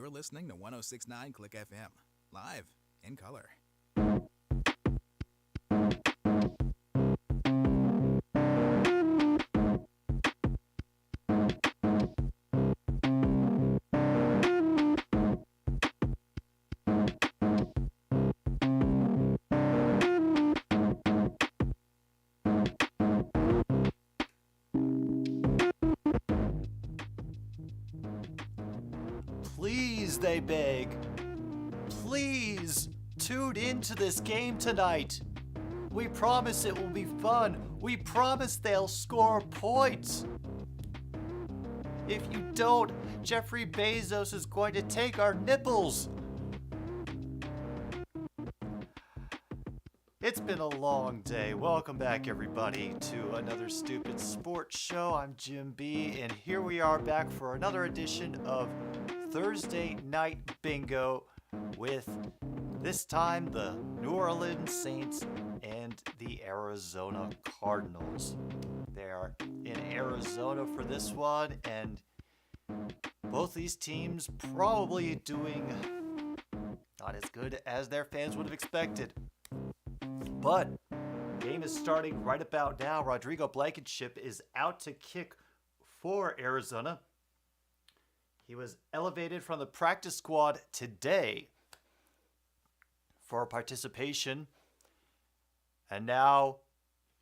You're listening to 1069 Click FM, live in color. Please, they beg. Please, tune into this game tonight. We promise it will be fun. We promise they'll score points. If you don't, Jeffrey Bezos is going to take our nipples. It's been a long day. Welcome back, everybody, to another Stupid Sports Show. I'm Jim B, and here we are back for another edition of Thursday Night Bingo with, this time, the New Orleans Saints and the Arizona Cardinals. They are in Arizona for this one, and both these teams probably doing not as good as their fans would have expected. But the game is starting right about now. Rodrigo Blankenship is out to kick for Arizona. He was elevated from the practice squad today for participation. And now,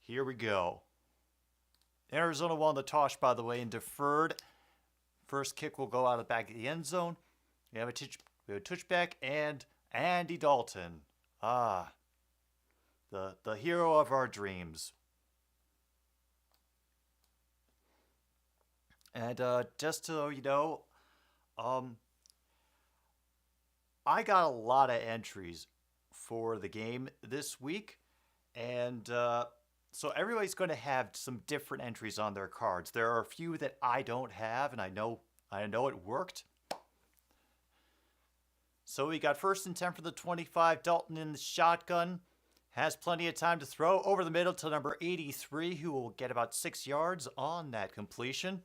here we go. Arizona won the toss, by the way, and deferred. First kick will go out of the back of the end zone. We have a touchback and Andy Dalton. The hero of our dreams. And just so you know, I got a lot of entries for the game this week, and so everybody's going to have some different entries on their cards. There are a few that I don't have, and I know it worked. So we got 1st and 10 for the 25. Dalton in the shotgun. Has plenty of time to throw over the middle to number 83, who will get about 6 yards on that completion.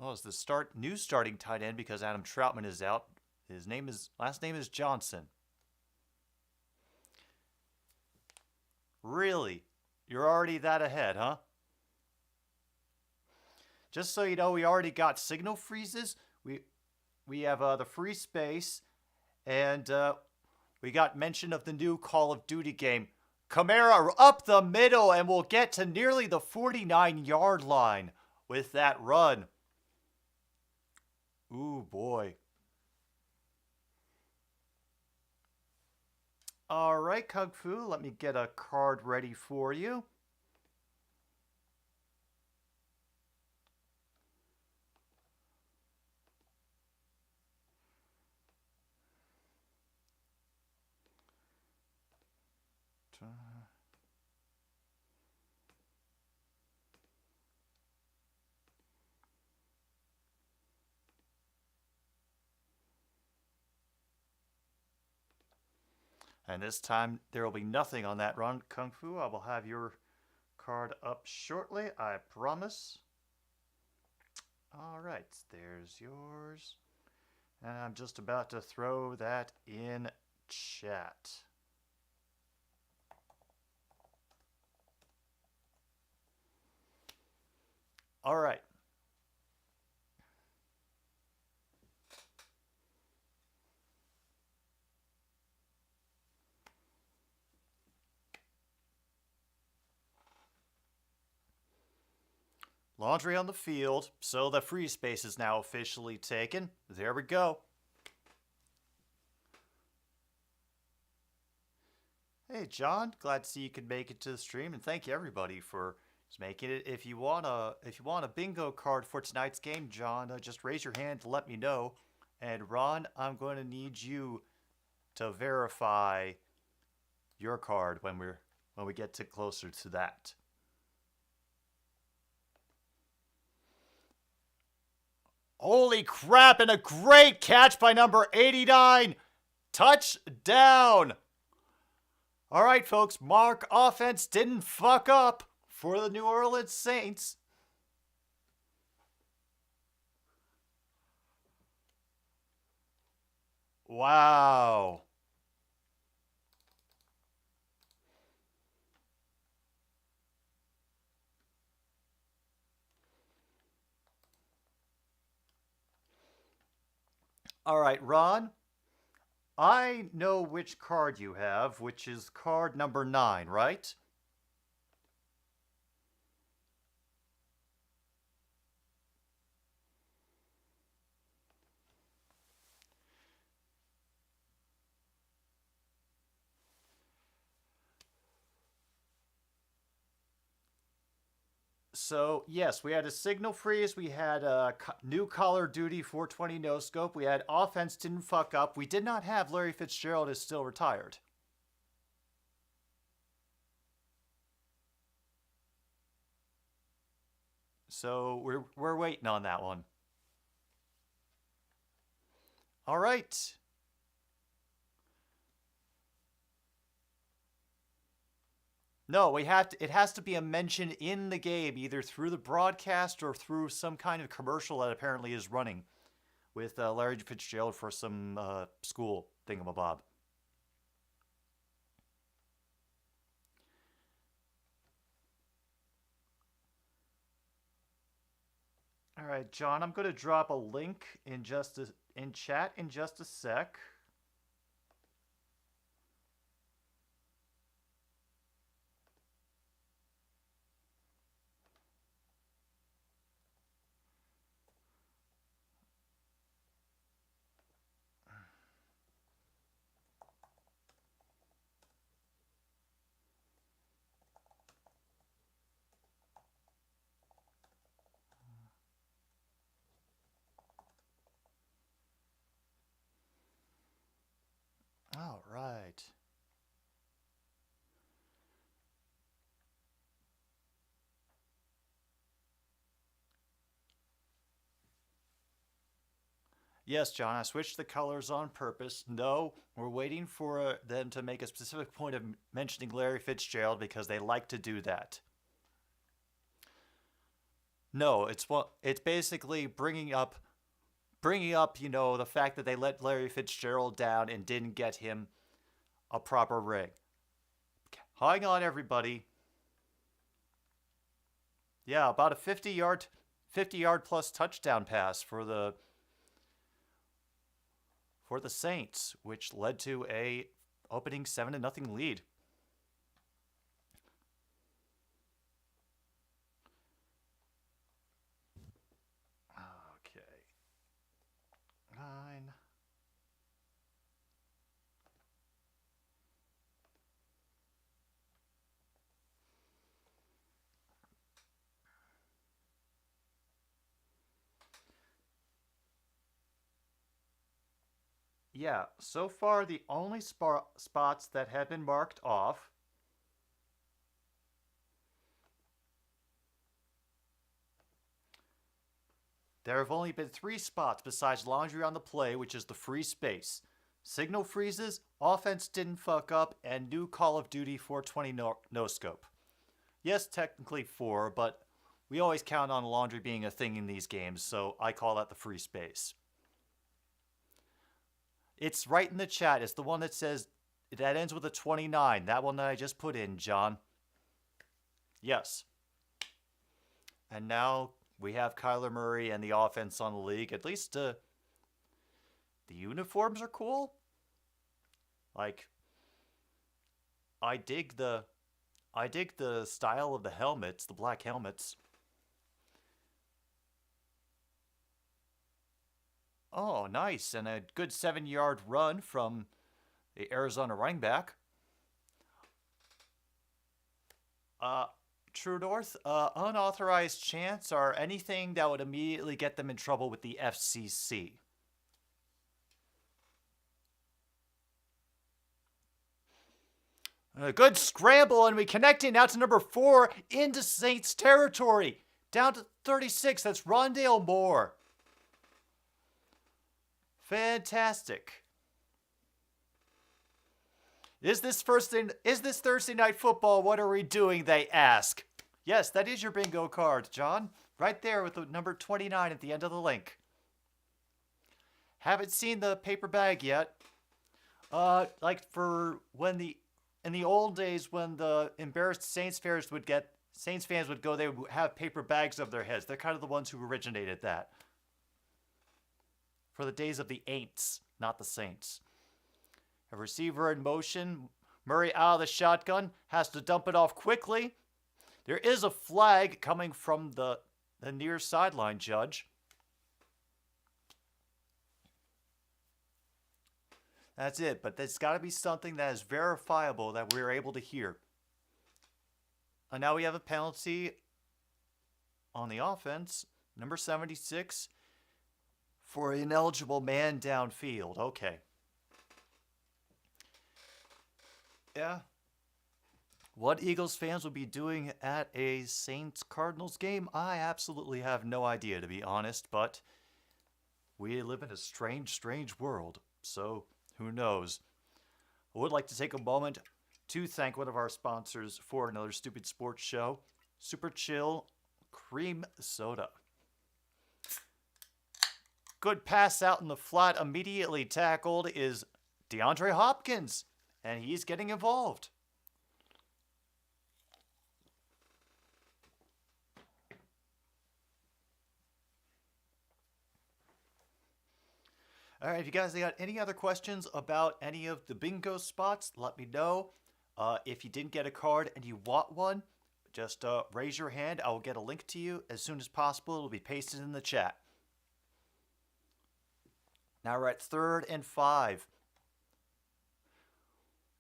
Oh, it's the new starting tight end because Adam Troutman is out. His last name is Johnson. Really? You're already that ahead, huh? Just so you know, we already got signal freezes. We have the free space. And we got mention of the new Call of Duty game. Kamara up the middle, and we'll get to nearly the 49-yard line with that run. Ooh, boy. All right, Kung Fu, let me get a card ready for you. And this time, there will be nothing on that run, Kung Fu. I will have your card up shortly, I promise. All right, there's yours. And I'm just about to throw that in chat. All right. Laundry on the field, so the free space is now officially taken. There we go. Hey, John, glad to see you could make it to the stream, and thank you everybody for making it. If you want a bingo card for tonight's game, John, just raise your hand to let me know. And Ron, I'm going to need you to verify your card when we get closer to that. Holy crap, and a great catch by number 89. Touchdown. All right, folks, Mark offense didn't fuck up for the New Orleans Saints. Wow. All right, Ron. I know which card you have, which is card number 9, right? So, yes, we had a signal freeze. We had a new Call of Duty 420 no scope. We had offense didn't fuck up. We did not have Larry Fitzgerald is still retired. So, we're waiting on that one. All right. No, we have to, it has to be a mention in the game, either through the broadcast or through some kind of commercial that apparently is running with Larry Fitzgerald for some school thingamabob. All right, John, I'm going to drop a link in chat in just a sec. All right. Yes, John, I switched the colors on purpose. No, we're waiting for them to make a specific point of mentioning Larry Fitzgerald because they like to do that. No, it's basically bringing up, the fact that they let Larry Fitzgerald down and didn't get him a proper ring. Hang on, everybody. Yeah, about a 50-yard plus touchdown pass for the Saints, which led to a opening 7-0 lead. Okay. 9. Yeah, so far the only spots that have been marked off there have only been 3 spots besides laundry on the play, which is the free space. Signal freezes, offense didn't fuck up, and new Call of Duty 420 no scope. Yes, technically 4, but we always count on laundry being a thing in these games, so I call that the free space. It's right in the chat. It's the one that says, that ends with a 29. That one that I just put in, John. Yes. And now we have Kyler Murray and the offense on the league. At least the uniforms are cool. Like, I dig the style of the helmets, the black helmets. Oh, nice. And a good 7-yard run from the Arizona running back. True North, unauthorized chants are anything that would immediately get them in trouble with the FCC. A good scramble, and we connecting now to number 4 into Saints territory. Down to 36, that's Rondale Moore. Fantastic. Is this Thursday Night Football? What are we doing? They ask. Yes, that is your bingo card, John. Right there with the number 29 at the end of the link. Haven't seen the paper bag yet. Like for in the old days when the embarrassed Saints fans would go, they would have paper bags over their heads. They're kind of the ones who originated that. For the days of the Aints, not the Saints. A receiver in motion. Murray out of the shotgun. Has to dump it off quickly. There is a flag coming from the near sideline judge. That's it, but there's got to be something that is verifiable that we're able to hear. And now we have a penalty on the offense, number 76, for an ineligible man downfield. Okay. Yeah. What Eagles fans will be doing at a Saints-Cardinals game, I absolutely have no idea, to be honest, but we live in a strange, strange world, so who knows? I would like to take a moment to thank one of our sponsors for another stupid sports show, Super Chill Cream Soda. Good pass out in the flat, immediately tackled is DeAndre Hopkins, and he's getting involved. All right, if you guys got any other questions about any of the bingo spots, let me know. If you didn't get a card and you want one, just raise your hand. I will get a link to you as soon as possible. It'll be pasted in the chat. Now we're at 3rd and 5.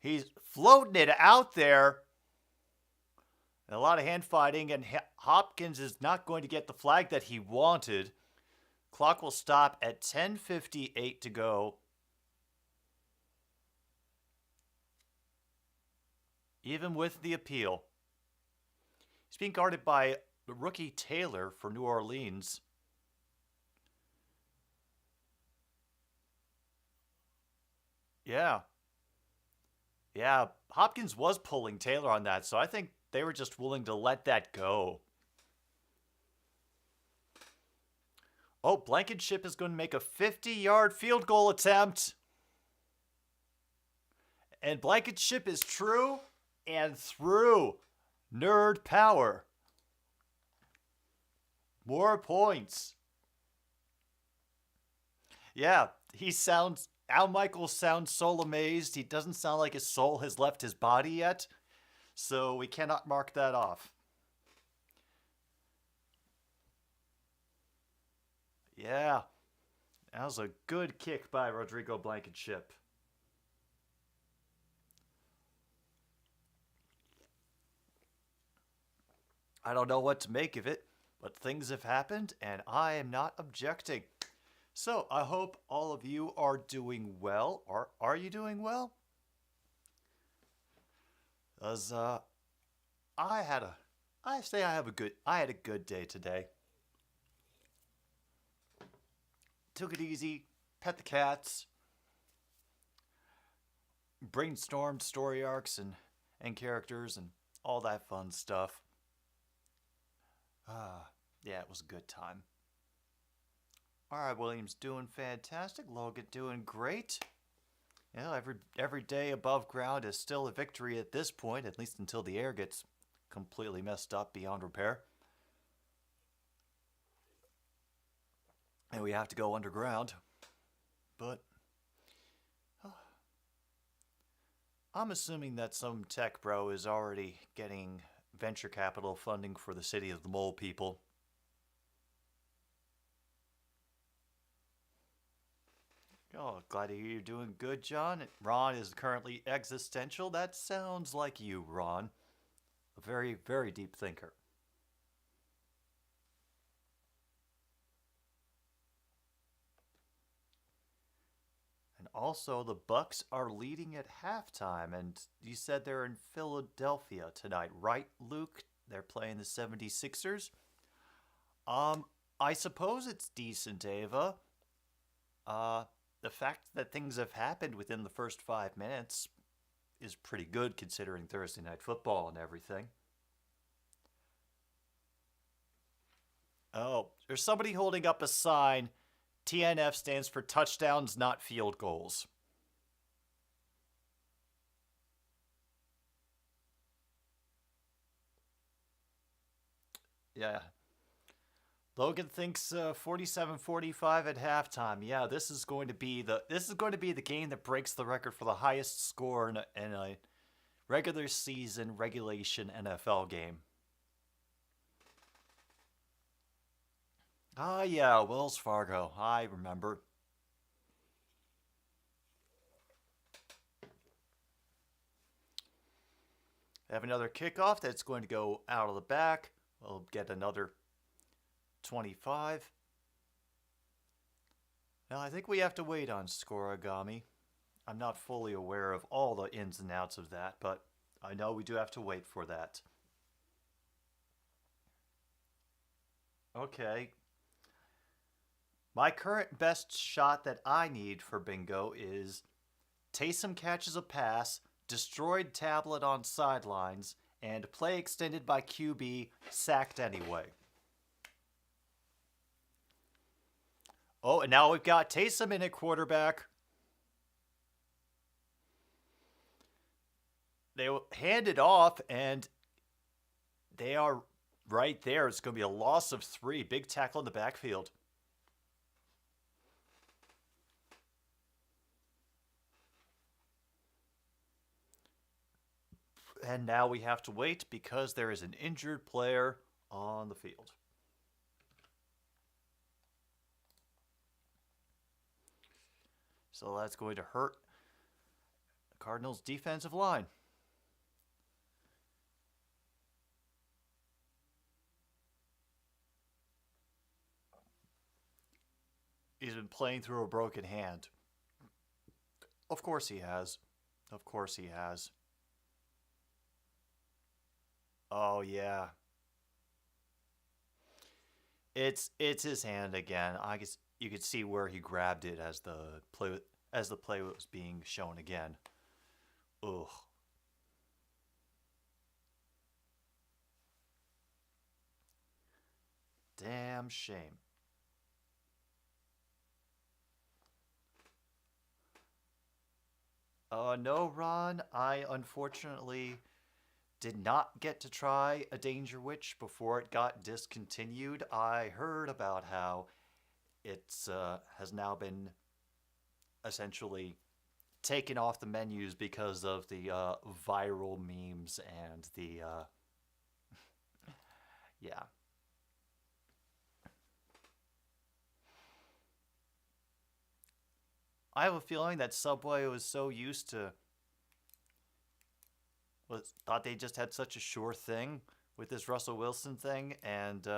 He's floating it out there. And a lot of hand fighting, and Hopkins is not going to get the flag that he wanted. Clock will stop at 10:58 to go. Even with the appeal. He's being guarded by the rookie Taylor for New Orleans. Yeah. Yeah, Hopkins was pulling Taylor on that, so I think they were just willing to let that go. Oh, Blankenship is going to make a 50-yard field goal attempt. And Blankenship is true and through. Nerd power. More points. Yeah, Al Michaels sounds so amazed. He doesn't sound like his soul has left his body yet. So we cannot mark that off. Yeah, that was a good kick by Rodrigo Blankenship. I don't know what to make of it, but things have happened and I am not objecting. So I hope all of you are doing well. Are you doing well? Because I had a good day today. Took it easy, pet the cats, brainstormed story arcs and characters and all that fun stuff. Yeah, it was a good time. Alright, William's doing fantastic. Logan doing great. You know, every day above ground is still a victory at this point, at least until the air gets completely messed up beyond repair. And we have to go underground. But I'm assuming that some tech bro is already getting venture capital funding for the city of the mole people. Oh, glad to hear you're doing good, John. Ron is currently existential. That sounds like you, Ron. A very, very deep thinker. And also, the Bucks are leading at halftime, and you said they're in Philadelphia tonight, right, Luke? They're playing the 76ers. I suppose it's decent, Ava. The fact that things have happened within the first 5 minutes is pretty good considering Thursday Night Football and everything. Oh, there's somebody holding up a sign, TNF stands for touchdowns, not field goals. Yeah. Logan thinks 47-45 at halftime. Yeah, this is going to be the game that breaks the record for the highest score in a regular season regulation NFL game. Ah, yeah, Wells Fargo. I remember. Have another kickoff that's going to go out of the back. We'll get another 25. Now, I think we have to wait on Scorigami. I'm not fully aware of all the ins and outs of that, but I know we do have to wait for that. Okay. My current best shot that I need for bingo is Taysom catches a pass, destroyed tablet on sidelines, and play extended by QB, sacked anyway. Oh, and now we've got Taysom in at quarterback. They hand it off, and they are right there. It's going to be a loss of 3. Big tackle in the backfield. And now we have to wait because there is an injured player on the field. So that's going to hurt the Cardinals' defensive line. He's been playing through a broken hand. Of course he has. Of course he has. Oh yeah. It's his hand again. I guess you could see where he grabbed it as the play was being shown again. Ugh. Damn shame. No, Ron. I unfortunately did not get to try a Danger Witch before it got discontinued. I heard about how it has now been essentially taken off the menus because of the viral memes and the yeah. I have a feeling that Subway was so used to thought they just had such a sure thing with this Russell Wilson thing, and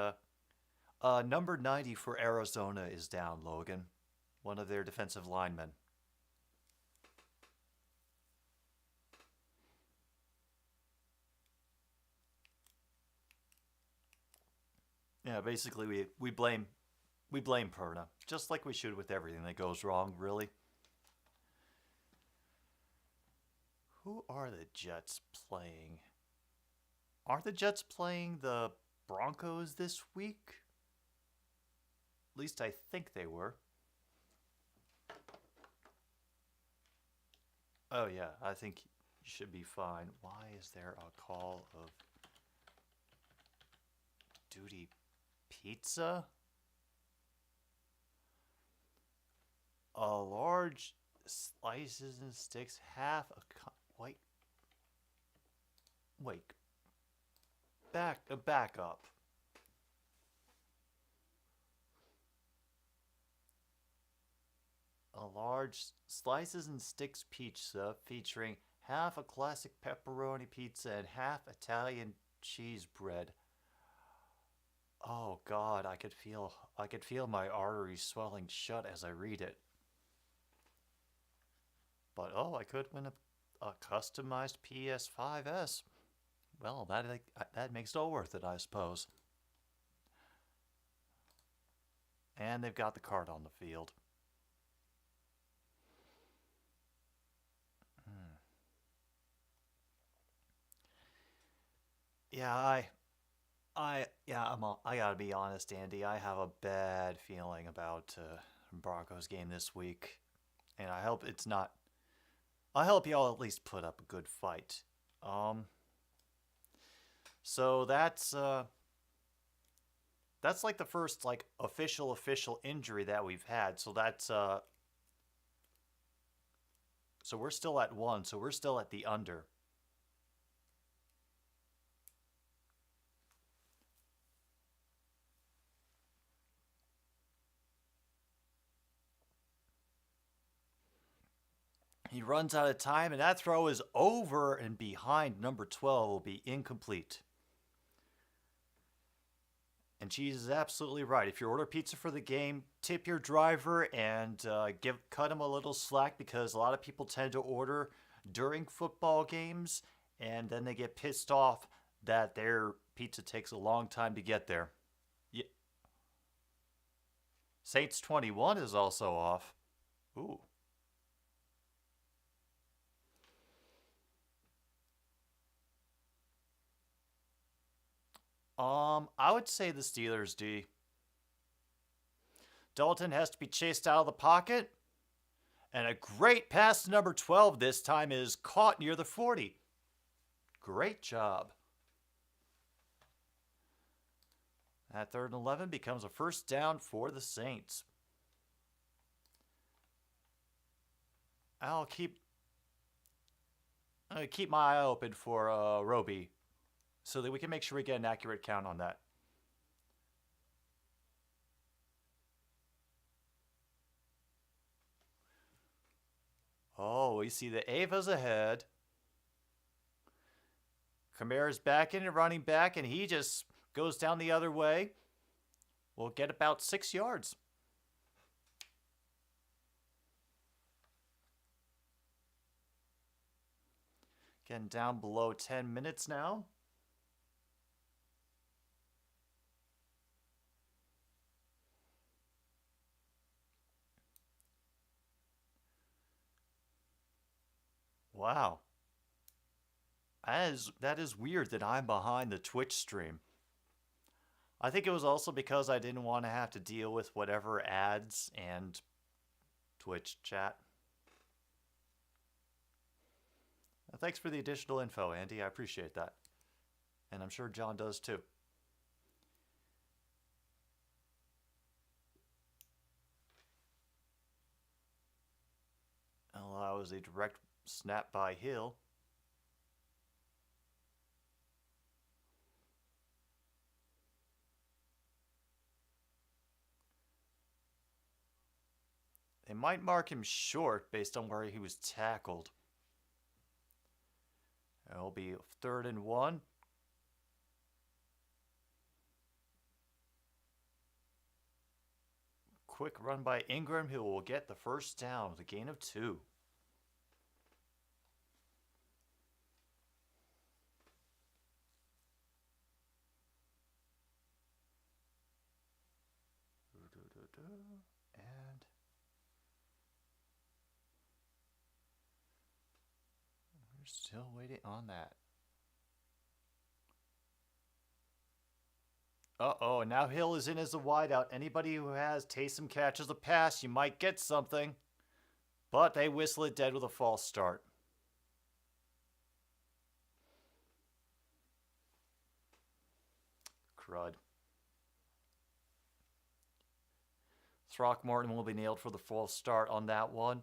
number 90 for Arizona is down, Logan, one of their defensive linemen. Yeah, basically we blame Perna, just like we should with everything that goes wrong, really. Who are the Jets playing? Aren't the Jets playing the Broncos this week? At least I think they were. Oh yeah, I think you should be fine. Why is there a call of duty pizza? A large slices and sticks, half a wait. Back up. A large slices and sticks pizza featuring half a classic pepperoni pizza and half Italian cheese bread. Oh God, I could feel my arteries swelling shut as I read it. But oh, I could win a customized PS5S. Well, that makes it all worth it, I suppose. And they've got the card on the field. Yeah, I gotta be honest, Andy. I have a bad feeling about Broncos game this week. And I hope it's not... I hope y'all at least put up a good fight. So that's like the first like official injury that we've had. So that's so we're still at 1. So we're still at the under. He runs out of time, and that throw is over and behind. Number 12 will be incomplete. And Cheese is absolutely right. If you order pizza for the game, tip your driver and cut him a little slack, because a lot of people tend to order during football games, and then they get pissed off that their pizza takes a long time to get there. Yeah. Saints 21 is also off. Ooh. I would say the Steelers, D. Dalton has to be chased out of the pocket. And a great pass to number 12 this time is caught near the 40. Great job. That 3rd and 11 becomes a first down for the Saints. I'll keep my eye open for Roby, so that we can make sure we get an accurate count on that. Oh, we see the Ava's ahead. Kamara's back in and running back, and he just goes down the other way. We'll get about 6 yards. Getting down below 10 minutes now. Wow. That is weird that I'm behind the Twitch stream. I think it was also because I didn't want to have to deal with whatever ads and Twitch chat. Thanks for the additional info, Andy. I appreciate that. And I'm sure John does too. Allows a direct snap by Hill. They might mark him short based on where he was tackled. It'll be 3rd and 1. Quick run by Ingram, who will get the first down with a gain of 2. And we're still waiting on that. Uh-oh, now Hill is in as a wideout. Anybody who has Taysom catches a pass, you might get something. But they whistle it dead with a false start. Crud. Throckmorton will be nailed for the false start on that one.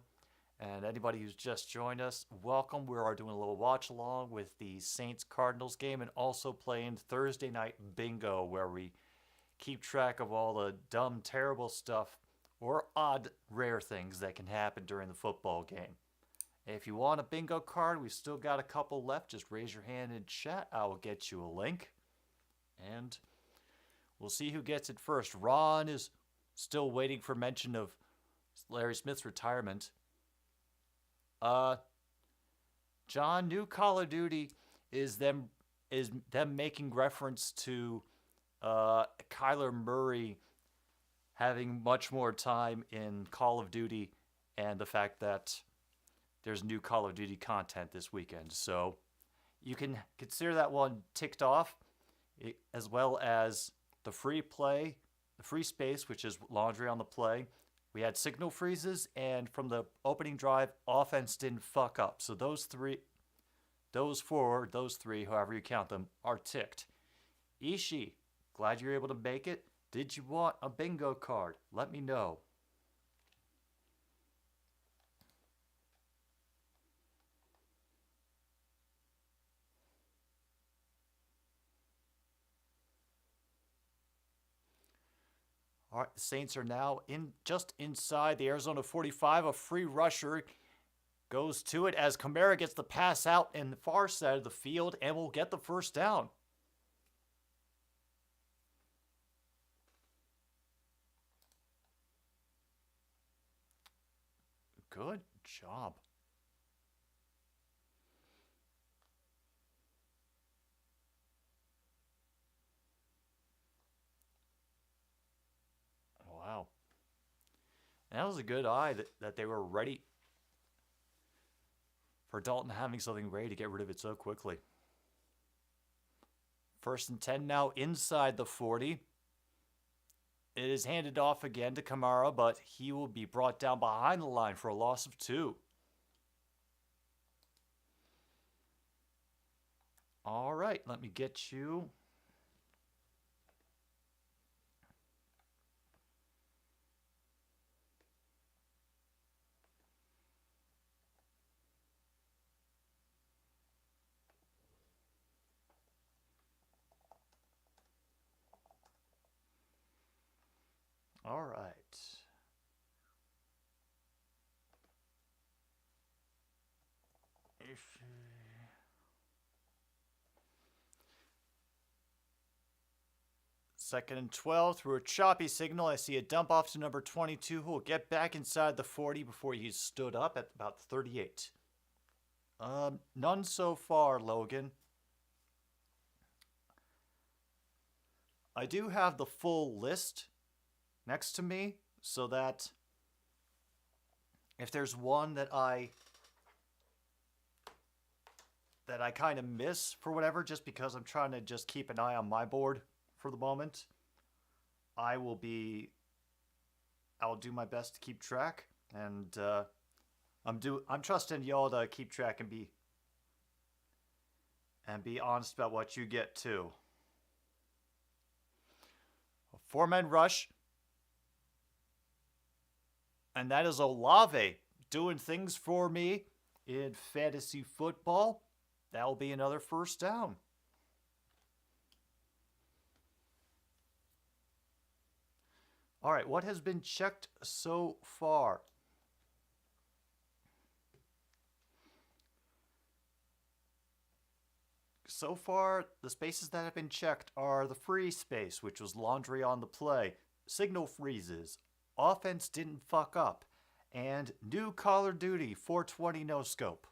And anybody who's just joined us, welcome. We are doing a little watch along with the Saints-Cardinals game, and also playing Thursday Night Bingo, where we keep track of all the dumb, terrible stuff or odd, rare things that can happen during the football game. If you want a bingo card, we've still got a couple left. Just raise your hand in chat. I will get you a link. And we'll see who gets it first. Ron is still waiting for mention of Larry Smith's retirement. John, new Call of Duty is them making reference to Kyler Murray having much more time in Call of Duty, and the fact that there's new Call of Duty content this weekend. So you can consider that one ticked off, as well as the free play, the free space, which is Laundry on the Play, We had signal freezes, and from the opening drive, offense didn't fuck up. So those three, those three, however you count them, are ticked. Ishii, glad you're able to make it. Did you want a bingo card? Let me know. All right, the Saints are now just inside the Arizona 45. A free rusher goes to it as Kamara gets the pass out in the far side of the field and will get the first down. Good job. Wow. That was a good eye that they were ready for Dalton having something ready to get rid of it so quickly. 1st and 10 now inside the 40. It is handed off again to Kamara, but he will be brought down behind the line for a loss of 2. All right, let me get you. All right. Second and 12 through a choppy signal. I see a dump off to number 22 who will get back inside the 40 before he stood up at about 38. None so far, Logan. I do have the full list next to me so that if there's one that I kind of miss for whatever, just because I'm trying to just keep an eye on my board for the moment, I'll do my best to keep track, and I'm trusting y'all to keep track and be honest about what you get too. A 4-man rush, and that is Olave doing things for me in fantasy football. That'll be another first down. All right, what has been checked so far? So far, the spaces that have been checked are the free space, which was laundry on the play, signal freezes, offense didn't fuck up, and new Call of Duty 420 no scope.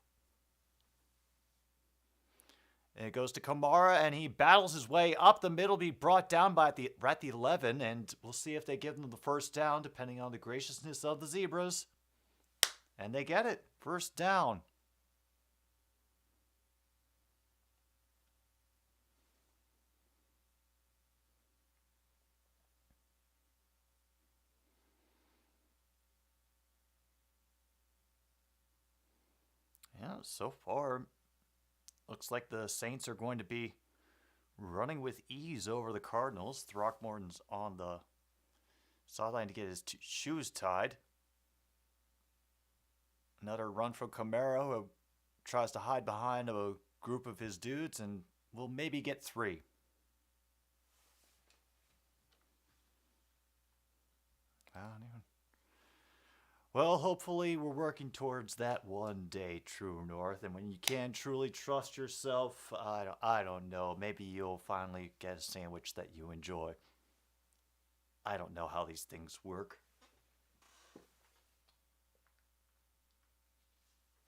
And it goes to Kamara, and he battles his way up the middle, be brought down by at the 11, and we'll see if they give them the first down, depending on the graciousness of the Zebras. And they get it. First down. Yeah, so far, looks like the Saints are going to be running with ease over the Cardinals. Throckmorton's on the sideline to get his shoes tied. Another run from Kamara, who tries to hide behind a group of his dudes and will maybe get 3. Well, hopefully we're working towards that one day, True North. And when you can truly trust yourself, I don't know, maybe you'll finally get a sandwich that you enjoy. I don't know how these things work.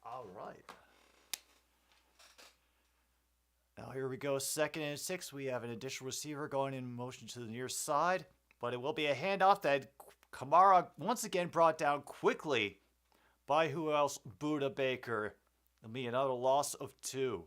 All right. Now here we go, 2nd and 6. We have an additional receiver going in motion to the near side, but it will be a handoff that Kamara once again brought down quickly by who else? Buda Baker. It'll be another loss of 2.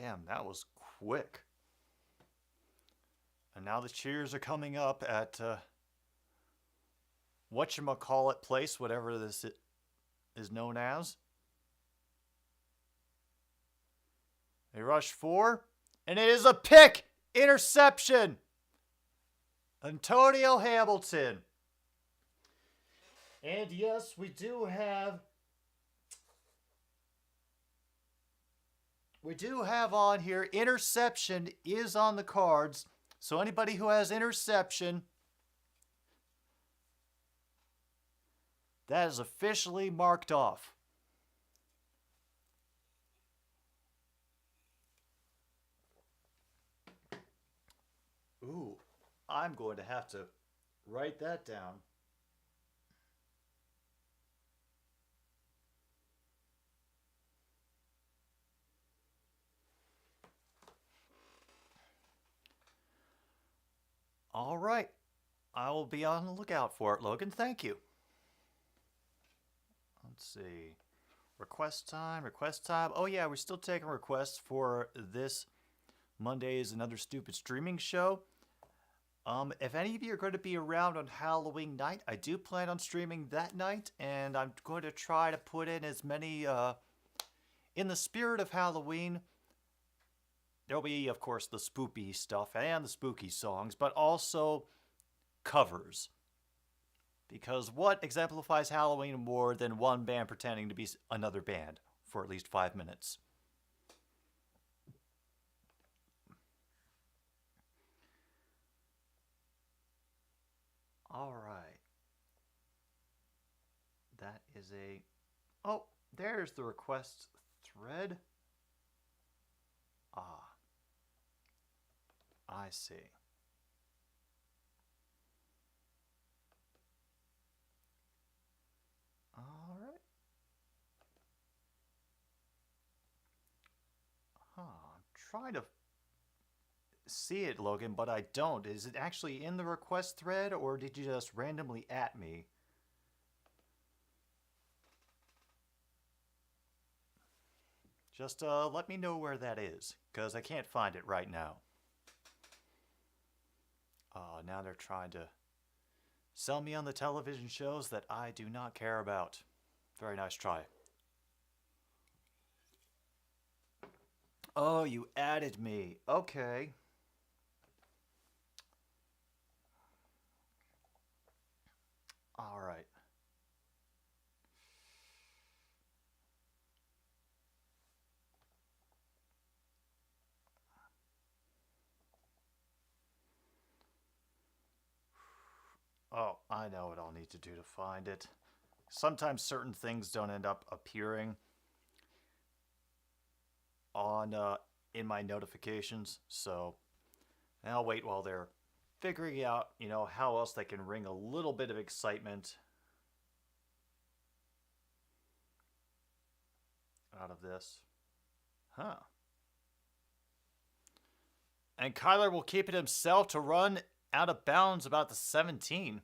Damn, that was quick. And now the cheers are coming up at whatchamacallit place, whatever this is known as. They rush 4, and it is a pick! Interception! Antonio Hamilton. And yes, we do have on here, interception is on the cards. So anybody who has interception, that is officially marked off. Ooh, I'm going to have to write that down. All right. I will be on the lookout for it, Logan. Thank you. Let's see. Request time. Oh, yeah, we're still taking requests for this Monday's Another Stupid Streaming Show. If any of you are going to be around on Halloween night, I do plan on streaming that night, and I'm going to try to put in as many, in the spirit of Halloween. There'll be, of course, the spoopy stuff and the spooky songs, but also covers. Because what exemplifies Halloween more than one band pretending to be another band for at least 5 minutes? All right. That is a... Oh, there's the request thread. Ah. I see. All right. I'm trying to see it, Logan, but I don't. Is it actually in the request thread, or did you just randomly at me? Just let me know where that is, because I can't find it right now. Now they're trying to sell me on the television shows that I do not care about. Very nice try. Oh, you added me. Okay. All right. Oh, I know what I'll need to do to find it. Sometimes certain things don't end up appearing on in my notifications, so I'll wait while they're figuring out, you know, how else they can wring a little bit of excitement out of this. Huh. And Kyler will keep it himself to run out of bounds about the 17.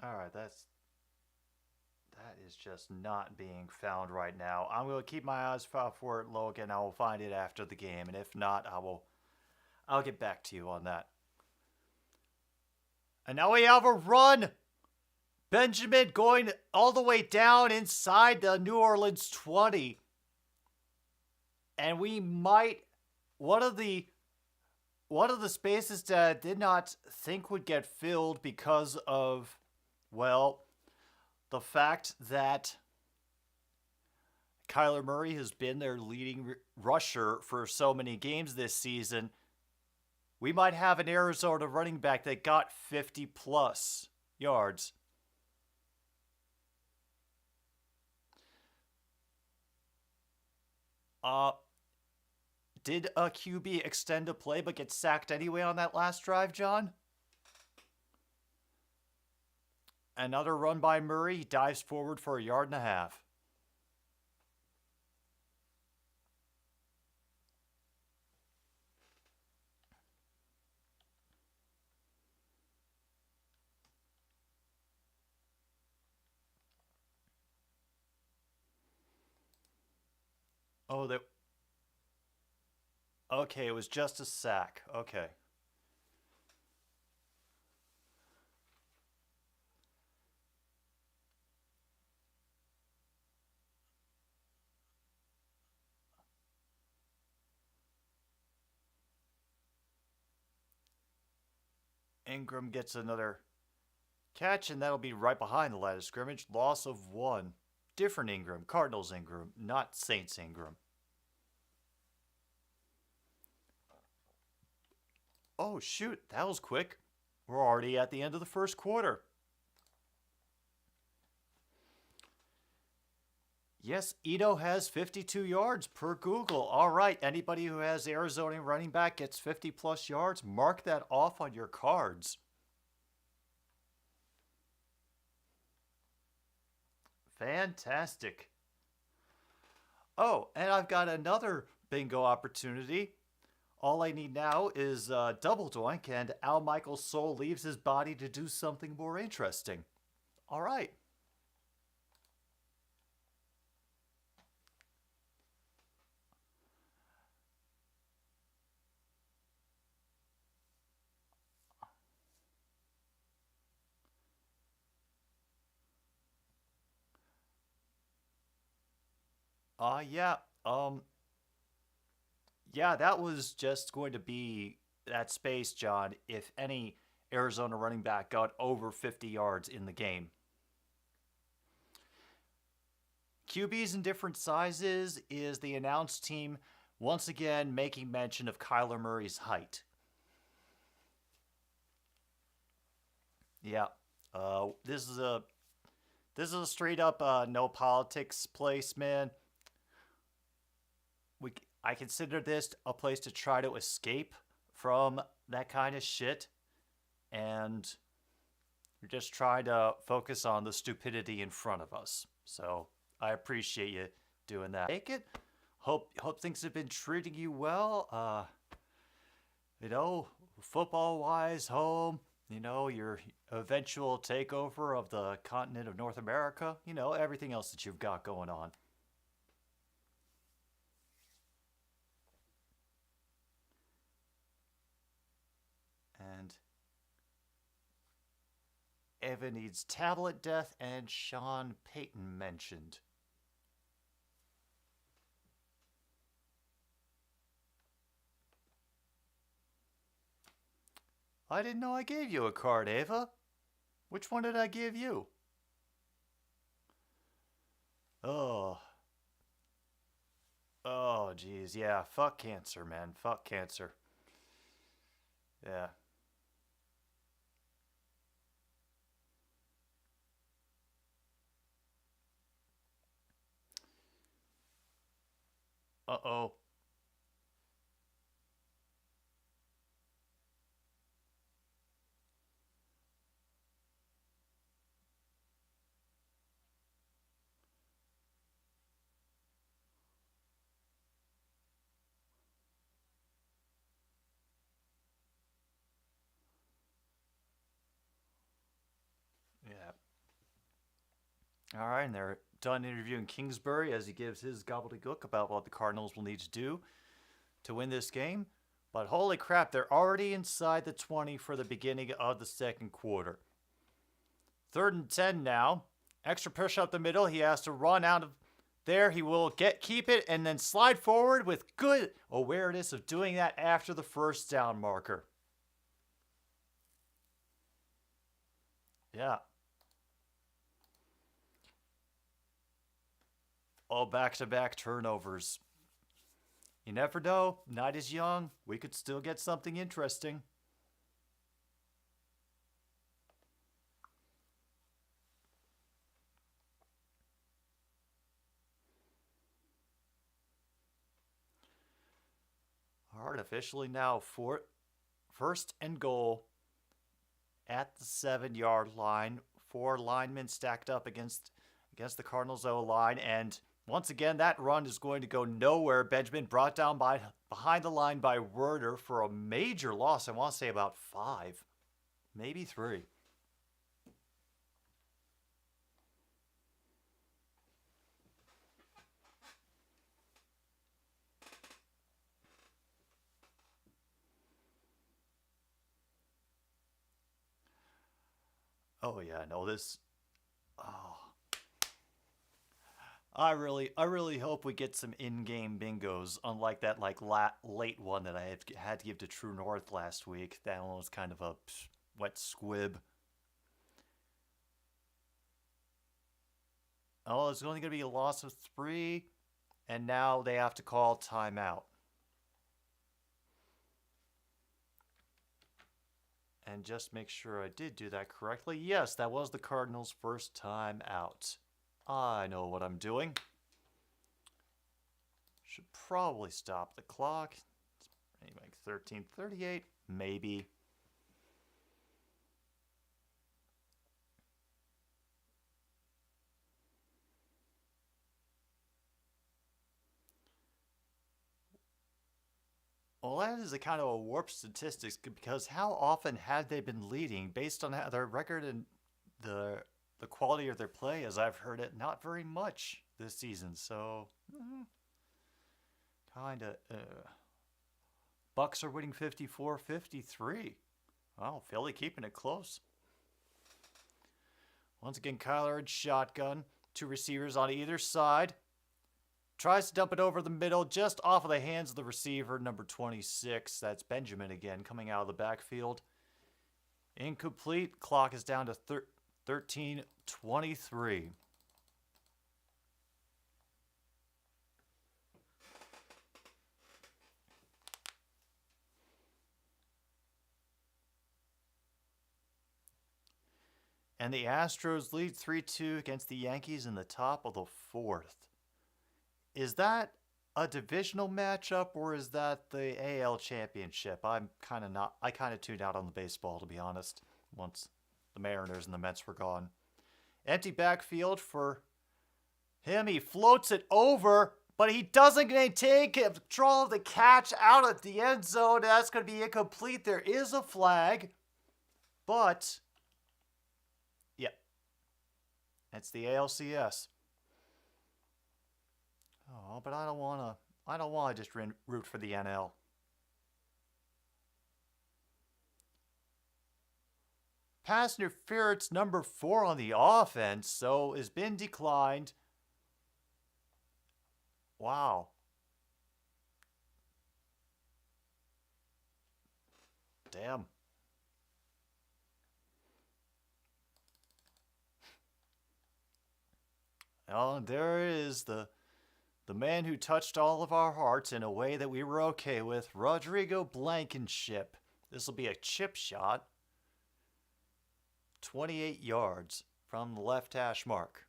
All right, that is just not being found right now. I'm going to keep my eyes out for it, Logan. I will find it after the game, and if not, I'll get back to you on that. And now we have a run. Benjamin going all the way down inside the New Orleans 20. And we might, one of the spaces that I did not think would get filled because of, well, the fact that Kyler Murray has been their leading rusher for so many games this season, we might have an Arizona running back that got 50-plus yards. Did a QB extend a play but get sacked anyway on that last drive, John? Another run by Murray. He dives forward for a yard and a half. Oh, that. Okay, it was just a sack. Okay. Ingram gets another catch, and that'll be right behind the line of scrimmage. Loss of 1. Different Ingram. Cardinals Ingram, not Saints Ingram. Oh, shoot. That was quick. We're already at the end of the first quarter. Yes, Ito has 52 yards per Google. All right, anybody who has Arizona running back gets 50 plus yards. Mark that off on your cards. Fantastic. Oh, and I've got another bingo opportunity. All I need now is double doink, and Al Michaels' soul leaves his body to do something more interesting. All right. Yeah. Yeah, that was just going to be that space, John, if any Arizona running back got over 50 yards in the game. QBs in different sizes is the announced team once again making mention of Kyler Murray's height. Yeah. This is a straight up no politics place, man. I consider this a place to try to escape from that kind of shit, and we're just trying to focus on the stupidity in front of us. So I appreciate you doing that. Take it. Hope things have been treating you well. Football wise, home. Your eventual takeover of the continent of North America. Everything else that you've got going on. And Evan needs tablet death, and Sean Payton mentioned. I didn't know I gave you a card, Ava. Which one did I give you? Oh. Oh, geez. Yeah, fuck cancer, man. Fuck cancer. Yeah. Uh-oh. Yeah. All right, and they're done interviewing Kingsbury as he gives his gobbledygook about what the Cardinals will need to do to win this game. But holy crap, they're already inside the 20 for the beginning of the second quarter. 3rd and 10 now. Extra push up the middle. He has to run out of there. He will keep it and then slide forward with good awareness of doing that after the first down marker. Yeah. All back-to-back turnovers. You never know. Night is young. We could still get something interesting. Artificially now first and goal at the 7-yard line 4 linemen stacked up against the Cardinals O-line. And once again, that run is going to go nowhere. Benjamin brought down behind the line by Werder for a major loss. I want to say about 5, maybe 3. Oh yeah, no, this. Oh, I really hope we get some in-game bingos, unlike that late one that I had to give to True North last week. That one was kind of a wet squib. Oh, it's only going to be a loss of 3, and now they have to call timeout. And just make sure I did do that correctly. Yes, that was the Cardinals' first time out. I know what I'm doing. Should probably stop the clock. It's like 13:38, maybe. Well, that is a kind of a warped statistics because how often had they been leading based on how their record and the quality of their play, as I've heard it, not very much this season. So, kind of. Bucks are winning 54-53. Wow, Philly keeping it close. Once again, ThIIIrd shotgun. 2 receivers on either side. Tries to dump it over the middle, just off of the hands of the receiver, number 26. That's Benjamin again, coming out of the backfield. Incomplete. Clock is down to 13:23. And the Astros lead 3-2 against the Yankees in the top of the 4th. Is that a divisional matchup or is that the AL championship? I kind of tuned out on the baseball, to be honest, once the Mariners and the Mets were gone. Empty backfield for him. He floats it over, but he doesn't take control of the catch out at the end zone. That's going to be incomplete. There is a flag, but yeah, it's the ALCS. Oh, but I don't want to just root for the NL. Pass interference number 4 on the offense, so has been declined. Wow. Damn. Oh, there is the man who touched all of our hearts in a way that we were okay with, Rodrigo Blankenship. This will be a chip shot. 28 yards from the left hash mark.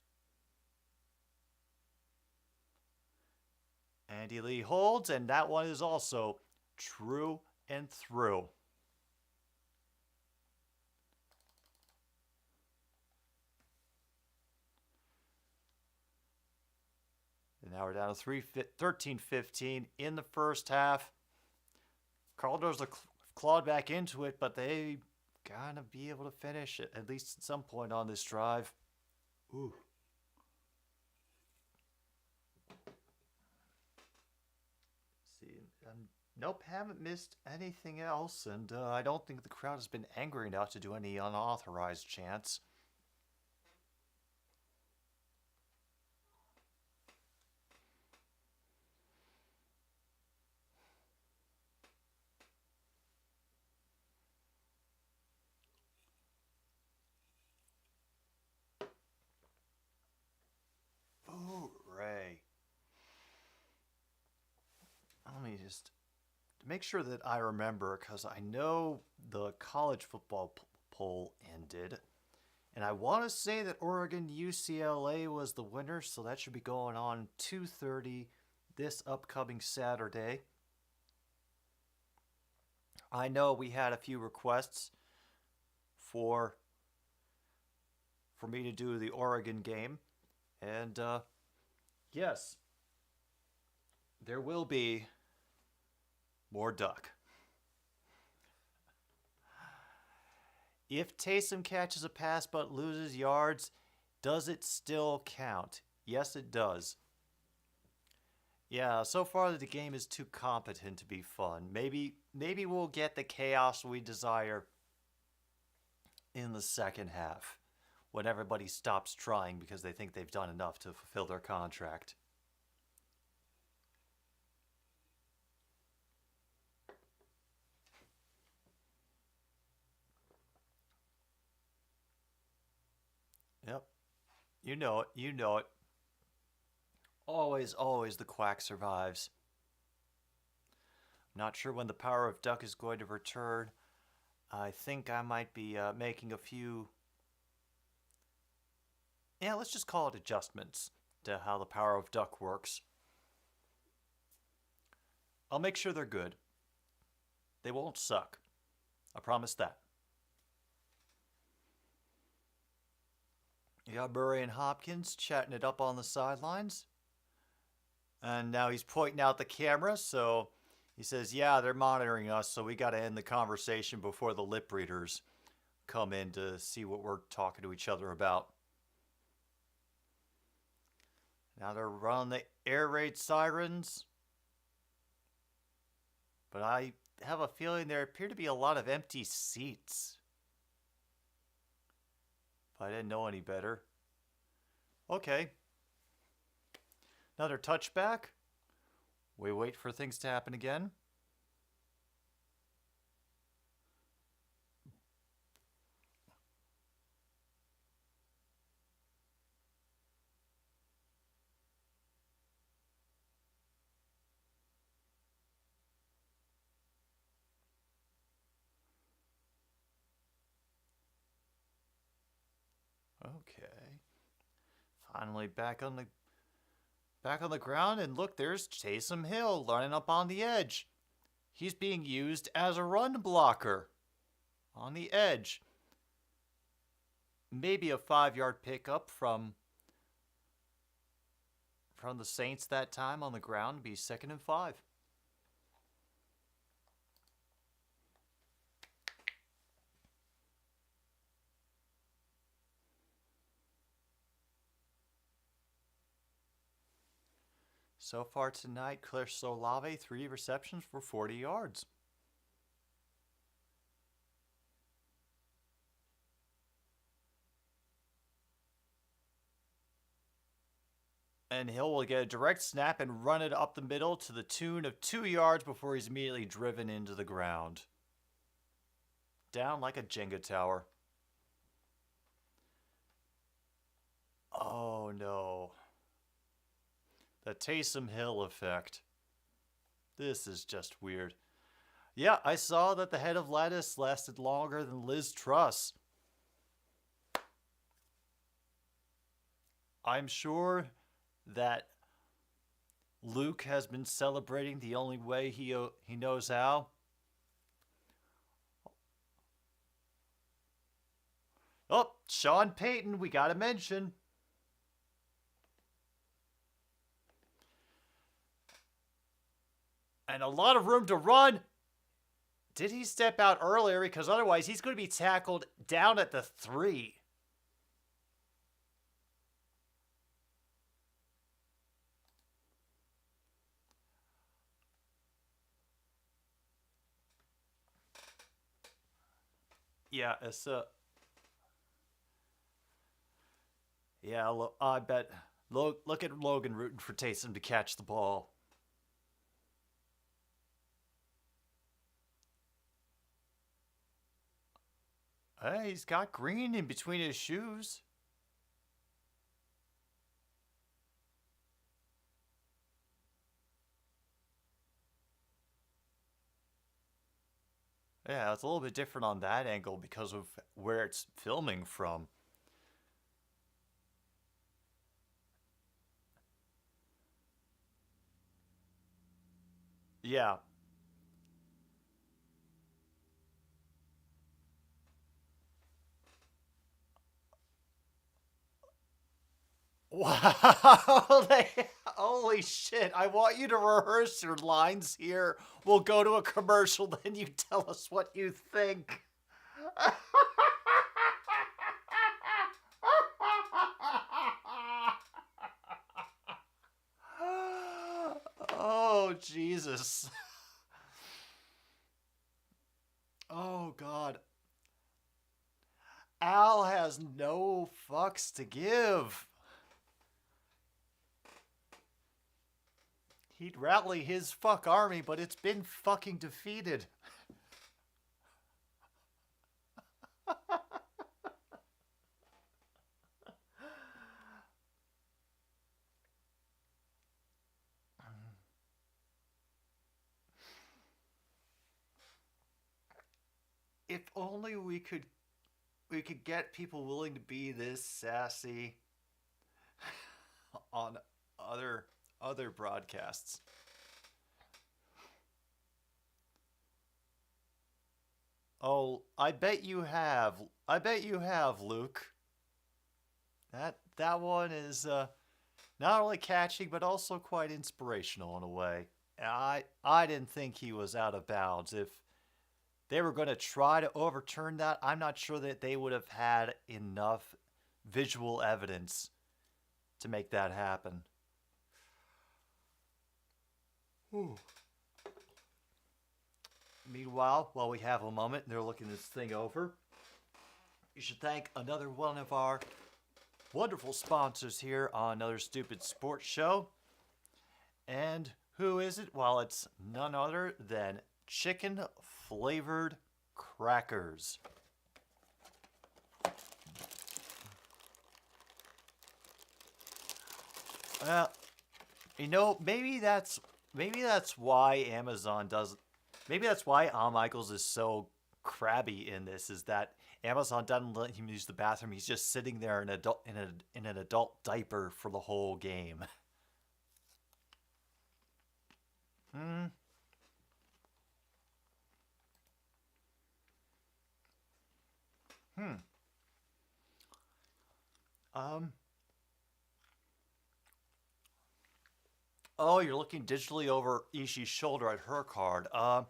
Andy Lee holds, and that one is also true and through. And now we're down to 13-15 in the first half. Cardinals are clawed back into it, but they gotta be able to finish it, at least at some point on this drive. Ooh. See, nope, haven't missed anything else, and I don't think the crowd has been angry enough to do any unauthorized chants. Hooray. Let me just make sure that I remember, because I know the college football poll ended. And I want to say that Oregon UCLA was the winner, so that should be going on 2:30 this upcoming Saturday. I know we had a few requests for for me to do the Oregon game. And yes, there will be more duck. If Taysom catches a pass but loses yards, does it still count? Yes, it does. Yeah, so far the game is too competent to be fun. Maybe we'll get the chaos we desire in the second half, when everybody stops trying because they think they've done enough to fulfill their contract. Yep. You know it. You know it. Always, always the quack survives. Not sure when the power of duck is going to return. I think I might be making a few... Yeah, let's just call it adjustments to how the power of duck works. I'll make sure they're good. They won't suck. I promise that. You got Murray and Hopkins chatting it up on the sidelines. And now he's pointing out the camera, so he says, yeah, they're monitoring us, so we got to end the conversation before the lip readers come in to see what we're talking to each other about. Now they're running the air raid sirens. But I have a feeling there appear to be a lot of empty seats. If I didn't know any better. Okay. Another touchback. We wait for things to happen again. Okay. Finally back on the ground, and look, there's Taysom Hill lining up on the edge. He's being used as a run blocker on the edge. Maybe a 5-yard pickup from the Saints that time on the ground. Be 2nd and 5. So far tonight, Chris Olave, 3 receptions for 40 yards. And Hill will get a direct snap and run it up the middle to the tune of 2 yards before he's immediately driven into the ground. Down like a Jenga tower. Oh no. The Taysom Hill effect. This is just weird. Yeah, I saw that the head of lettuce lasted longer than Liz Truss. I'm sure that Luke has been celebrating the only way he knows how. Oh, Sean Payton, we gotta mention. And a lot of room to run. Did he step out earlier? Because otherwise he's going to be tackled down at the 3. Yeah, it's yeah, I bet. Look at Logan rooting for Taysom to catch the ball. Hey, he's got green in between his shoes. Yeah, it's a little bit different on that angle because of where it's filming from. Yeah. Wow. Holy shit. I want you to rehearse your lines here. We'll go to a commercial, then you tell us what you think. Oh, Jesus. Oh, God. Al has no fucks to give. He'd rally his fuck army, but it's been fucking defeated. If only we could get people willing to be this sassy on other broadcasts. Oh, I bet you have. I bet you have, Luke. That one is not only catchy but also quite inspirational in a way. I didn't think he was out of bounds. If they were going to try to overturn that, I'm not sure that they would have had enough visual evidence to make that happen. Ooh. Meanwhile, while we have a moment and they're looking this thing over, you should thank another one of our wonderful sponsors here on Another Stupid Sports Show. And who is it? Well, it's none other than chicken flavored crackers. Well, you know, maybe that's why Amazon does. Maybe that's why Al Michaels is so crabby in this. Is that Amazon doesn't let him use the bathroom? He's just sitting there in an adult diaper for the whole game. Hmm. Hmm. Um. Oh, you're looking digitally over Ishii's shoulder at her card. I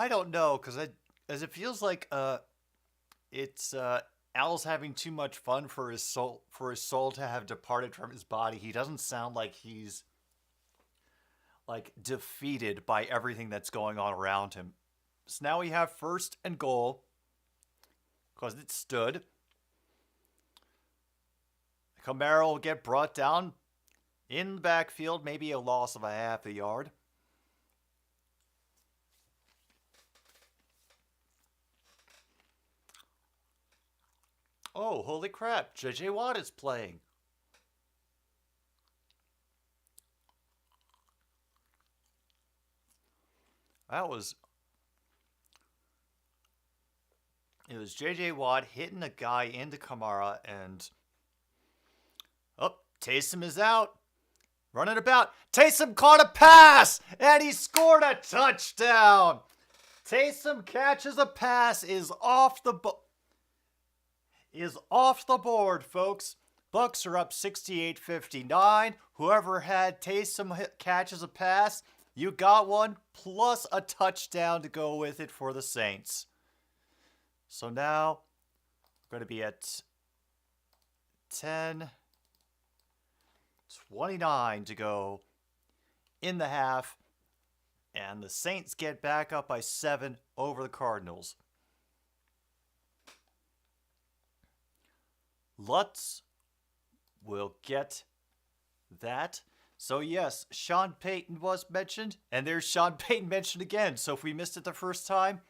don't know, as it feels like it's Al's having too much fun for his soul to have departed from his body. He doesn't sound like he's like defeated by everything that's going on around him. So now we have first and goal because it stood. Camaro will get brought down in the backfield, maybe a loss of a half a yard. Oh, holy crap, J.J. Watt is playing. It was J.J. Watt hitting a guy into Kamara, and Taysom is out. Running about. Taysom caught a pass, and he scored a touchdown. Taysom catches a pass, is off the board, folks. Bucks are up 68-59. Whoever had Taysom catches a pass, you got one, plus a touchdown to go with it for the Saints. So now, we're going to be at 10:29 to go in the half, and the Saints get back up by 7 over the Cardinals. Lutz will get that. So yes, Sean Payton was mentioned, and there's Sean Payton mentioned again. So if we missed it the first time,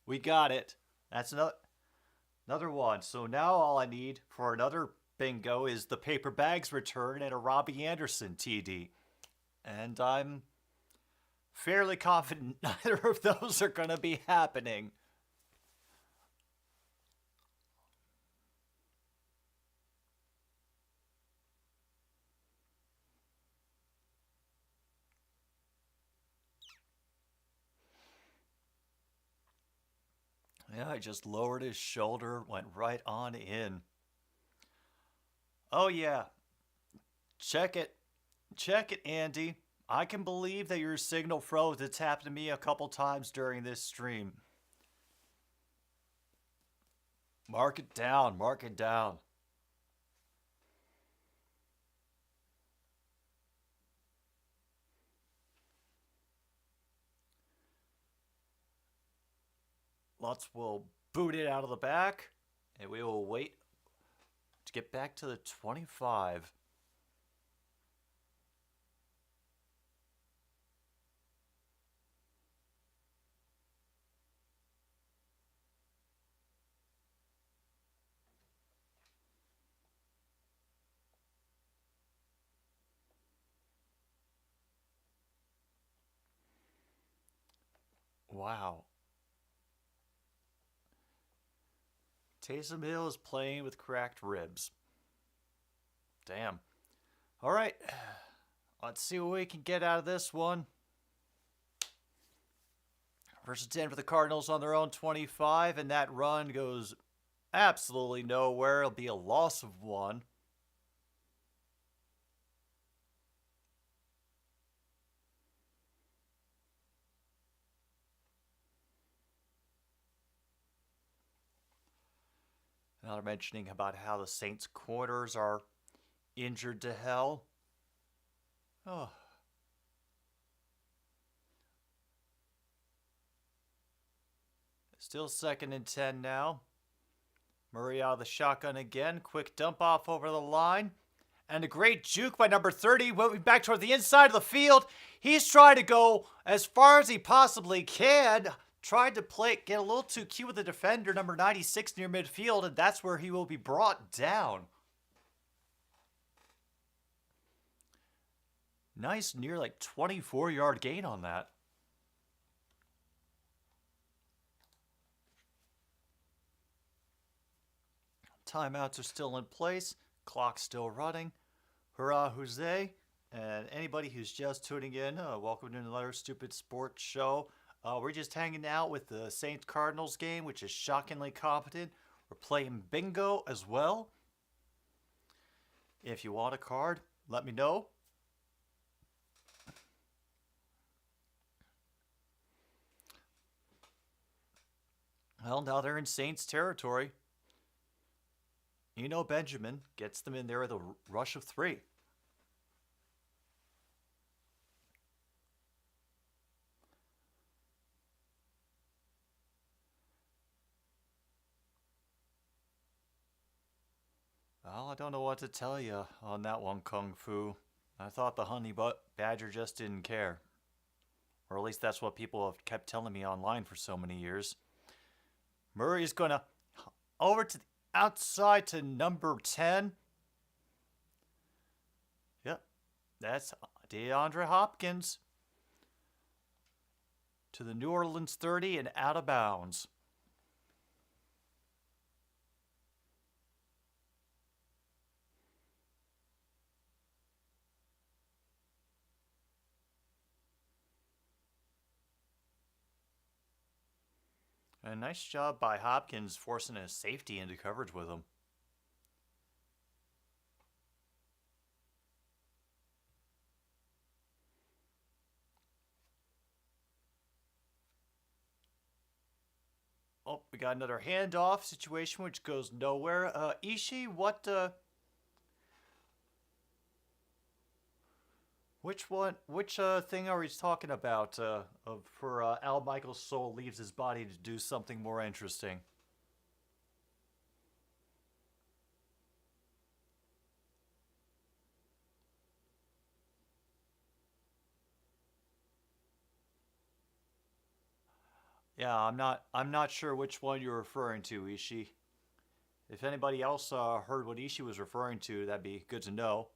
we got it. That's another one. So now all I need for another bingo is the paper bags return and a Robbie Anderson TD. And I'm fairly confident neither of those are going to be happening. Yeah, I just lowered his shoulder, went right on in. Oh, yeah. Check it. Check it, Andy. I can believe that your signal froze. It's happened to me a couple times during this stream. Mark it down. Mark it down. We'll boot it out of the back, and we will wait to get back to the 25. Wow. Taysom Hill is playing with cracked ribs. Damn. All right. Let's see what we can get out of this one. First and 10 for the Cardinals on their own 25, and that run goes absolutely nowhere. It'll be a loss of 1. Now they're mentioning about how the Saints' corners are injured to hell. Oh. Still second and 10 now. Murray out of the shotgun again. Quick dump off over the line. And a great juke by number 30. Moving back toward the inside of the field. He's trying to go as far as he possibly can. Tried to get a little too cute with the defender, number 96, near midfield. And that's where he will be brought down. Nice near 24-yard gain on that. Timeouts are still in place. Clock still running. Hurrah, Jose. And anybody who's just tuning in, welcome to another stupid sports show. We're just hanging out with the Saints-Cardinals game, which is shockingly competent. We're playing bingo as well. If you want a card, let me know. Well, now they're in Saints territory. Benjamin gets them in there with a rush of 3. Well, I don't know what to tell you on that one, Kung Fu. I thought the honey badger just didn't care. Or at least that's what people have kept telling me online for so many years. Murray is going to over to the outside to number 10. Yep, that's DeAndre Hopkins. To the New Orleans 30 and out of bounds. A nice job by Hopkins forcing a safety into coverage with him. Oh, we got another handoff situation which goes nowhere. Ishii, which thing are we talking about for Al Michaels' soul leaves his body to do something more interesting? Yeah, I'm not sure which one you're referring to, Ishii. If anybody else heard what Ishii was referring to, that'd be good to know.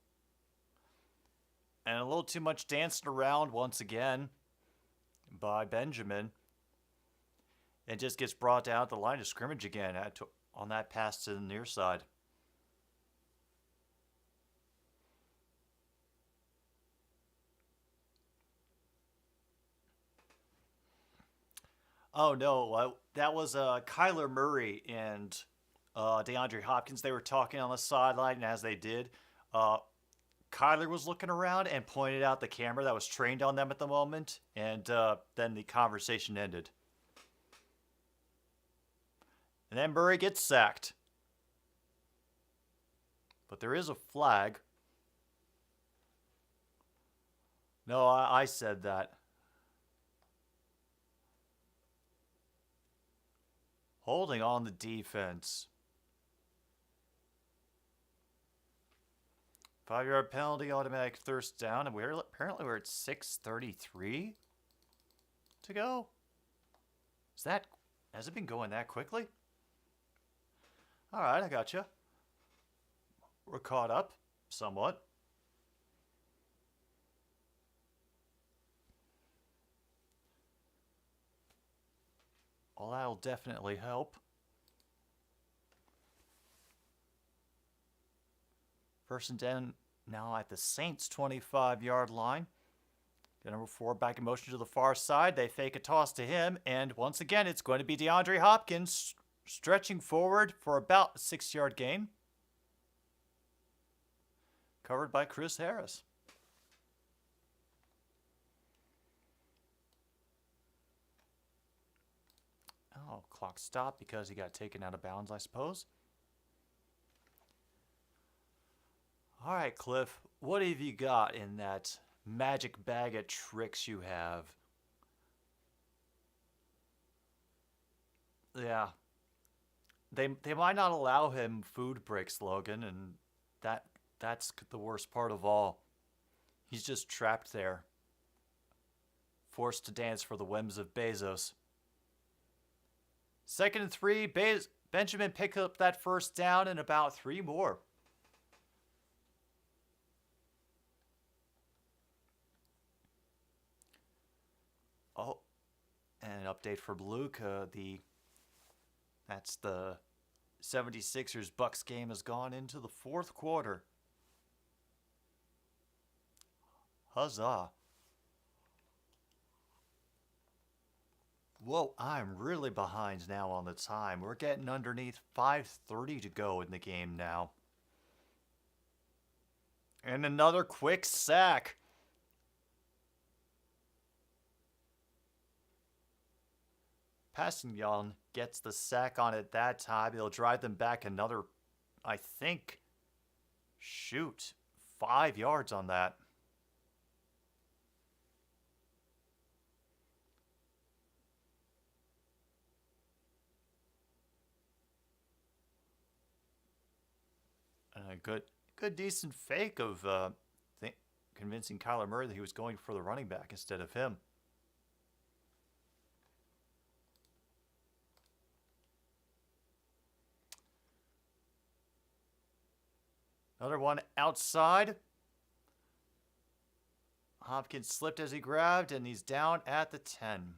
And a little too much dancing around once again by Benjamin. It just gets brought down at the line of scrimmage again on that pass to the near side. Oh no, that was Kyler Murray and DeAndre Hopkins, they were talking on the sideline, and as they did, Kyler was looking around and pointed out the camera that was trained on them at the moment, and then the conversation ended. And then Murray gets sacked. But there is a flag. No, I said that. Holding on the defense. 5-yard penalty, automatic first down, and apparently we're at 6:33 to go. Has it been going that quickly? All right, I gotcha. We're caught up somewhat. Well, that'll definitely help. First and 10 now at the Saints' 25-yard line. Get number 4 back in motion to the far side. They fake a toss to him, and once again, it's going to be DeAndre Hopkins stretching forward for about a 6-yard gain. Covered by Chris Harris. Oh, clock stopped because he got taken out of bounds, I suppose. All right, Cliff, what have you got in that magic bag of tricks you have? Yeah. They might not allow him food breaks, Logan, and that's the worst part of all. He's just trapped there, forced to dance for the whims of Bezos. 2nd and 3, Benjamin picked up that first down and about 3 more. Oh, and an update for Luke. That's the 76ers Bucks game has gone into the 4th quarter. Huzzah. Whoa, I'm really behind now on the time. We're getting underneath 5:30 to go in the game now. And another quick sack. Passignon gets the sack on it that time. It'll drive them back another, I think, 5 yards on that. And a good decent fake of convincing Kyler Murray that he was going for the running back instead of him. Another one outside. Hopkins slipped as he grabbed, and he's down at the 10.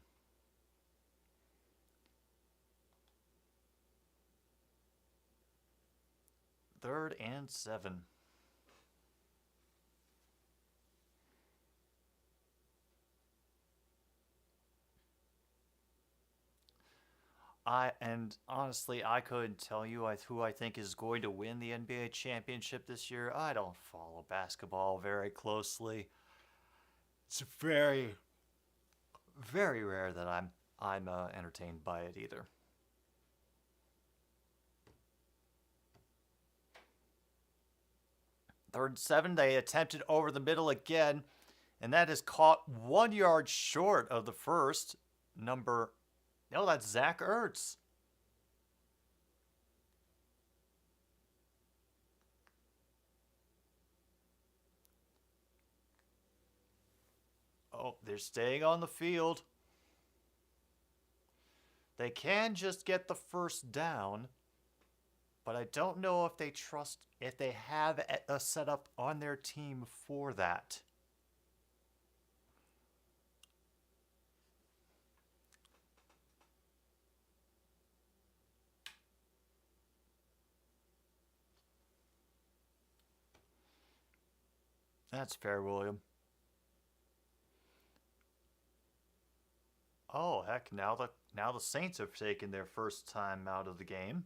Third and 7. And honestly, I couldn't tell you who I think is going to win the NBA championship this year. I don't follow basketball very closely. It's very, very rare that I'm entertained by it either. Third and 7, they attempted over the middle again, and that is caught 1 yard short of the first. No, that's Zach Ertz. Oh, they're staying on the field. They can just get the first down, but I don't know if they have a setup on their team for that. That's fair, William. Oh, heck, now the Saints have taken their first time out of the game.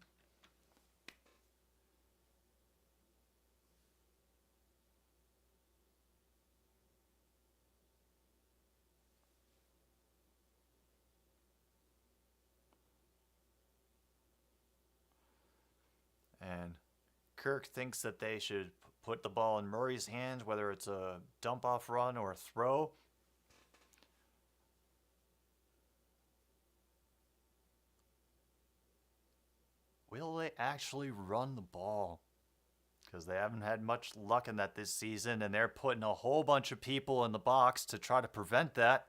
And Kirk thinks that they should put the ball in Murray's hands, whether it's a dump-off run or a throw. Will they actually run the ball? Because they haven't had much luck in that this season, and they're putting a whole bunch of people in the box to try to prevent that.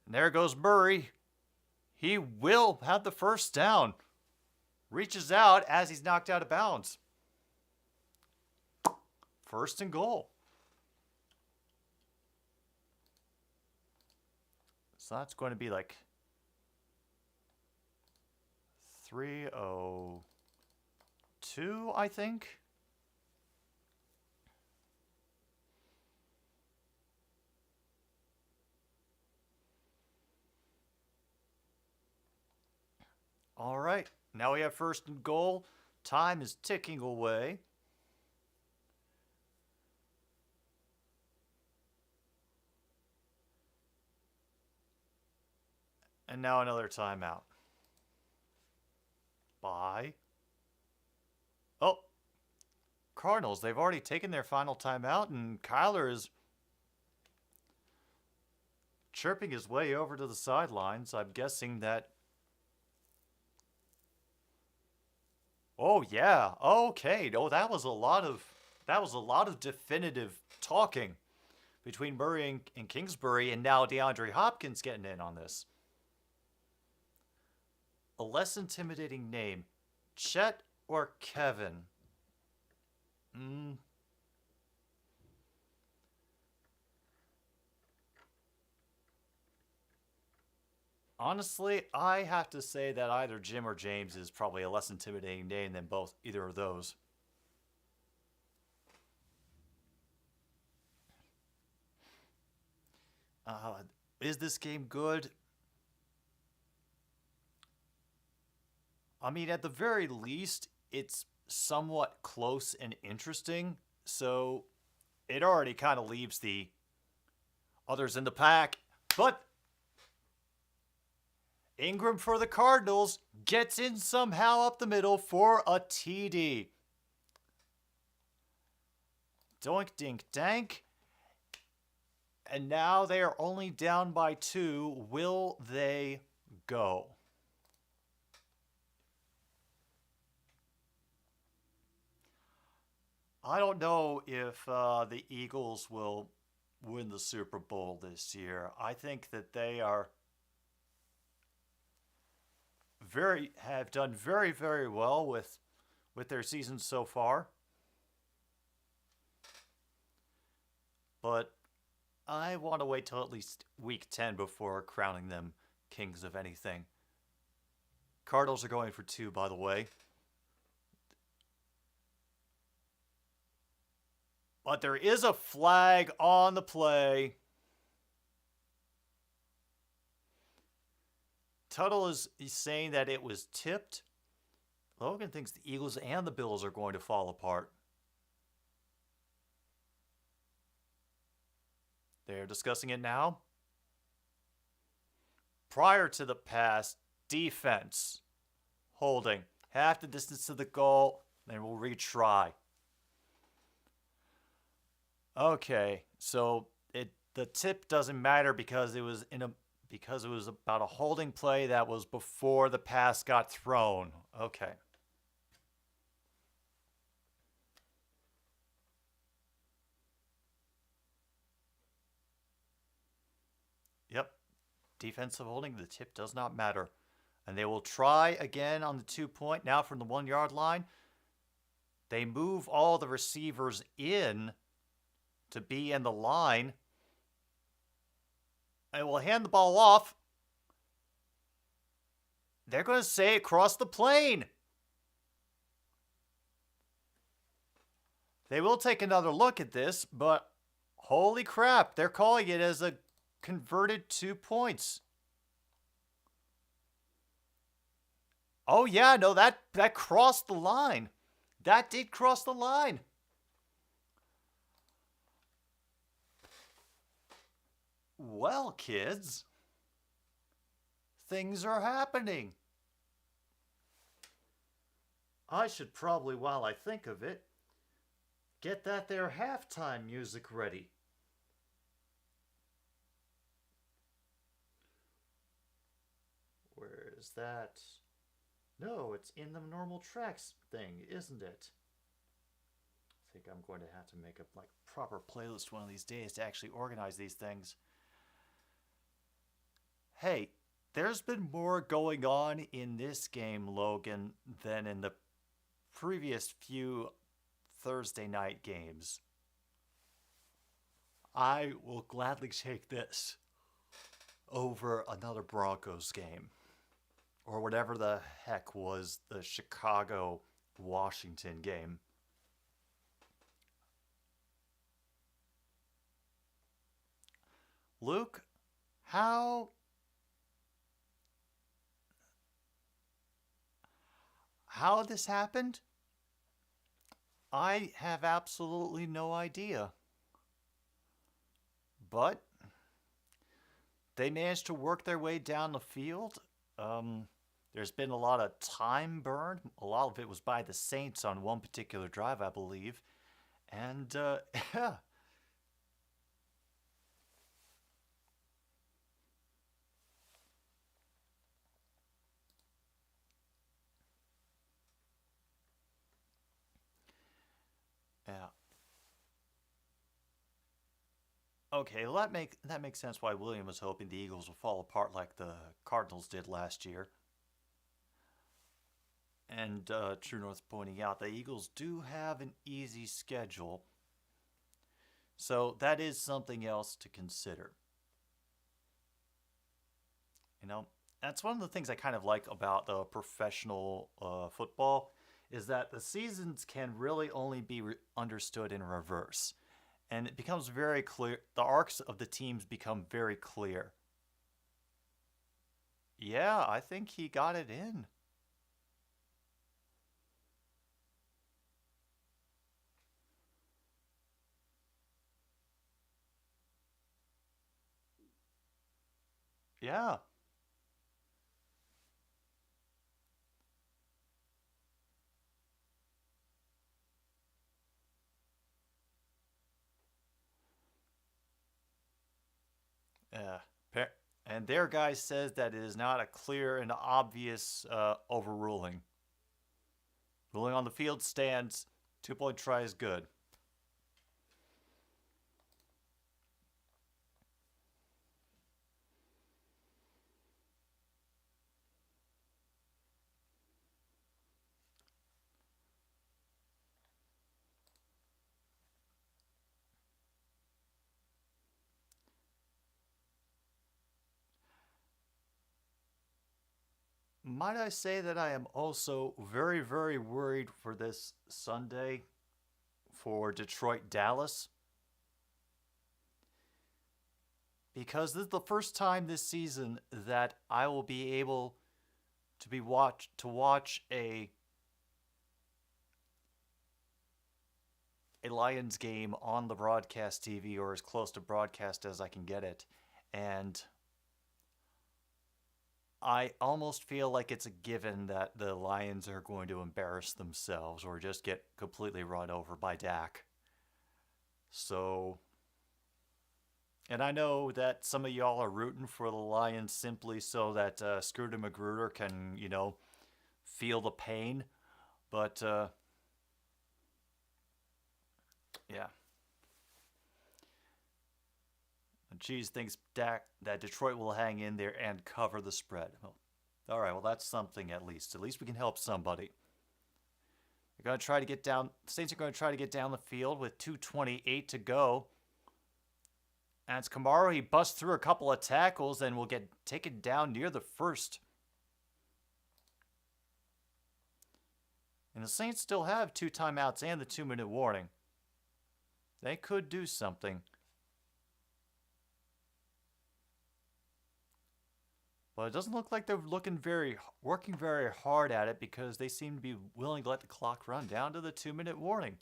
And there goes Murray. He will have the first down. Reaches out as he's knocked out of bounds. First and goal. So that's going to be like 3:02, I think. All right, now we have first and goal. Time is ticking away. And now another timeout. Bye. Oh, Cardinals, they've already taken their final timeout, and Kyler is chirping his way over to the sidelines. I'm guessing that... Oh, yeah. Okay. Oh, that was a lot of definitive talking between Murray and Kingsbury, and now DeAndre Hopkins getting in on this. A less intimidating name, Chet or Kevin? Honestly, I have to say that either Jim or James is probably a less intimidating name than either of those. Is this game good? I mean, at the very least, it's somewhat close and interesting, so it already kind of leaves the others in the pack. But Ingram for the Cardinals gets in somehow up the middle for a TD. Doink, dink, dank. And now they are only down by 2. Will they go? I don't know if the Eagles will win the Super Bowl this year. I think that they have done very, very well with their season so far. But I want to wait till at least week 10 before crowning them kings of anything. Cardinals are going for 2, by the way. But there is a flag on the play. Tuttle is saying that it was tipped. Logan thinks the Eagles and the Bills are going to fall apart. They're discussing it now. Prior to the pass, defense. Holding. Half the distance to the goal. Then we'll retry. Okay, so the tip doesn't matter because it was about a holding play that was before the pass got thrown. Okay. Yep. Defensive holding, the tip does not matter. And they will try again on the 2-point. Now from the 1-yard line. They move all the receivers in to be in the line. And will hand the ball off. They're going to say it crossed the plane. They will take another look at this, but holy crap, they're calling it as a converted 2 points. Oh yeah, no, that crossed the line. That did cross the line. Well, kids, things are happening. I should probably, while I think of it, get that there halftime music ready. Where is that? No, it's in the normal tracks thing, isn't it? I think I'm going to have to make a proper playlist one of these days to actually organize these things. Hey, there's been more going on in this game, Logan, than in the previous few Thursday night games. I will gladly take this over another Broncos game. Or whatever the heck was the Chicago-Washington game. Luke, how this happened? I have absolutely no idea. But they managed to work their way down the field. There's been a lot of time burned. A lot of it was by the Saints on one particular drive, I believe. And, yeah. Yeah. Okay, well that makes sense why William was hoping the Eagles will fall apart like the Cardinals did last year. And True North pointing out the Eagles do have an easy schedule. So that is something else to consider. You know, that's one of the things I kind of like about the professional football is that the seasons can really only be understood in reverse. And it becomes very clear. The arcs of the teams become very clear. Yeah, I think he got it in. Yeah. Yeah. And their guy says that it is not a clear and obvious overruling. Ruling on the field stands. 2-point try is good. Might I say that I am also very, very worried for this Sunday for Detroit Dallas? Because this is the first time this season that I will be able to watch a Lions game on the broadcast TV or as close to broadcast as I can get it. And I almost feel like it's a given that the Lions are going to embarrass themselves or just get completely run over by Dak. So, and I know that some of y'all are rooting for the Lions simply so that Scooter Magruder can, feel the pain. But, yeah. And Cheese thinks that Detroit will hang in there and cover the spread. Well, all right, well, that's something at least. At least we can help somebody. They're going to try to get down. The Saints are going to try to get down the field with 2:28 to go. And it's Kamara. He busts through a couple of tackles and will get taken down near the first. And the Saints still have 2 timeouts and the 2-minute warning. They could do something. But it doesn't look like they're working very hard at it because they seem to be willing to let the clock run down to the 2-minute warning.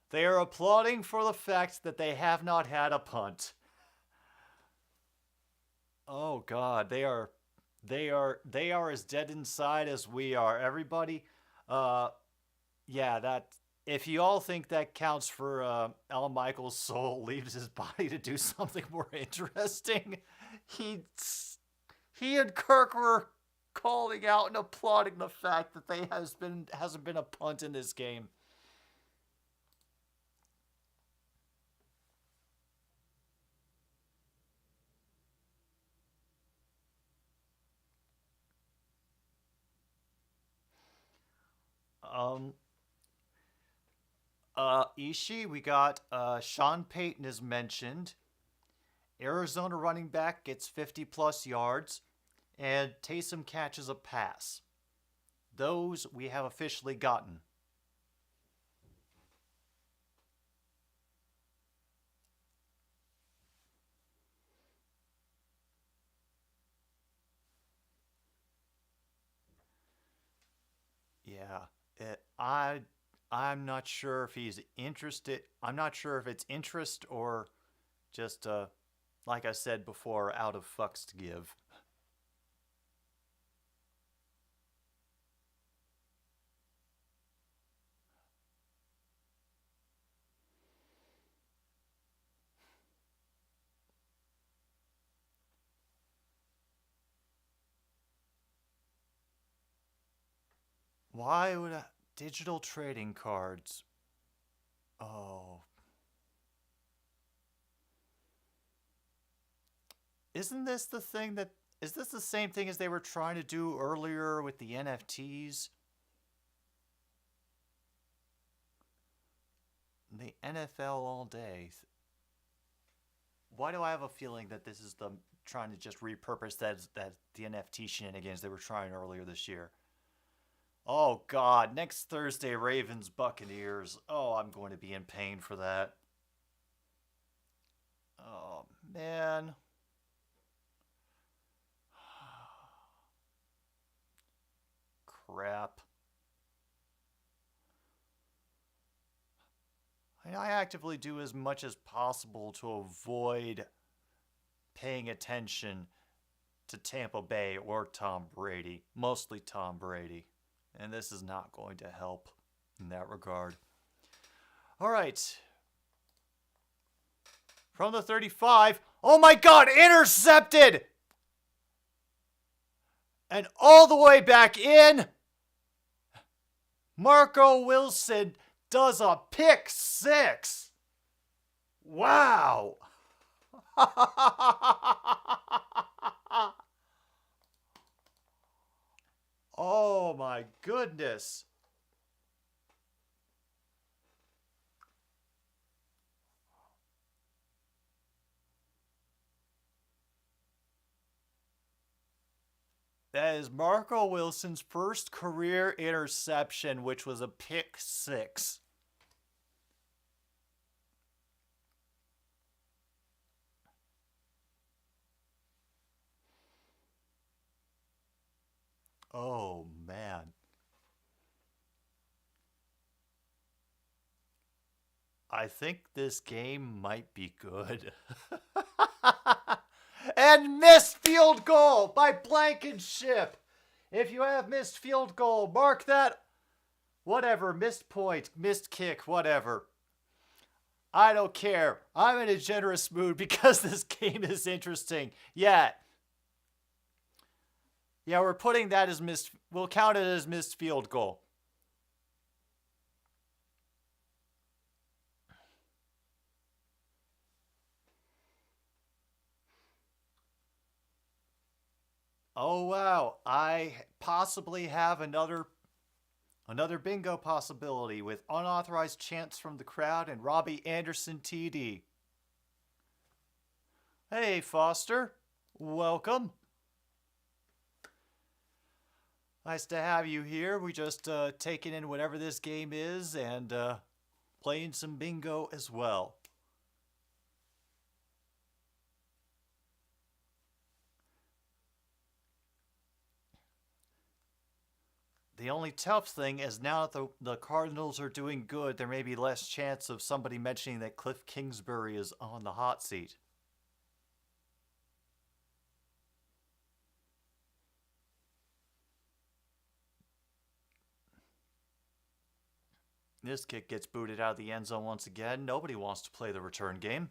They are applauding for the fact that they have not had a punt. Oh God, they are as dead inside as we are. Everybody, uh, yeah, that if you all think that counts for Al Michaels' soul leaves his body to do something more interesting, he he and Kirk were calling out and applauding the fact that they hasn't been a punt in this game. Um, Ishii, we got Sean Payton is mentioned. Arizona running back gets 50 plus yards, and Taysom catches a pass. Those we have officially gotten. Yeah, I'm not sure if he's interested. I'm not sure if it's interest or just like I said before, out of fucks to give. Why would digital trading cards? Oh, isn't this the thing that is this the same thing as they were trying to do earlier with the NFTs? The NFL all day. Why do I have a feeling that this is them trying to just repurpose that the NFT shenanigans they were trying earlier this year? Oh God, next Thursday Ravens Buccaneers. Oh, I'm going to be in pain for that. Oh man. Crap. I actively do as much as possible to avoid paying attention to Tampa Bay or Tom Brady. Mostly Tom Brady. And this is not going to help in that regard. All right. From the 35. Oh my God, intercepted! And all the way back in. Marco Wilson does a pick six. Wow. Oh my goodness. That is Marco Wilson's first career interception, which was a pick six. Oh man. I think this game might be good. And missed field goal by Blankenship. If you have missed field goal, mark that. Whatever, missed point, missed kick, whatever. I don't care. I'm in a generous mood because this game is interesting. Yeah. Yeah, we're putting that as missed. We'll count it as missed field goal. Oh wow, I possibly have another bingo possibility with unauthorized chants from the crowd and Robbie Anderson TD. Hey Foster, welcome. Nice to have you here. We just taking in whatever this game is and playing some bingo as well. The only tough thing is now that the Cardinals are doing good, there may be less chance of somebody mentioning that Cliff Kingsbury is on the hot seat. This kick gets booted out of the end zone once again. Nobody wants to play the return game.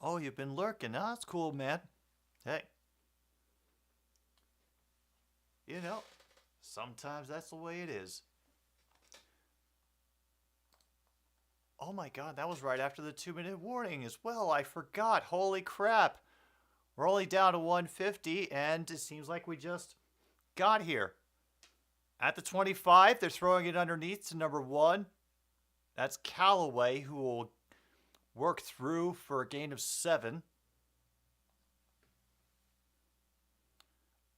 Oh, you've been lurking. Oh, that's cool, man. Hey. You know, sometimes that's the way it is. Oh my god, that was right after the 2-minute warning as well. I forgot. Holy crap. We're only down to 150, and it seems like we just got here. At the 25, they're throwing it underneath to number 1. That's Callaway, who will work through for a gain of 7.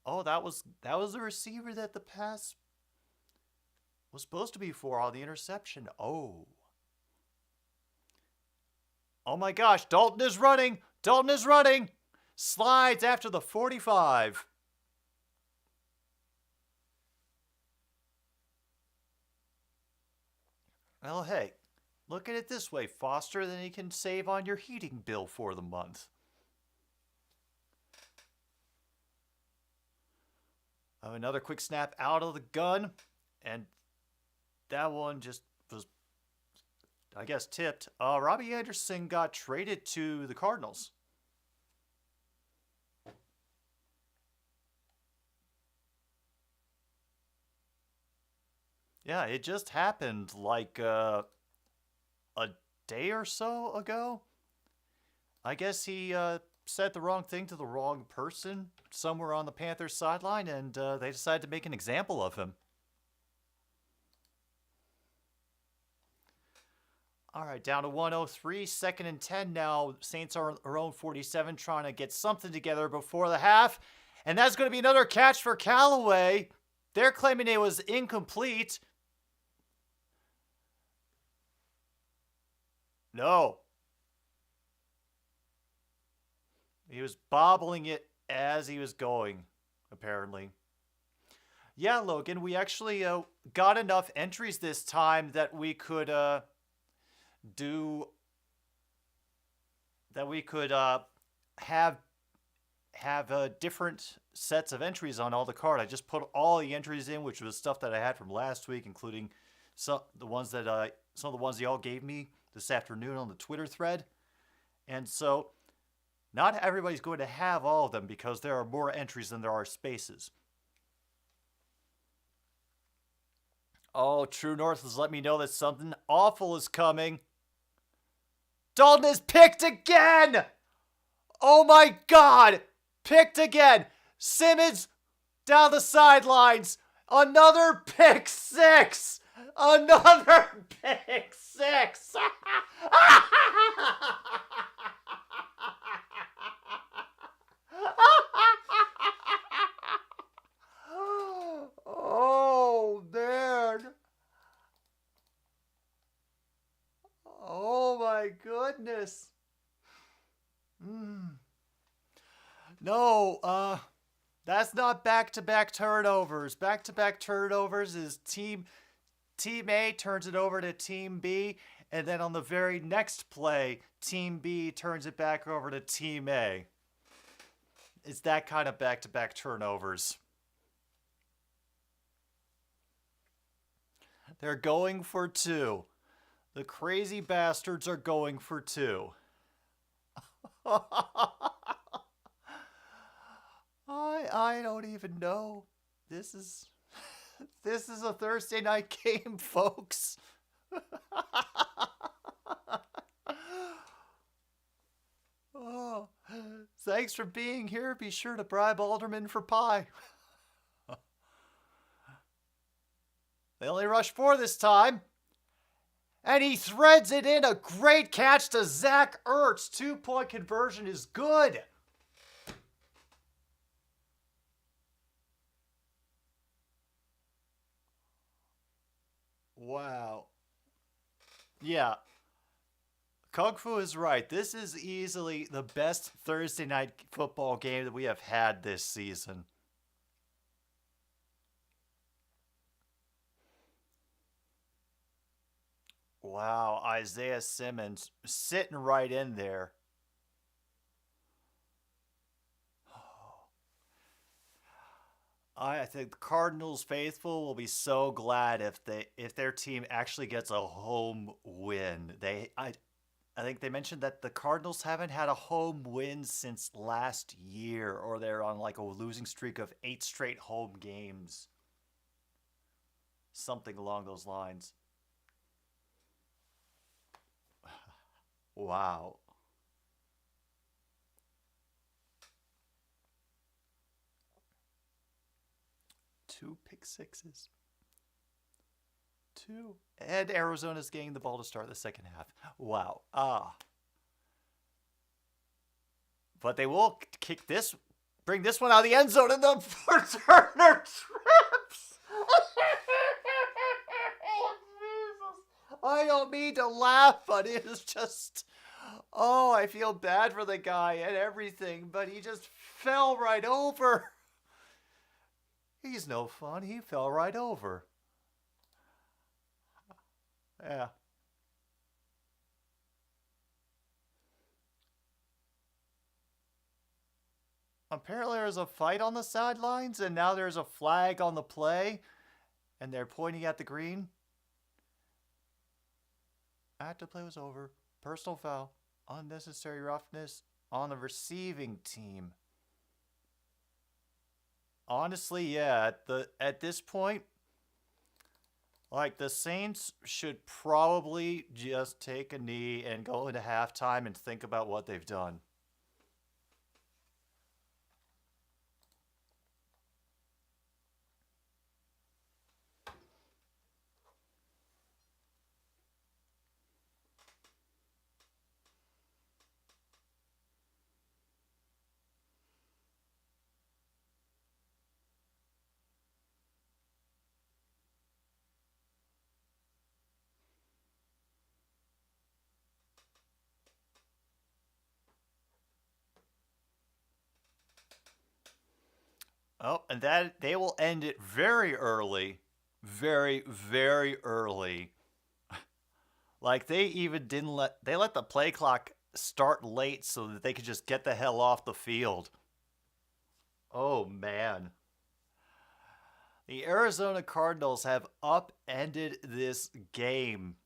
Oh, that was the receiver that the pass was supposed to be for on the interception. Oh. Oh my gosh, Dalton is running. Dalton is running. Slides after the 45. Well, hey, look at it this way, Foster, then you can save on your heating bill for the month. Another quick snap out of the gun, and that one just was, I guess, tipped. Robbie Anderson got traded to the Cardinals. Yeah, it just happened like a day or so ago. I guess he said the wrong thing to the wrong person somewhere on the Panthers sideline, and they decided to make an example of him. All right, down to 103, 2nd and 10 now. Saints are on their own 47, trying to get something together before the half. And that's going to be another catch for Callaway. They're claiming it was incomplete. No. He was bobbling it as he was going, apparently. Yeah, Logan, we actually got enough entries this time that we could have different sets of entries on all the card. I just put all the entries in, which was stuff that I had from last week, including some of the ones y'all gave me this afternoon on the Twitter thread. And so not everybody's going to have all of them because there are more entries than there are spaces. Oh, True North has let me know that something awful is coming. Dalton is picked again! Oh my god! Picked again! Simmons down the sidelines. Another pick six! Another pick six! Oh, man. Oh, my goodness. No, that's not back-to-back turnovers. Back-to-back turnovers is Team A turns it over to Team B, and then on the very next play, Team B turns it back over to Team A. It's that kind of back-to-back turnovers. They're going for 2. The crazy bastards are going for 2. I don't even know. This is a Thursday night game, folks. Oh, thanks for being here. Be sure to bribe Alderman for pie. They only rush 4 this time. And he threads it in. A great catch to Zach Ertz. 2-point conversion is good. Wow. Yeah. Kung Fu is right. This is easily the best Thursday night football game that we have had this season. Wow, Isaiah Simmons sitting right in there. I think the Cardinals faithful will be so glad if their team actually gets a home win. I think they mentioned that the Cardinals haven't had a home win since last year, or they're on like a losing streak of 8 straight home games. Something along those lines. Wow. 2 pick sixes. 2. And Arizona's getting the ball to start the second half. Wow. But they will bring this one out of the end zone, and the returner trips. I don't mean to laugh, but it is just, I feel bad for the guy and everything, but he just fell right over. He's no fun. He fell right over. Yeah. Apparently there's a fight on the sidelines, and now there's a flag on the play, and they're pointing at the green. After the play was over, personal foul, unnecessary roughness on the receiving team. Honestly, yeah, at this point, like, the Saints should probably just take a knee and go into halftime and think about what they've done. Oh, and that they will end it very early. Very, very early. Like, they even they let the play clock start late so that they could just get the hell off the field. Oh, man. The Arizona Cardinals have upended this game.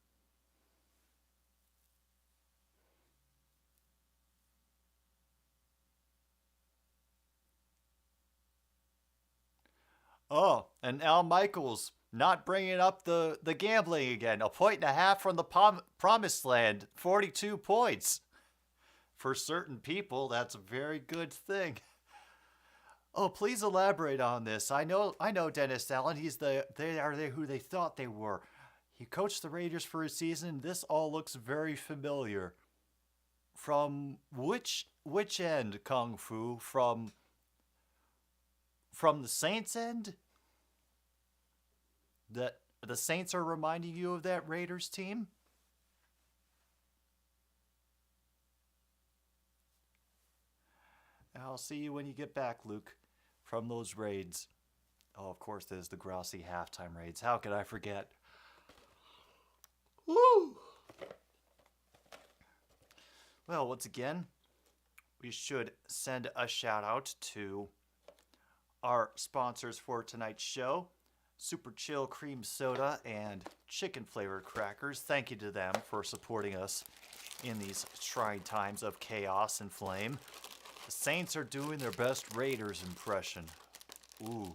Oh, and Al Michaels not bringing up the gambling again. 1.5 from the promised land. 42 points. For certain people, that's a very good thing. Oh, please elaborate on this. I know Dennis Allen. They are who they thought they were. He coached the Raiders for a season. This all looks very familiar. From which end, Kung Fu? From the Saints end? That the Saints are reminding you of that Raiders team? I'll see you when you get back, Luke, from those raids. Oh, of course, there's the Grousey halftime raids. How could I forget? Woo! Well, once again, we should send a shout out to our sponsors for tonight's show, Super Chill Cream Soda and Chicken Flavored Crackers. Thank you to them for supporting us in these trying times of chaos and flame. The Saints are doing their best Raiders impression. Ooh.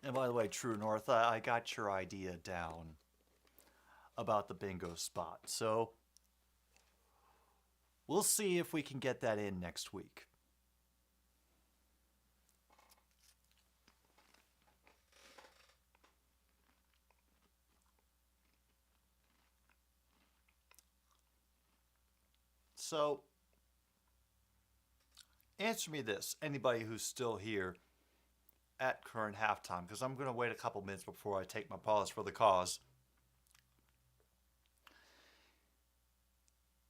And by the way, True North, I got your idea down about the bingo spot. So we'll see if we can get that in next week. So, answer me this, anybody who's still here at current halftime, because I'm going to wait a couple minutes before I take my pause for the cause.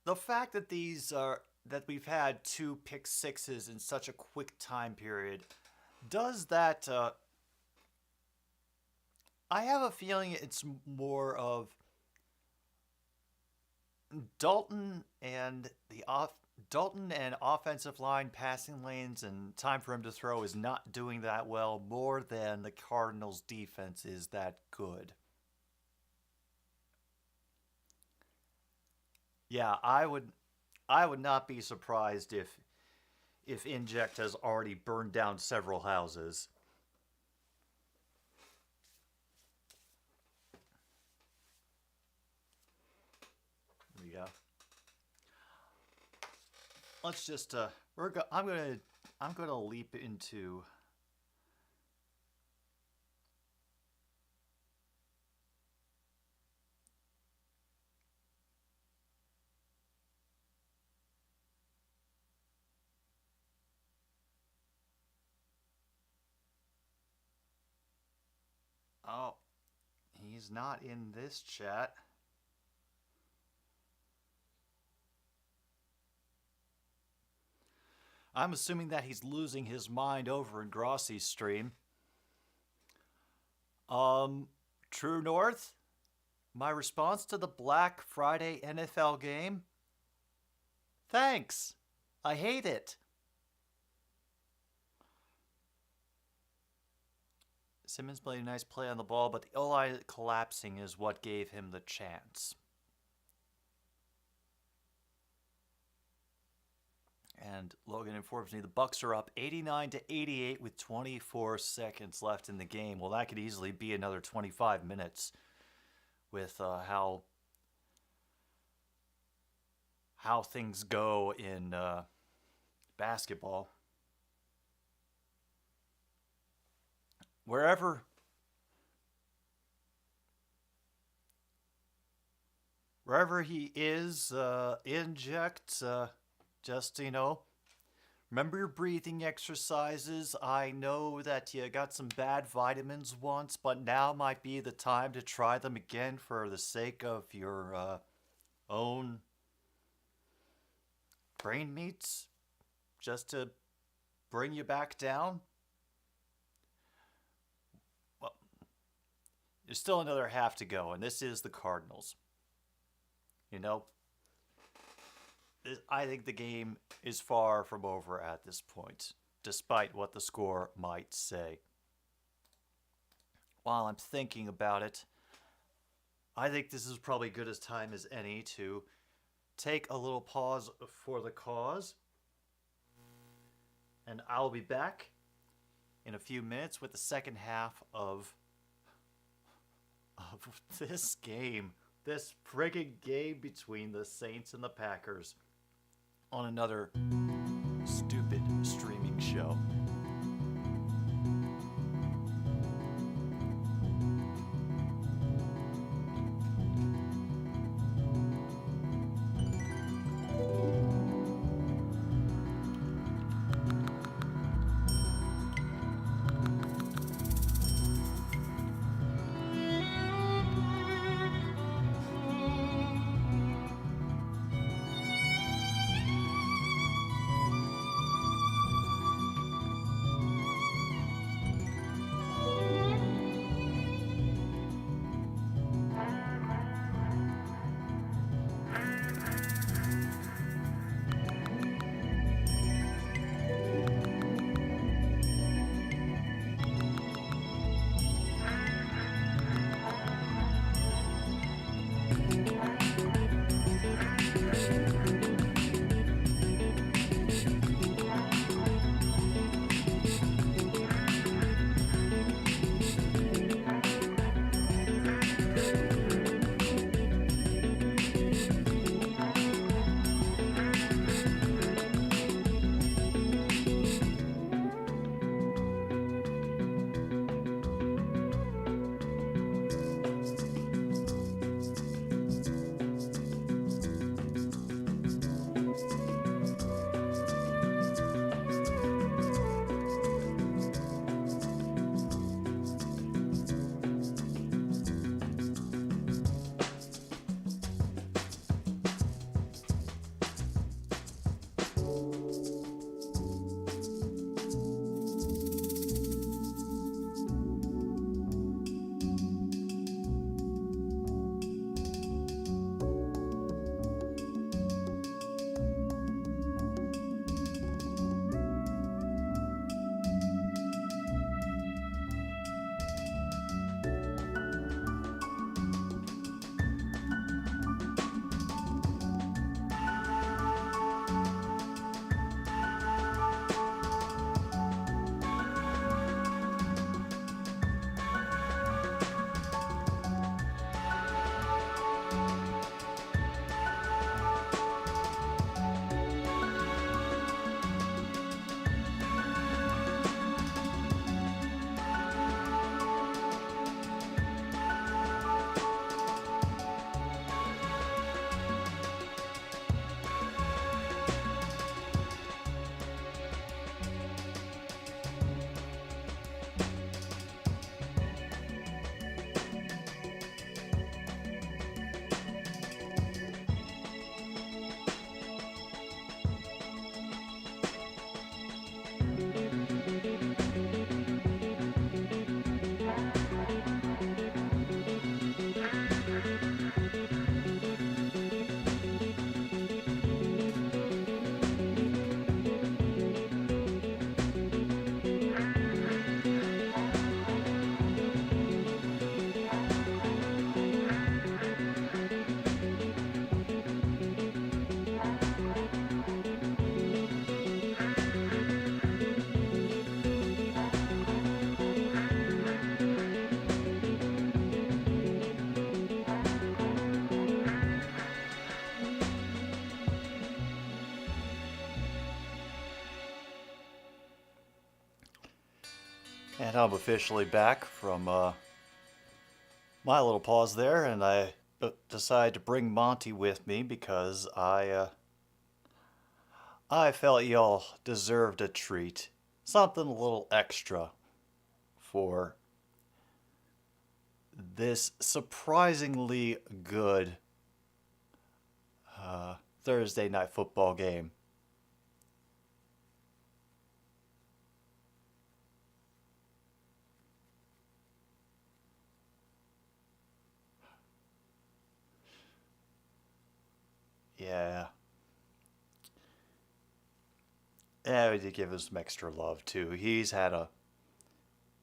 The fact that that we've had 2 pick sixes in such a quick time period, does that I have a feeling it's more of Dalton and Dalton and offensive line passing lanes and time for him to throw is not doing that well more than the Cardinals defense is that good. Yeah, I would not be surprised if Inject has already burned down several houses. Yeah. Let's just I'm gonna leap into. Oh, he's not in this chat. I'm assuming that he's losing his mind over in Grossi's stream. True North, my response to the Black Friday NFL game? Thanks. I hate it. Simmons played a nice play on the ball, but the O-line collapsing is what gave him the chance. And Logan informs me the Bucks are up 89-88 with 24 seconds left in the game. Well, that could easily be another 25 minutes with how things go in basketball. Wherever he is, Inject, just, remember your breathing exercises. I know that you got some bad vitamins once, but now might be the time to try them again for the sake of your own brain meats, just to bring you back down. Well, there's still another half to go, and this is the Cardinals. I think the game is far from over at this point, despite what the score might say. While I'm thinking about it, I think this is probably good as time as any to take a little pause for the cause. And I'll be back in a few minutes with the second half of this game. This friggin' game between the Saints and the Packers on another stupid streaming show. And I'm officially back from my little pause there, and I decided to bring Monty with me because I felt y'all deserved a treat, something a little extra for this surprisingly good Thursday night football game. Yeah. Yeah, we did give him some extra love too. He's had a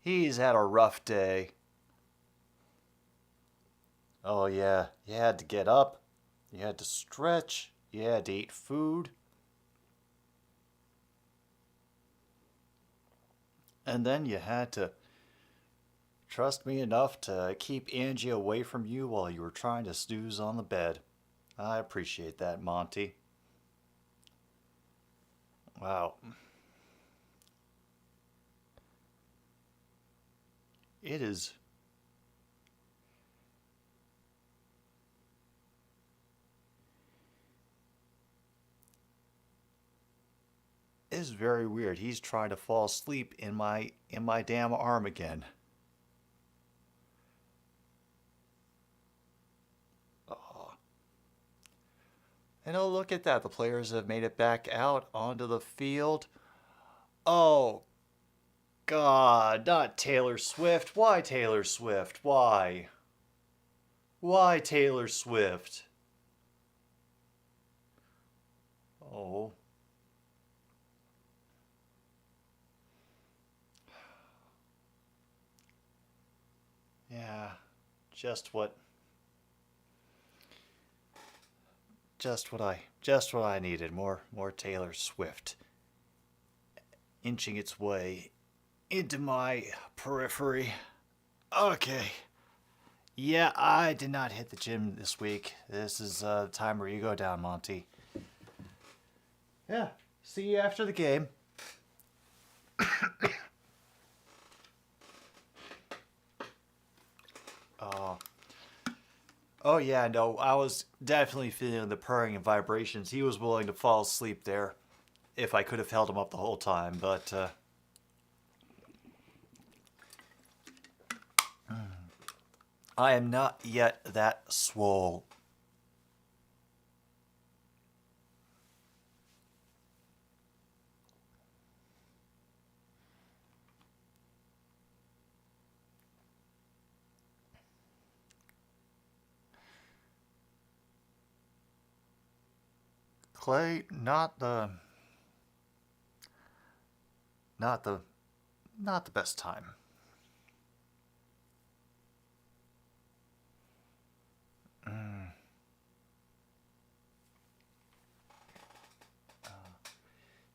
rough day. Oh yeah, you had to get up, you had to stretch, you had to eat food, and then you had to trust me enough to keep Angie away from you while you were trying to snooze on the bed. I appreciate that, Monty. Wow. It is very weird. He's trying to fall asleep in my damn arm again. Oh. And oh, look at that. The players have made it back out onto the field. Oh, God, not Taylor Swift. Why Taylor Swift? Why? Why Taylor Swift? Oh. Yeah. Just what just what I needed. More Taylor Swift inching its way into my periphery. Okay. Yeah, I did not hit the gym this week. This is the time where you go down, Monty. Yeah. See you after the game. Oh. Oh yeah, no, I was definitely feeling the purring and vibrations. He was willing to fall asleep there if I could have held him up the whole time, but I am not yet that swole. Clay, not the not the best time.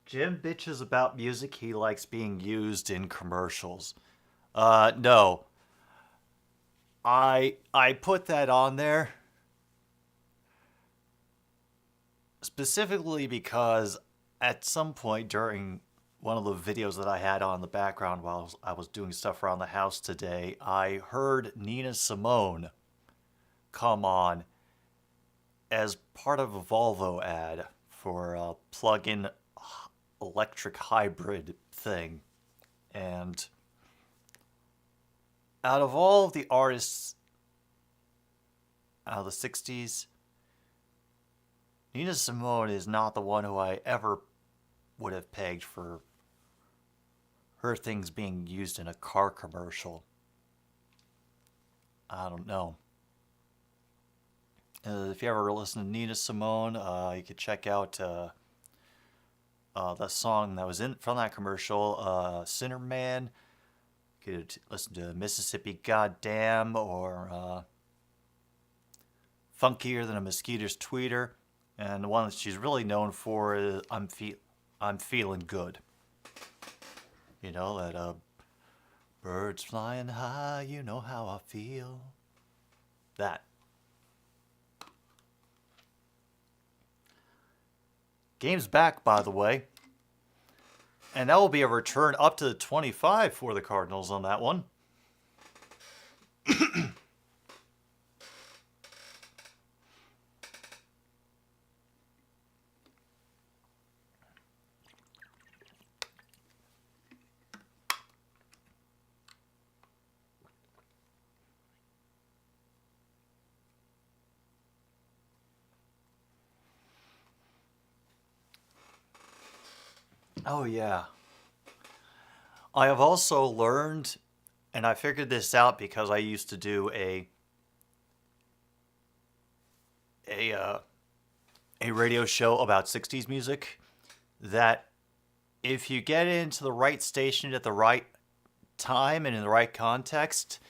Jim bitches about music he likes being used in commercials. No. I put that on there specifically because at some point during one of the videos that I had on the background while I was doing stuff around the house today, I heard Nina Simone come on as part of a Volvo ad for a plug-in electric hybrid thing. And out of all of the artists out of the 60s, Nina Simone is not the one who I ever would have pegged for her things being used in a car commercial. I don't know. If you ever listen to Nina Simone, you could check out the song that was in from that commercial, Sinner Man. You could listen to Mississippi Goddamn or Funkier Than a Mosquito's Tweeter. And the one that she's really known for is I'm Feeling Good. You know, that birds flying high, you know how I feel. That. Game's back, by the way. And that will be a return up to the 25 for the Cardinals on that one. Oh, yeah. I have also learned, and I figured this out because I used to do a radio show about 60s music, that if you get into the right station at the right time and in the right context,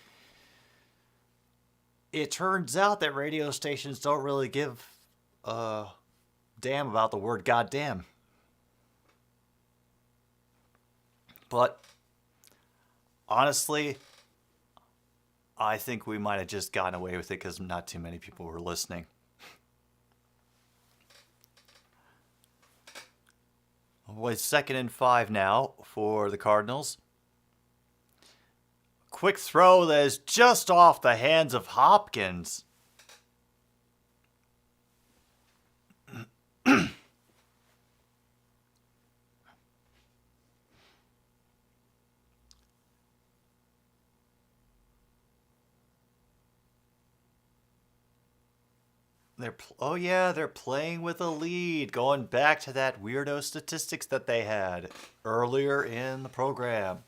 it turns out that radio stations don't really give a damn about the word goddamn. But honestly, I think we might have just gotten away with it because not too many people were listening. It's 2nd and 5 now for the Cardinals. Quick throw that is just off the hands of Hopkins. They're playing with a lead, going back to that weirdo statistics that they had earlier in the program.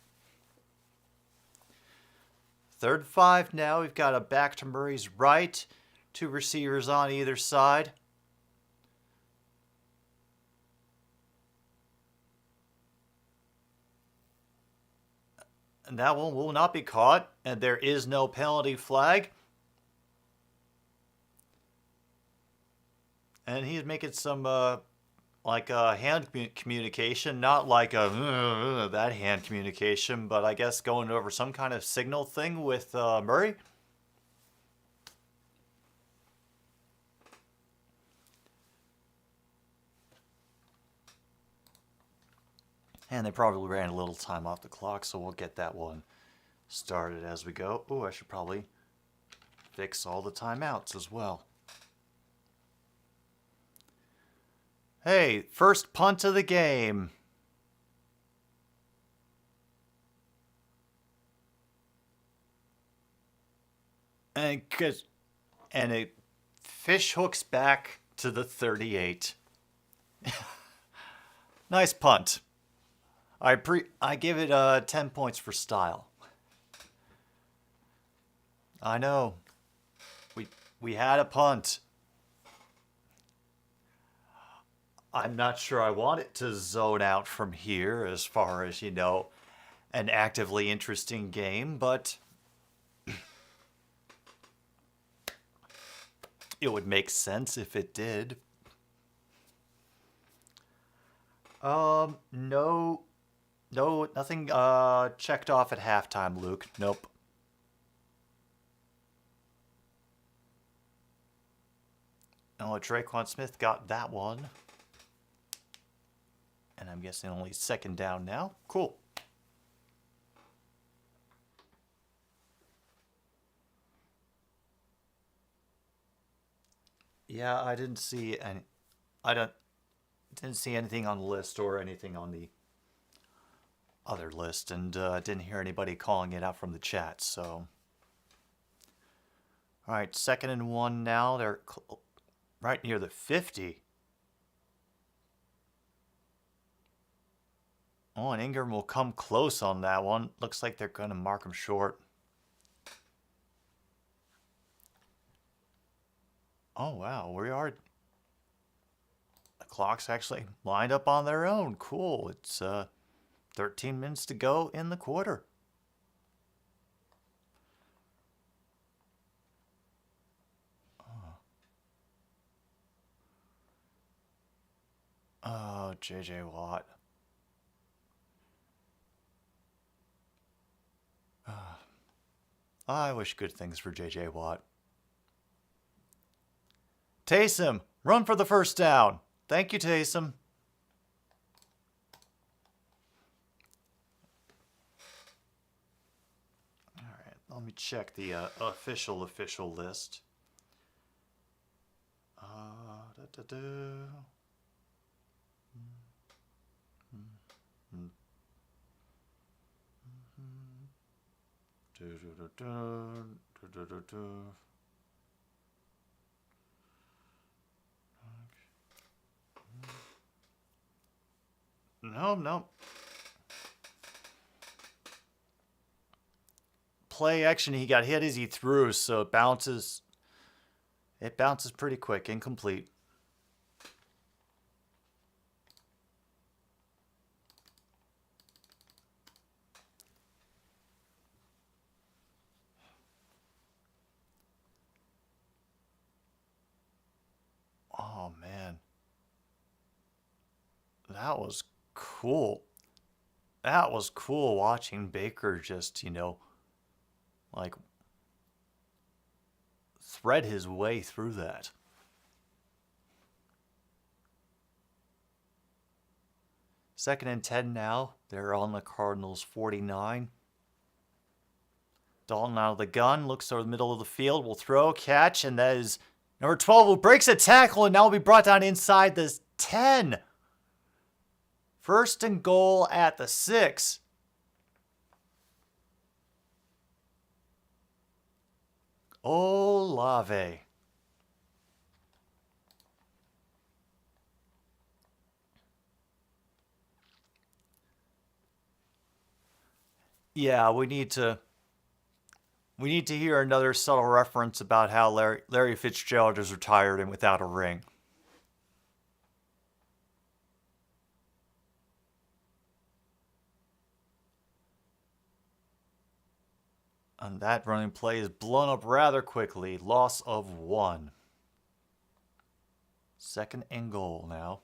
3rd 5 now. We've got a back to Murray's right, 2 receivers on either side. And that one will not be caught, and there is no penalty flag. And he's making some hand communication, not like that hand communication, but I guess going over some kind of signal thing with Murray. And they probably ran a little time off the clock, so we'll get that one started as we go. Oh, I should probably fix all the timeouts as well. Hey, first punt of the game. And it fish hooks back to the 38. Nice punt. I give it 10 points for style. I know. We had a punt. I'm not sure I want it to zone out from here as far as, an actively interesting game, but it would make sense if it did. No, nothing checked off at halftime, Luke. Nope. Oh, Traquan Smith got that one. And I'm guessing only 2nd down now. Cool. Yeah, I didn't see any. Didn't see anything on the list or anything on the other list, and didn't hear anybody calling it out from the chat. So, all right, 2nd and 1 now. They're right near the 50. Oh, and Ingram will come close on that one. Looks like they're going to mark him short. Oh, wow. We are... The clock's actually lined up on their own. Cool. It's 13 minutes to go in the quarter. Oh, J.J. Watt. I wish good things for J.J. Watt. Taysom, run for the first down. Thank you, Taysom. Let me check the official list. No. Play action, he got hit as he threw, so it bounces. It bounces pretty quick, incomplete. Oh, man. That was cool. That was cool watching Baker just, like thread his way through that. Second and 10 now. They're on the Cardinals 49. Dalton out of the gun, looks over the middle of the field, will throw, catch, and that is number 12 who breaks a tackle and now will be brought down inside the 10. First and goal at the 6. Olave. Yeah, we need to hear another subtle reference about how Larry Fitzgerald is retired and without a ring. And that running play is blown up rather quickly. Loss of 1. Second and goal now.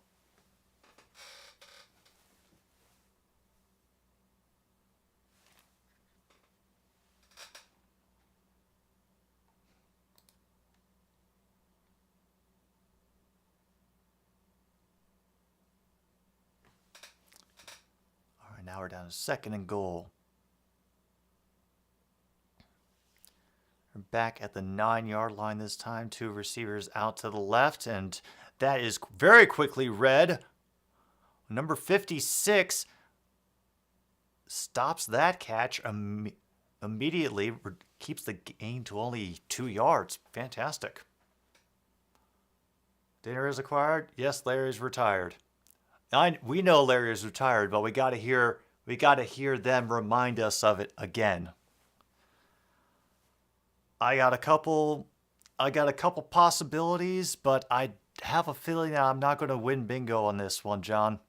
All right, now we're down to second and goal. We're back at the 9-yard line this time. 2 receivers out to the left, and that is very quickly read. Number 56 stops that catch immediately, keeps the gain to only 2 yards. Fantastic. Dinner is acquired. Yes, Larry's retired. We know Larry is retired, but we got to hear them remind us of it again. I got a couple possibilities, but I have a feeling that I'm not going to win bingo on this one, John.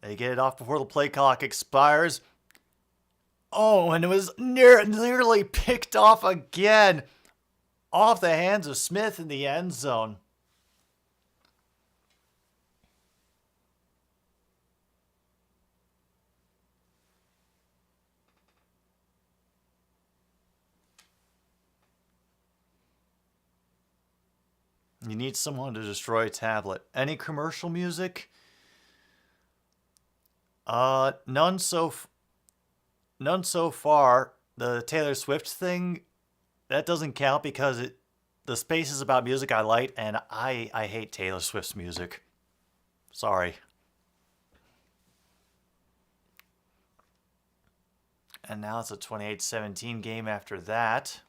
They get it off before the play clock expires. Oh, and it was nearly picked off again. Off the hands of Smith in the end zone. You need someone to destroy a tablet. Any commercial music? None so far. The Taylor Swift thing, that doesn't count because the space is about music I like, and I hate Taylor Swift's music. Sorry. And now it's a 28-17 game after that.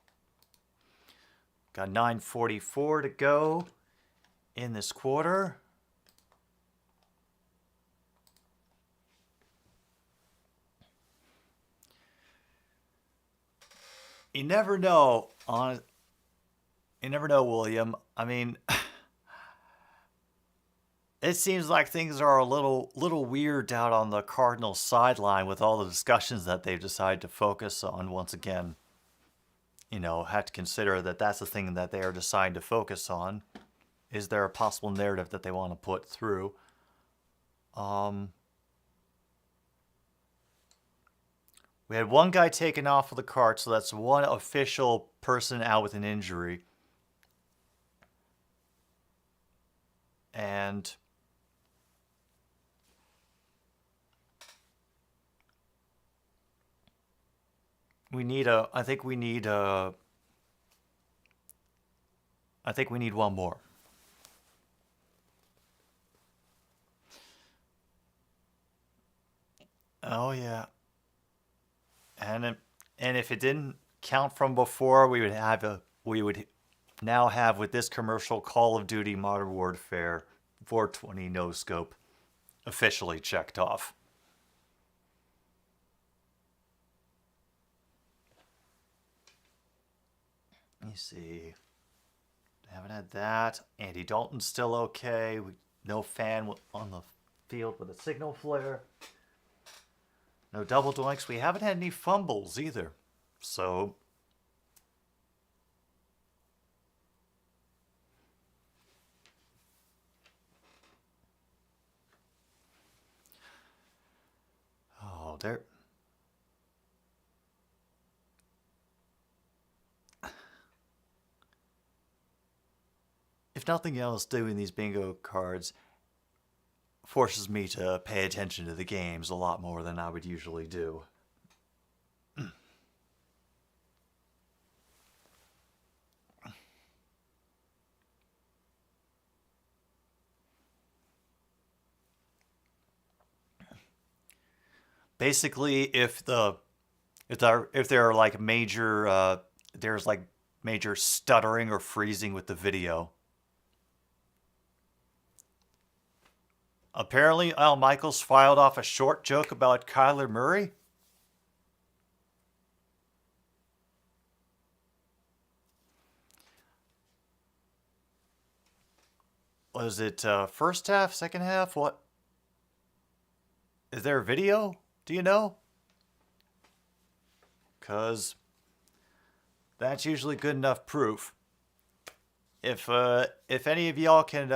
Got 9:44 to go in this quarter. You never know, William. I mean, it seems like things are a little weird out on the Cardinals sideline with all the discussions that they've decided to focus on once again. Have to consider that that's the thing that they are deciding to focus on. Is there a possible narrative that they want to put through? We had one guy taken off of the cart, so that's one official person out with an injury. And we need a, I think we need one more. Oh yeah. And if it didn't count from before, we would now have, with this commercial, Call of Duty Modern Warfare 420 no scope officially checked off. Let me see. Haven't had that. Andy Dalton's still okay. No fan on the field with a signal flare. No double doinks. We haven't had any fumbles either. So there. If nothing else, doing these bingo cards forces me to pay attention to the games a lot more than I would usually do. Basically, if there are like there's like major stuttering or freezing with the video. Apparently, Al Michaels filed off a short joke about Kyler Murray. Was it first half, second half? What? Is there a video? Do you know? Because that's usually good enough proof. If any of y'all can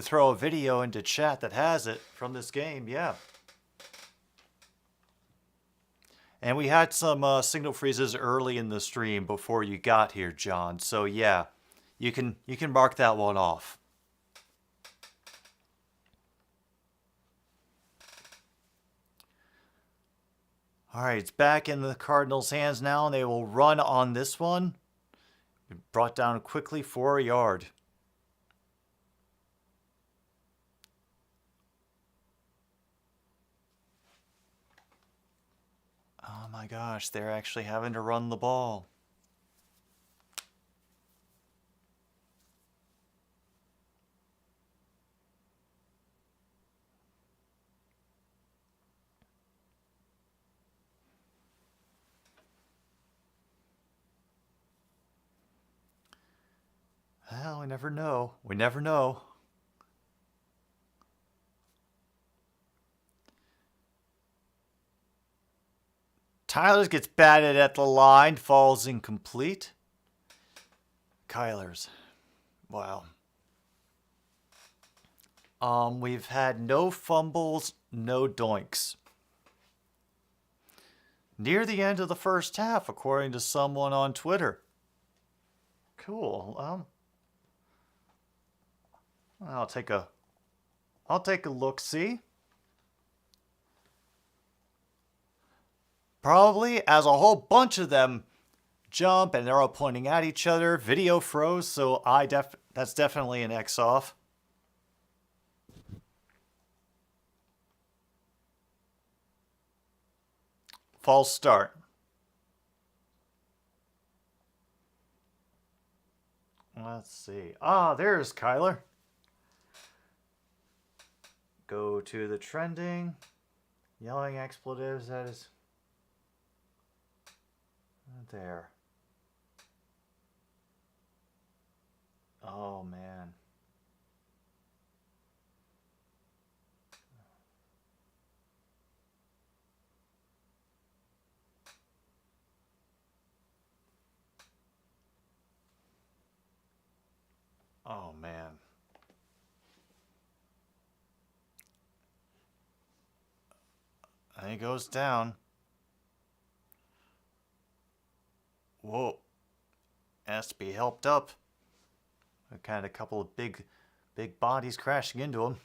throw a video into chat that has it from this game, yeah. And we had some signal freezes early in the stream before you got here, John. So yeah, you can mark that one off. All right, it's back in the Cardinals' hands now, and they will run on this one. Brought down quickly for a yard. Oh my gosh, they're actually having to run the ball. Well, we never know. We never know. Tyler's gets batted at the line, falls incomplete. Kyler's. Wow. We've had no fumbles, no doinks. Near the end of the first half, according to someone on Twitter. Cool. I'll take a look-see. Probably as a whole bunch of them jump and they're all pointing at each other. Video froze, so that's definitely an X off. False start. Let's see. There's Kyler. Go to the trending. Yelling expletives. That is there. Oh man. Oh man. And he goes down. Whoa. Has to be helped up. Kind of a couple of big Big bodies crashing into him.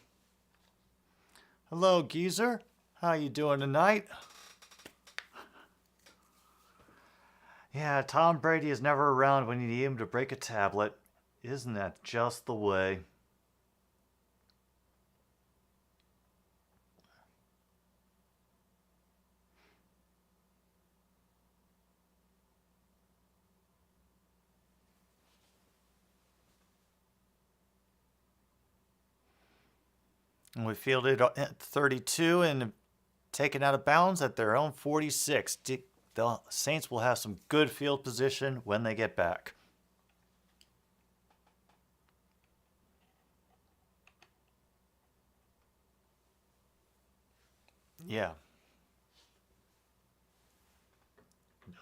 Hello, geezer. How you doing tonight? Yeah, Tom Brady is never around when you need him to break a tablet. Isn't that just the way? And we fielded at 32 and taken out of bounds at their own 46. The Saints will have some good field position when they get back. Yeah.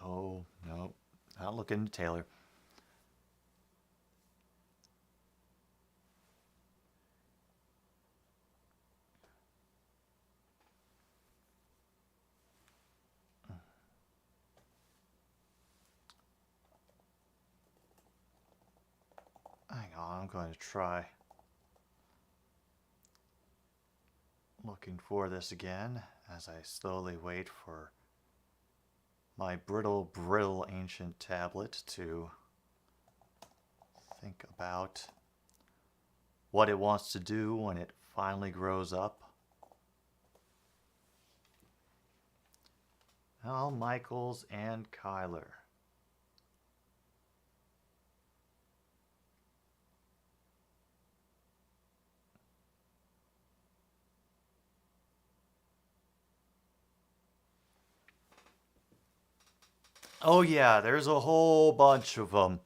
No, not looking at Taylor. Hang on, I'm going to try looking for this again as I slowly wait for my brittle ancient tablet to think about what it wants to do when it finally grows up. Al Michaels and Kyler. Oh yeah, there's a whole bunch of them.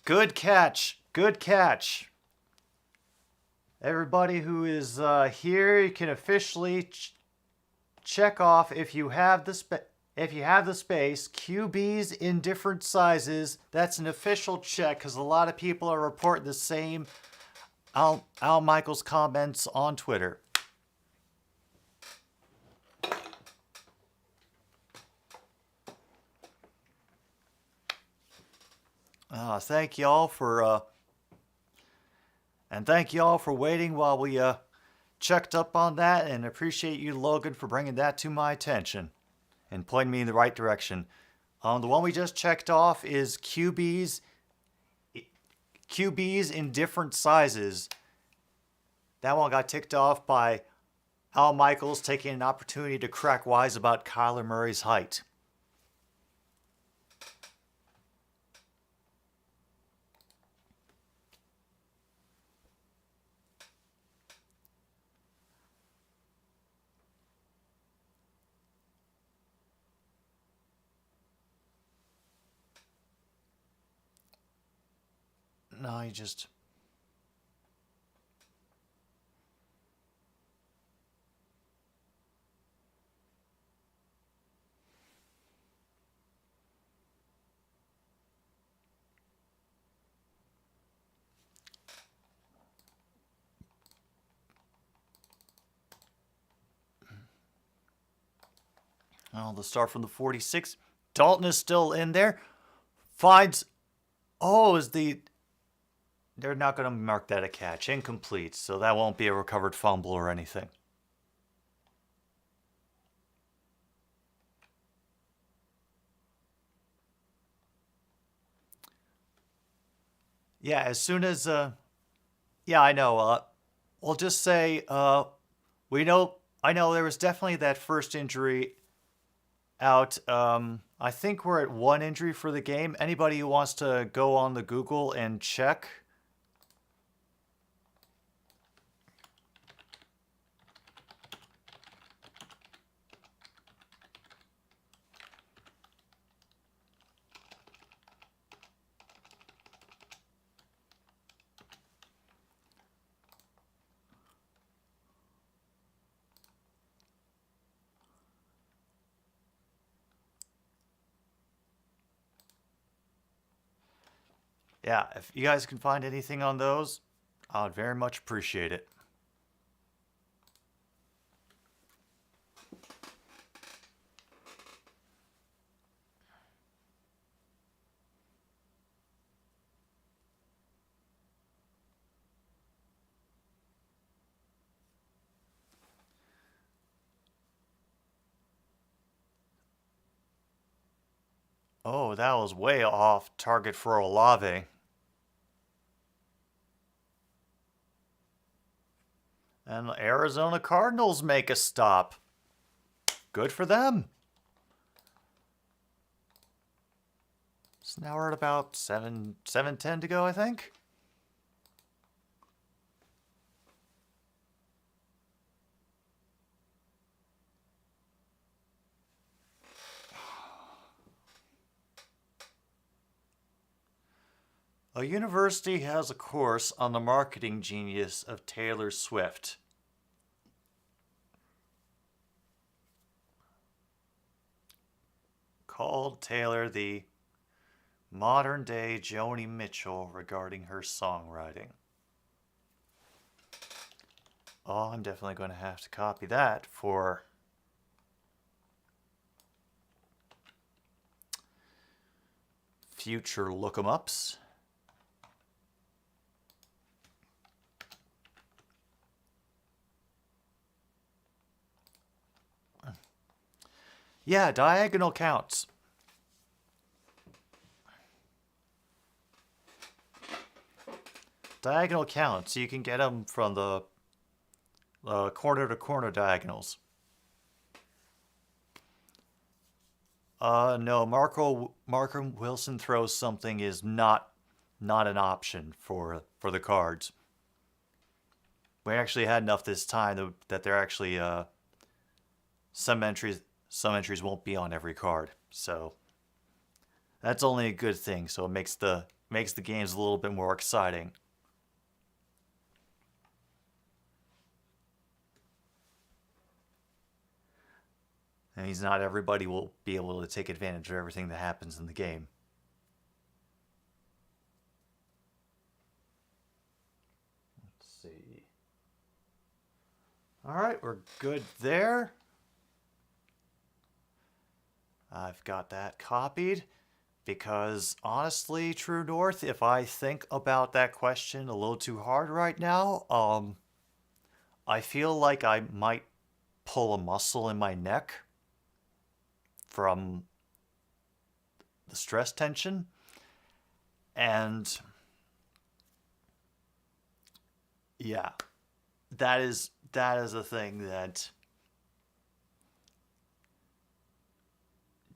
Good catch. Good catch. Everybody who is here, you can officially check off if you have the space, QBs in different sizes. That's an official check because a lot of people are reporting the same Al Michaels comments on Twitter. Thank y'all for waiting while we checked up on that, and appreciate you, Logan, for bringing that to my attention and pointing me in the right direction. The one we just checked off is QBs in different sizes. That one got ticked off by Al Michaels taking an opportunity to crack wise about Kyler Murray's height. No, you just... Oh, the start from the 46. Dalton is still in there. Finds... Oh, is the... They're not going to mark that a catch. Incomplete, so that won't be a recovered fumble or anything. Yeah, as soon as... yeah, I know. We'll just say... I know there was definitely that first injury out. I think we're at one injury for the game. Anybody who wants to go on the Google and check... Yeah, if you guys can find anything on those, I would very much appreciate it. Oh, that was way off target for Olave. And the Arizona Cardinals make a stop. Good for them. So now we're at about 7:10 to go, I think. A university has a course on the marketing genius of Taylor Swift. Called Taylor the modern-day Joni Mitchell regarding her songwriting. Oh, I'm definitely going to have to copy that for future look-em-ups. Yeah, diagonal counts. Diagonal counts. You can get them from the corner-to-corner diagonals. No, Marco Wilson throws something is not an option for the cards. We actually had enough this time that they're actually some entries won't be on every card. So that's only a good thing. So it makes the games a little bit more exciting. And means not everybody will be able to take advantage of everything that happens in the game. Let's see. All right, we're good there. I've got that copied because honestly, True North, if I think about that question a little too hard right now, I feel like I might pull a muscle in my neck from the stress tension. And yeah, that is a thing that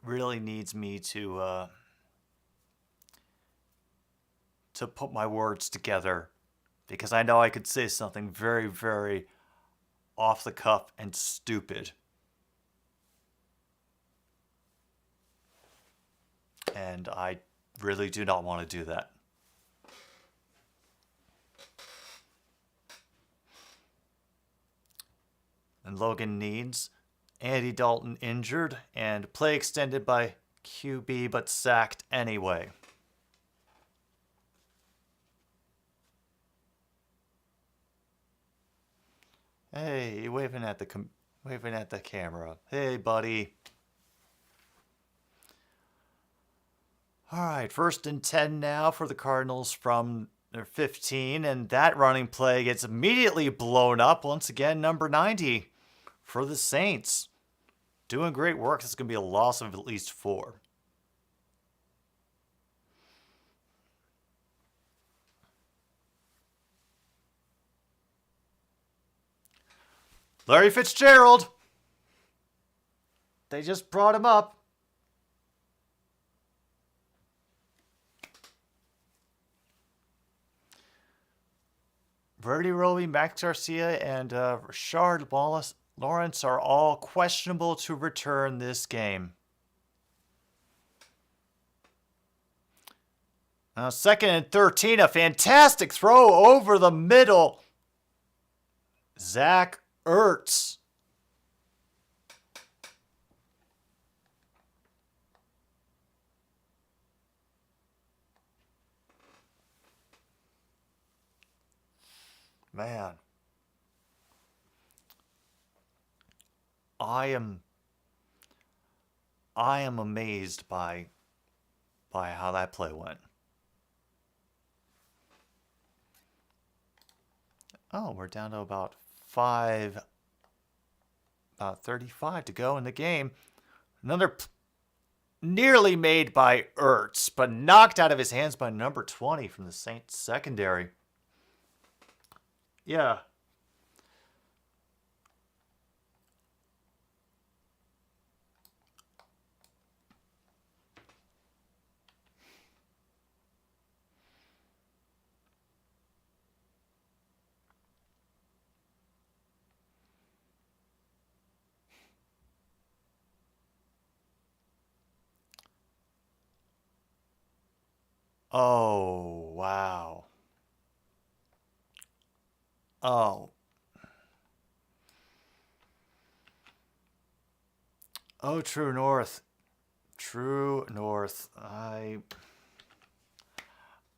really needs me to put my words together, because I know I could say something very, very off the cuff and stupid. And I really do not want to do that. And Logan needs Andy Dalton injured and play extended by QB but sacked anyway. Hey, waving at the camera. Hey, buddy. All right, 1st and 10 now for the Cardinals from their 15, and that running play gets immediately blown up. Once again, number 90 for the Saints. Doing great work. It's going to be a loss of at least 4. Larry Fitzgerald. They just brought him up. Verdi Roby, Max Garcia, and Rashard Lawrence are all questionable to return this game. 2nd and 13, a fantastic throw over the middle. Zach Ertz. Man. I am amazed by how that play went. Oh, we're down to about 35 to go in the game. Another nearly made by Ertz, but knocked out of his hands by number 20 from the Saints secondary. Yeah. Oh, wow. Oh. Oh, True North. True North. I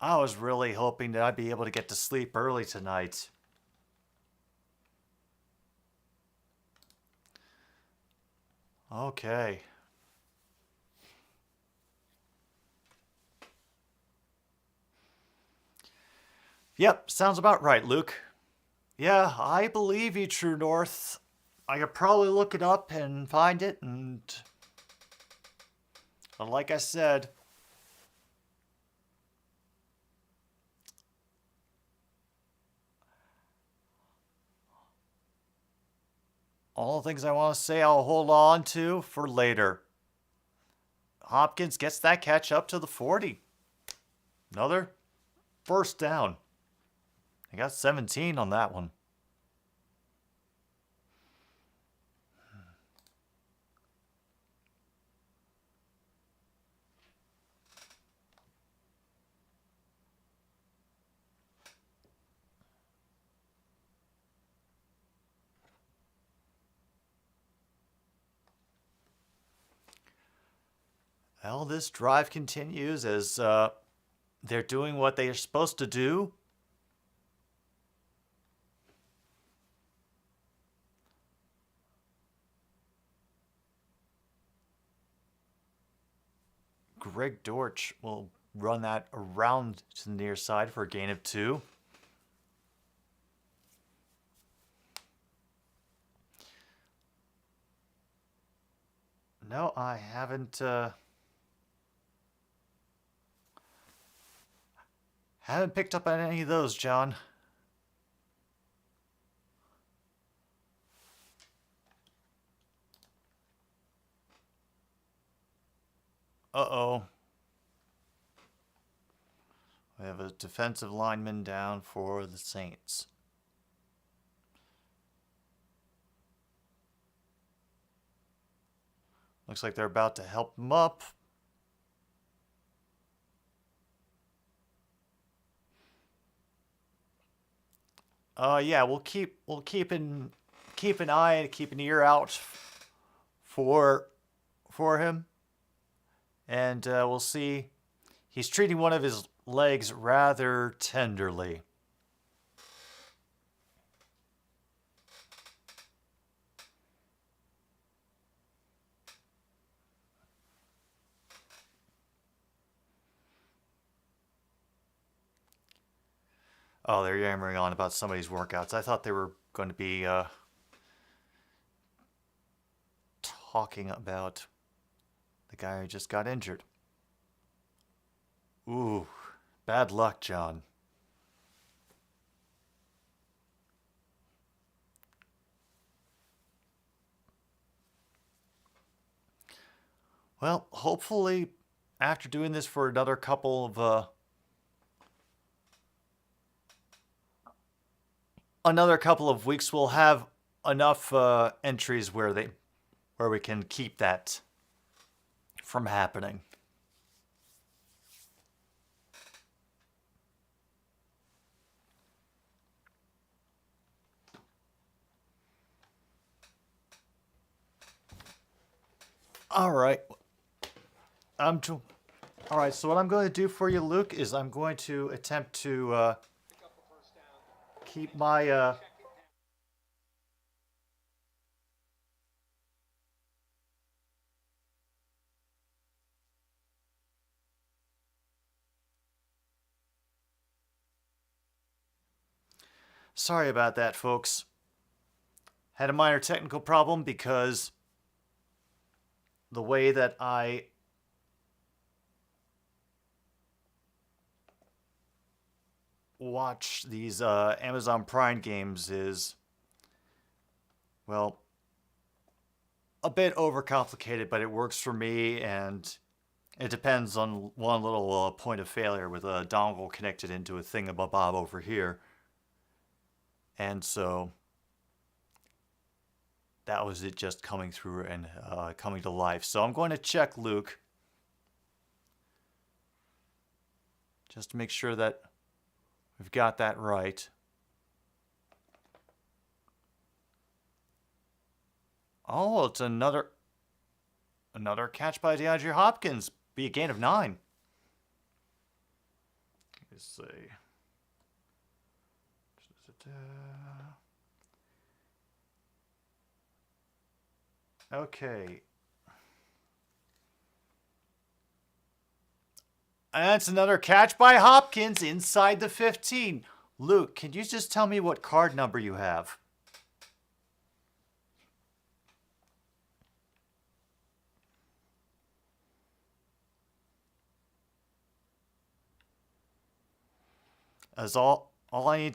was really hoping that I'd be able to get to sleep early tonight. Okay. Yep, sounds about right, Luke. Yeah, I believe you, True North. I could probably look it up and find it, and like I said, all the things I want to say I'll hold on to for later. Hopkins gets that catch up to the 40. Another first down. He got 17 on that one. Well, this drive continues as they're doing what they are supposed to do. Greg Dortch will run that around to the near side for a gain of 2. No, I haven't picked up on any of those, John. Uh-oh. We have a defensive lineman down for the Saints. Looks like they're about to help him up. Yeah, we'll keep an eye and keep an ear out for him, and we'll see. He's treating one of his legs rather tenderly. Oh, they're yammering on about somebody's workouts. I thought they were going to be talking about the guy who just got injured. Ooh, bad luck, John. Well, hopefully, after doing this for another couple of weeks, we'll have enough entries where we can keep that from happening. All right. All right, so what I'm going to do for you, Luke, is I'm going to attempt to keep my Sorry about that, folks. Had a minor technical problem because the way that I watch these Amazon Prime games is, well, a bit overcomplicated, but it works for me, and it depends on one little point of failure with a dongle connected into a thingamabob over here. And so that was it just coming through and coming to life. So I'm going to check Luke just to make sure that we've got that right. Oh, it's another catch by DeAndre Hopkins. Be a gain of 9. Let's see. Okay. And that's another catch by Hopkins inside the 15. Luke, can you just tell me what card number you have? As all I need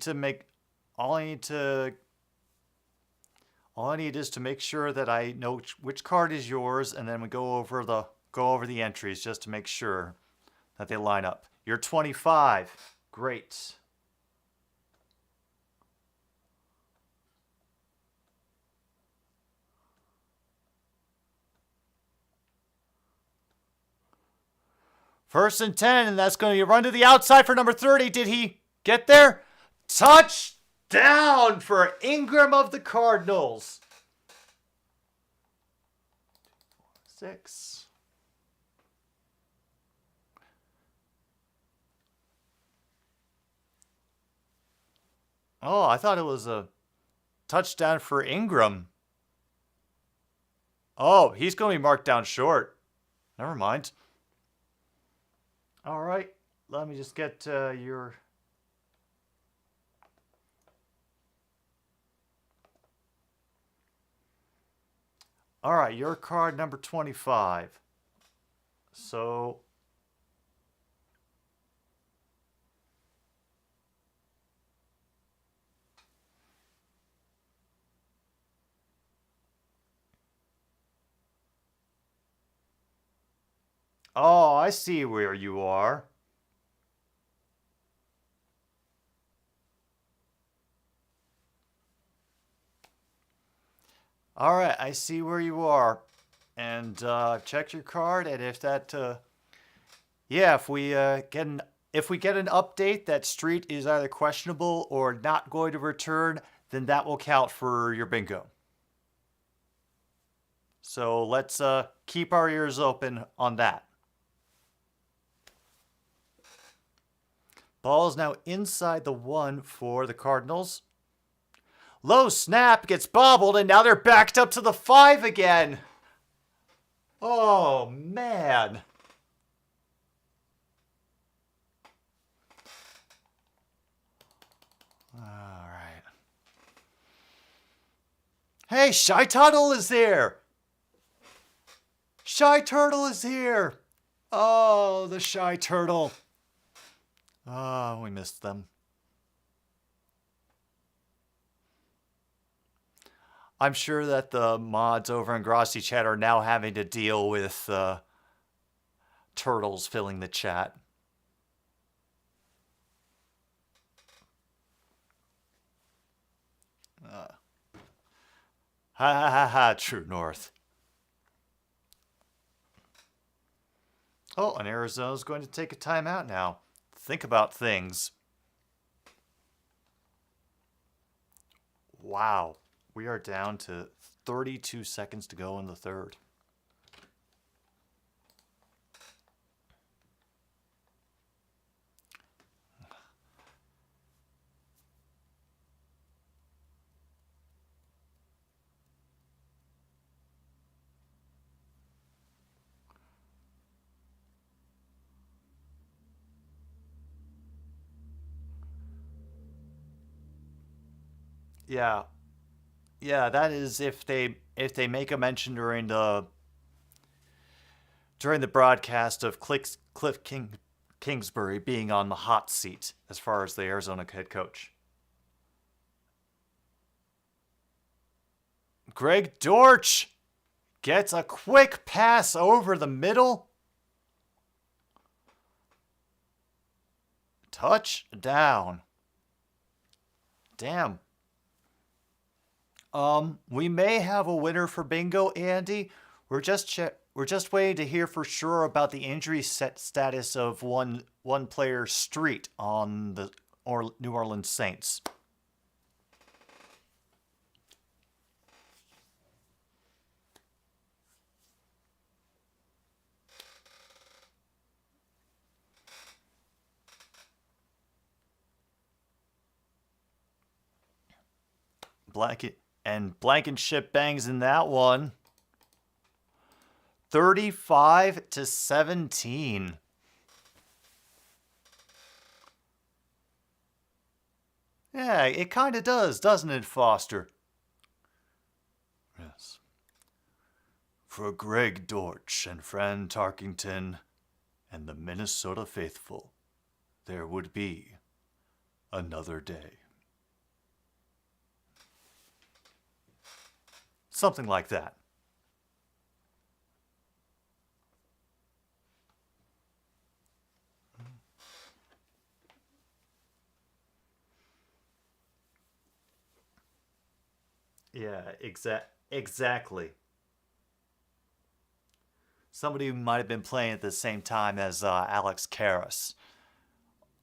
is to make sure that I know which card is yours, and then we go over the entries just to make sure that they line up. You're 25. Great. First and 10, and that's going to be a run to the outside for number 30. Did he get there? Touchdown for Ingram of the Cardinals. 6. Oh, I thought it was a touchdown for Ingram. Oh, he's going to be marked down short. Never mind. All right, let me just get your... All right, your card number 25. So... Oh, I see where you are. All right, I see where you are. And check your card, and if that yeah, if we get an update that Street is either questionable or not going to return, then that will count for your bingo. So let's keep our ears open on that. Ball is now inside the 1 for the Cardinals. Low snap, gets bobbled, and now they're backed up to the 5 again. Oh, man. All right. Hey, Shy Turtle is here. Shy Turtle is here. Oh, the Shy Turtle. Oh, we missed them. I'm sure that the mods over in Grossi Chat are now having to deal with turtles filling the chat. Ha ha ha ha, True North. Oh, and Arizona's going to take a timeout now. Think about things. Wow. We are down to 32 seconds to go in the 3rd. Yeah. Yeah, that is if they make a mention during the broadcast of Cliff Kingsbury being on the hot seat as far as the Arizona head coach. Greg Dortch gets a quick pass over the middle. Touchdown. Damn. We may have a winner for bingo, Andy. We're just waiting to hear for sure about the injury status of one player Street on the New Orleans Saints. Blankenship bangs in that one. 35-17. Yeah, it kind of does, doesn't it, Foster? Yes. For Greg Dortch and Fran Tarkington and the Minnesota faithful, there would be another day. Something like that. Yeah, exactly. Somebody who might have been playing at the same time as Alex Karras,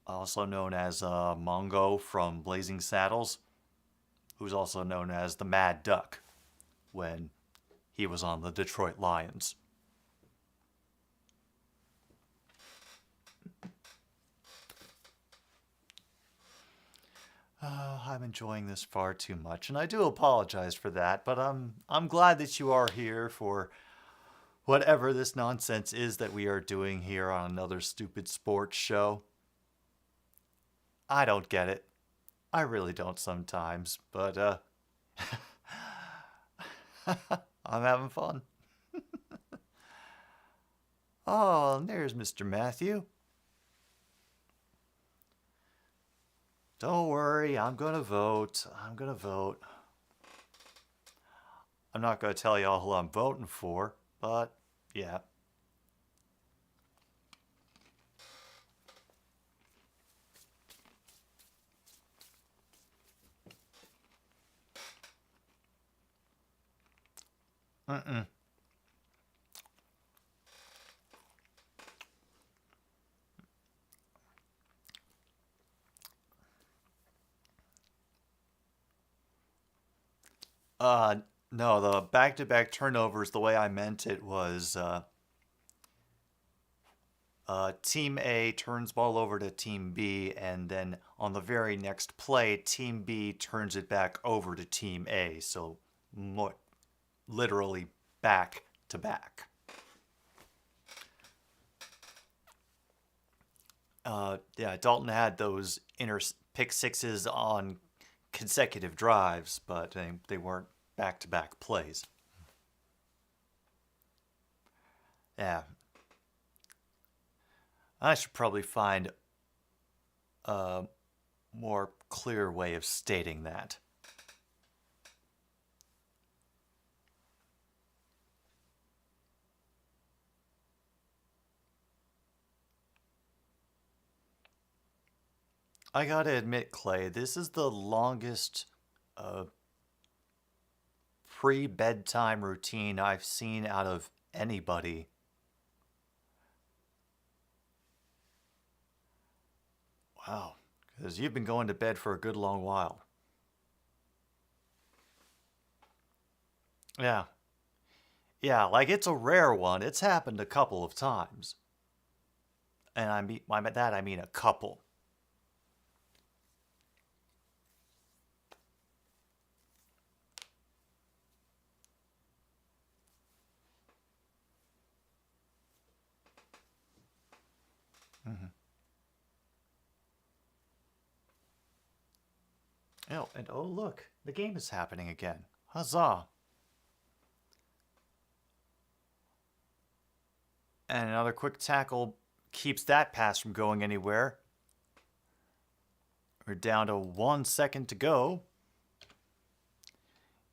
also known as Mongo from Blazing Saddles, who's also known as the Mad Duck when he was on the Detroit Lions. I'm enjoying this far too much, and I do apologize for that, but I'm glad that you are here for whatever this nonsense is that we are doing here on another stupid sports show. I don't get it. I really don't sometimes, but I'm having fun. Oh, and there's Mr. Matthew. Don't worry, I'm going to vote. I'm going to vote. I'm not going to tell y'all who I'm voting for, but yeah. No, the back-to-back turnovers, the way I meant it was Team A turns ball over to Team B, and then on the very next play, Team B turns it back over to Team A. So more literally back to back. Yeah, Dalton had those pick sixes on consecutive drives, but they weren't back-to-back plays. Yeah. I should probably find a more clear way of stating that. I gotta admit, Clay, this is the longest pre-bedtime routine I've seen out of anybody. Wow, because you've been going to bed for a good long while. Yeah. Yeah, like it's a rare one. It's happened a couple of times. And by that I mean a couple. Oh, and oh look, the game is happening again. Huzzah! And another quick tackle keeps that pass from going anywhere. We're down to 1 second to go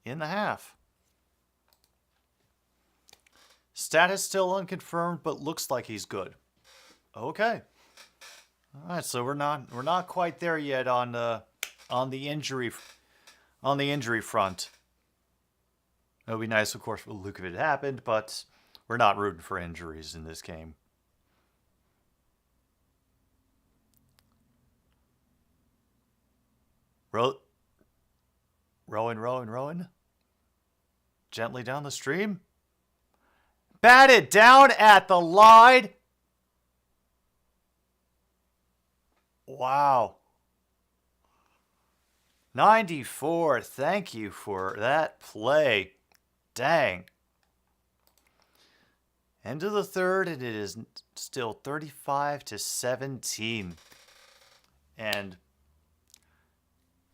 in the half. Status still unconfirmed, but looks like he's good. Okay. All right, so we're not quite there yet on the injury front. It would be nice, of course, for Luke if it happened, but we're not rooting for injuries in this game. Rowing. Gently down the stream. Batted down at the line. Wow. 94. Thank you for that play. Dang. End of the third, and it is still 35-17. And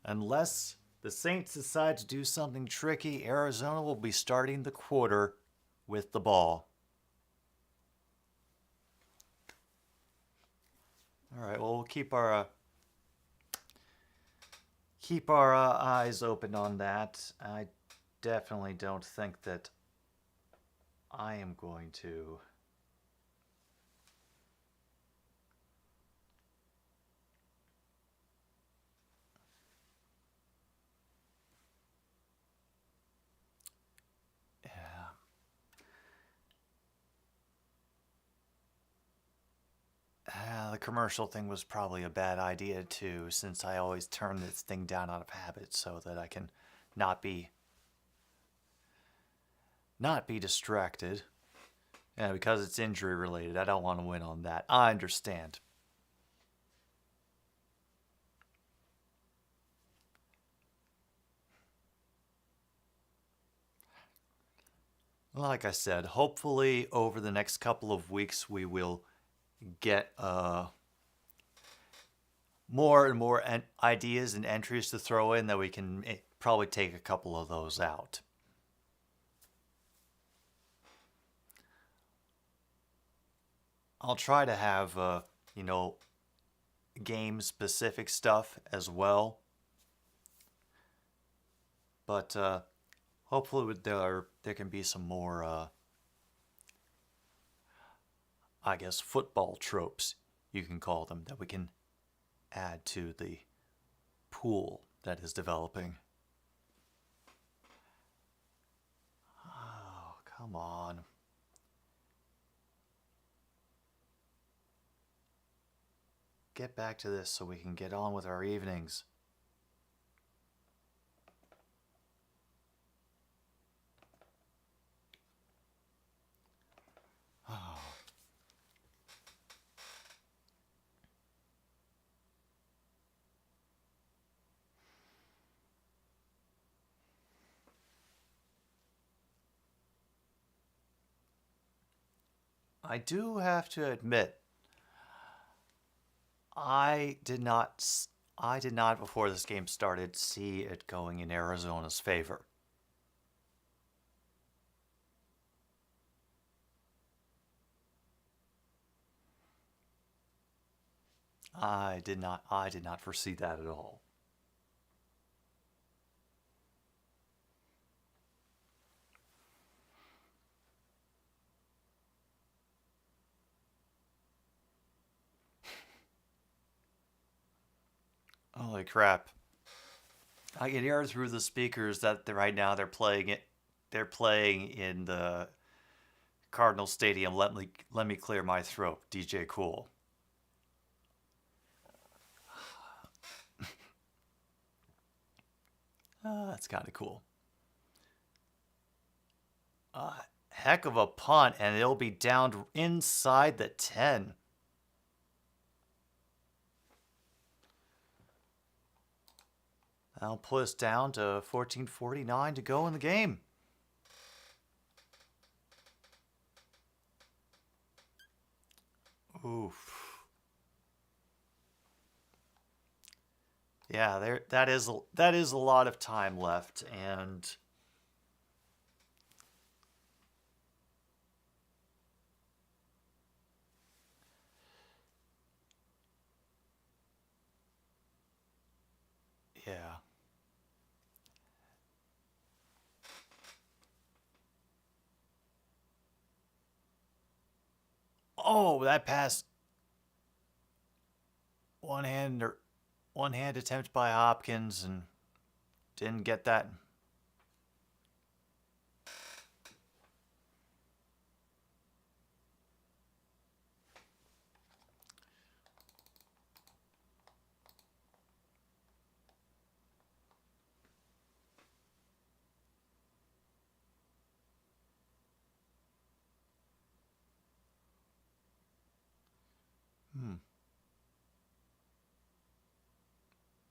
unless the Saints decide to do something tricky, Arizona will be starting the quarter with the ball. All right, well, we'll keep our eyes open on that. I definitely don't think that I am going to the commercial thing was probably a bad idea too, since I always turn this thing down out of habit so that I can not be distracted. Yeah, because it's injury related, I don't want to win on that. I understand. Like I said, hopefully over the next couple of weeks we will get more and more ideas and entries to throw in that we can probably take a couple of those out. I'll try to have game specific stuff as well, but hopefully there can be some more I guess football tropes, you can call them, that we can add to the pool that is developing. Oh, come on. Get back to this so we can get on with our evenings. Oh. I do have to admit, I did not before this game started see it going in Arizona's favor. I did not foresee that at all. Holy crap. I can hear through the speakers that right now they're playing it. They're playing in the Cardinal Stadium. Let me clear my throat. DJ Cool. That's kind of cool. Heck of a punt, and it'll be down inside the 10. That'll put us down to 14:49 to go in the game. Oof. Yeah, that is a lot of time left, and Yeah. Oh, that pass. One hand attempt by Hopkins and didn't get that.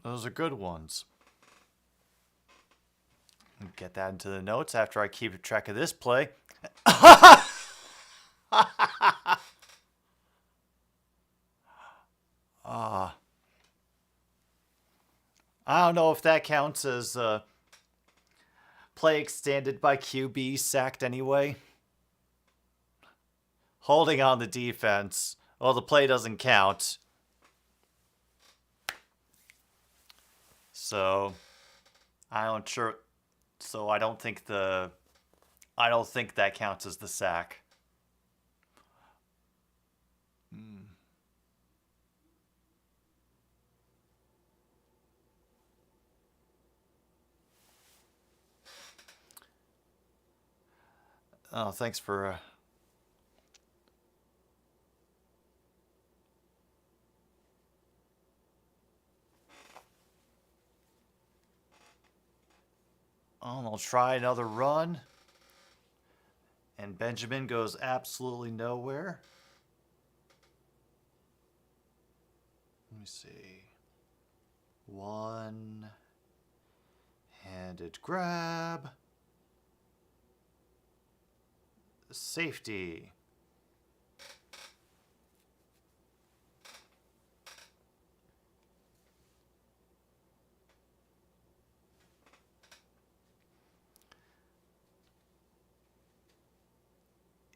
Those are good ones. Get that into the notes after I keep track of this play. I don't know if that counts as play extended by QB, sacked anyway. Holding on the defense. Well, the play doesn't count. So I don't think that counts as the sack. Oh, thanks for I'll try another run. And Benjamin goes absolutely nowhere. Let me see. One-handed grab. Safety.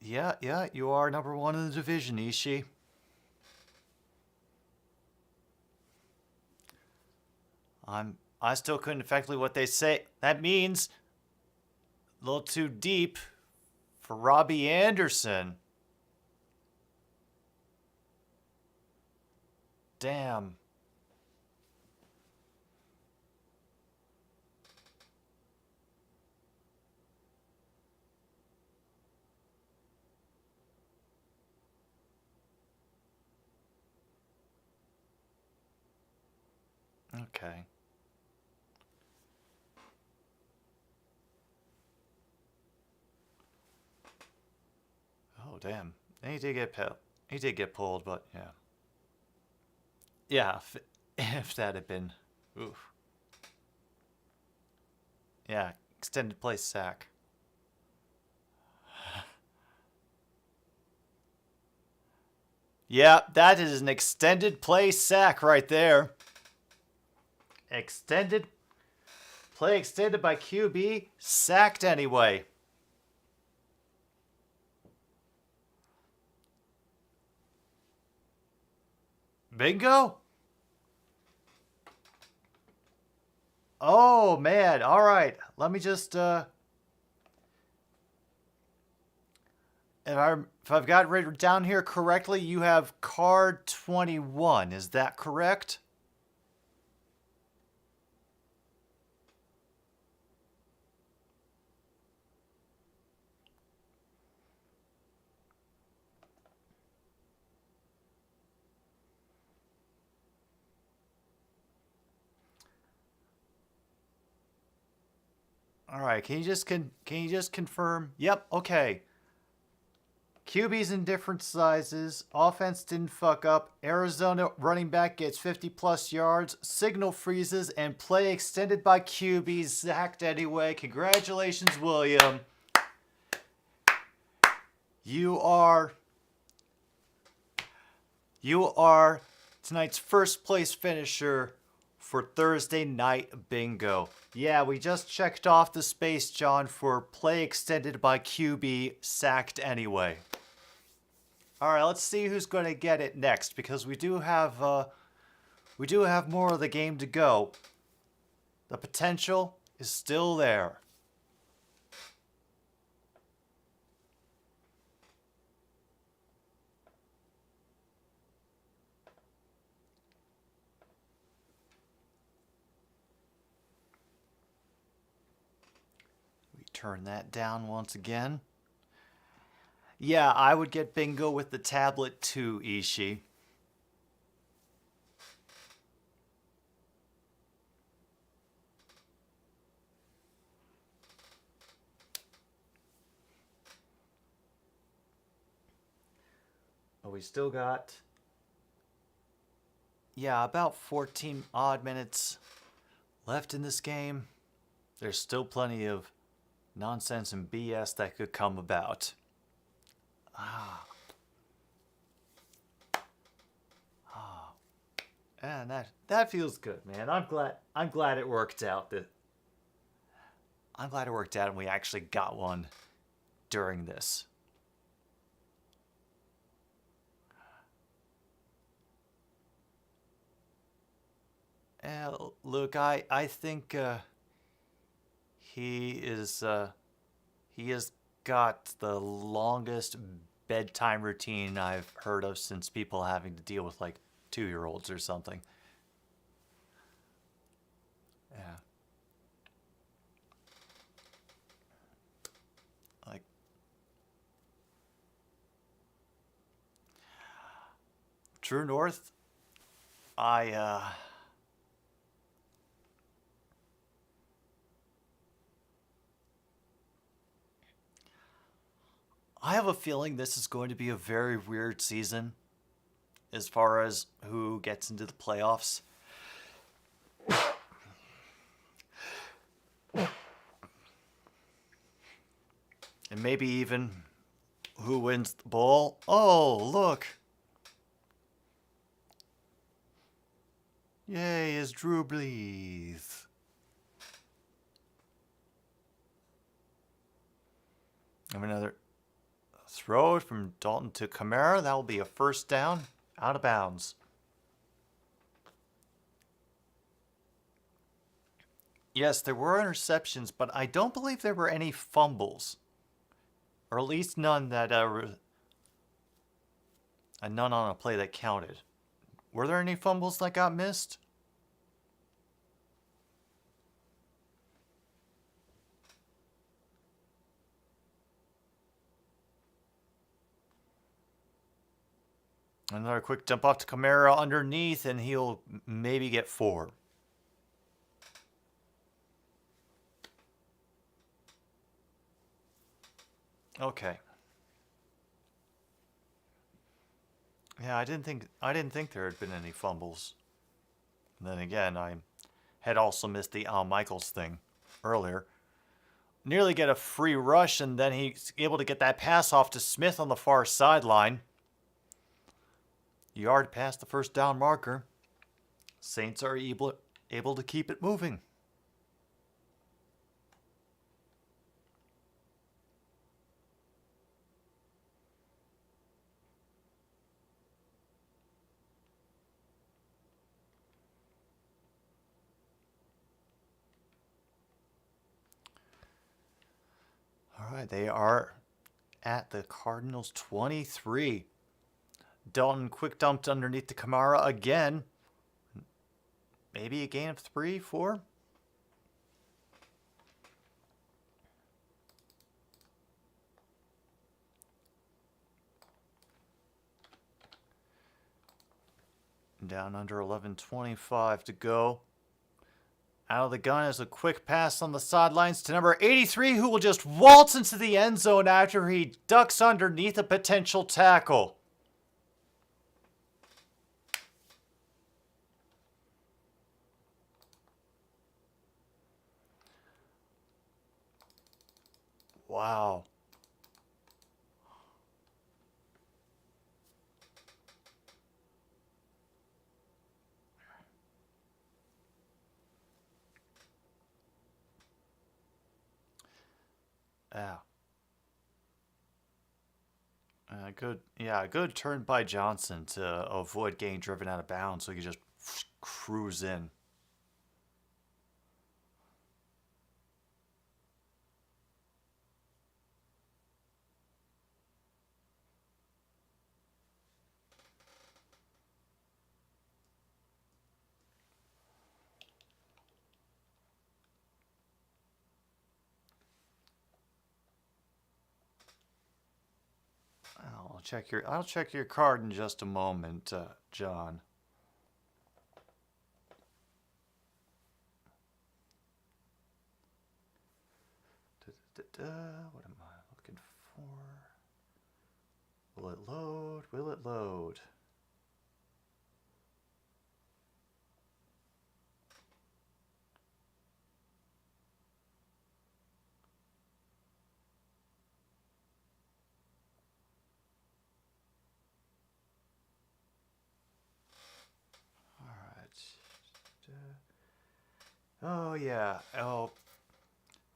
Yeah, you are number one in the division, Ishii. I still couldn't effectively what they say. That means a little too deep for Robbie Anderson. Damn. Okay. Oh, damn. He did get pulled, but yeah. Yeah, if that had been... Oof. Yeah, extended play sack. Yeah, that is an extended play sack right there. Extended play extended by QB, sacked anyway. Bingo? Oh man, all right. Let me just if I've got it written down here correctly, you have card 21. Is that correct? All right, can you just confirm? Yep, okay. QB's in different sizes. Offense didn't fuck up. Arizona running back gets 50+ yards. Signal freezes and play extended by QB, sacked anyway. Congratulations, William. You are tonight's first place finisher for Thursday Night Bingo. Yeah, we just checked off the space, John, for play extended by QB, sacked anyway. All right, let's see who's going to get it next, because we do have more of the game to go. The potential is still there. We turn that down once again. Yeah, I would get bingo with the tablet too, Ishii. But we still got, yeah, about 14 odd minutes left in this game. There's still plenty of nonsense and BS that could come about. And that feels good, man. I'm glad it worked out. I'm glad it worked out and we actually got one during this. Look, I think he has got the longest bedtime routine I've heard of since people having to deal with like 2-year-olds or something. Yeah. Like True North, I have a feeling this is going to be a very weird season as far as who gets into the playoffs. And maybe even who wins the bowl. Oh, look. Yay, it's Drew Brees. And another throw from Dalton to Kamara. That will be a first down, out of bounds. Yes, there were interceptions, but I don't believe there were any fumbles. Or at least none that none on a play that counted. Were there any fumbles that got missed? Another quick dump off to Kamara underneath, and he'll maybe get 4. Okay. Yeah, I didn't think there had been any fumbles. And then again, I had also missed the Al Michaels thing earlier. Nearly get a free rush, and then he's able to get that pass off to Smith on the far sideline. Yard past the first down marker. Saints are able to keep it moving. All right, they are at the Cardinals 23. Dalton quick dumped underneath the Kamara again. Maybe a gain of 3, 4. Down under 11:25 to go. Out of the gun is a quick pass on the sidelines to number 83, who will just waltz into the end zone after he ducks underneath a potential tackle. Wow. Good turn by Johnson to avoid getting driven out of bounds so he could just cruise in. I'll check your card in just a moment, John. What am I looking for? Will it load? Will it load? Oh, yeah. Oh,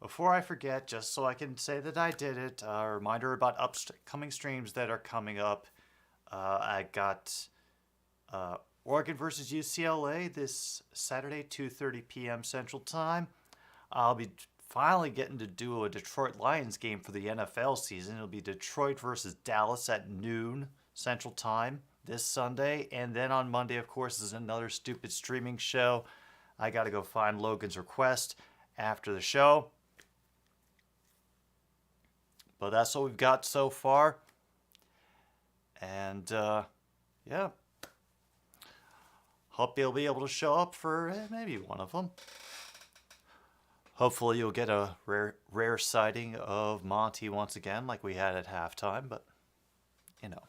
before I forget, just so I can say that I did it, a reminder about upcoming streams that are coming up. I got Oregon versus UCLA this Saturday, 2:30 p.m. Central Time. I'll be finally getting to do a Detroit Lions game for the NFL season. It'll be Detroit versus Dallas at noon Central Time this Sunday. And then on Monday, of course, is another stupid streaming show. I got to go find Logan's request after the show. But that's what we've got so far. And, yeah. Hope you'll be able to show up for maybe one of them. Hopefully you'll get a rare sighting of Monty once again like we had at halftime. But, you know.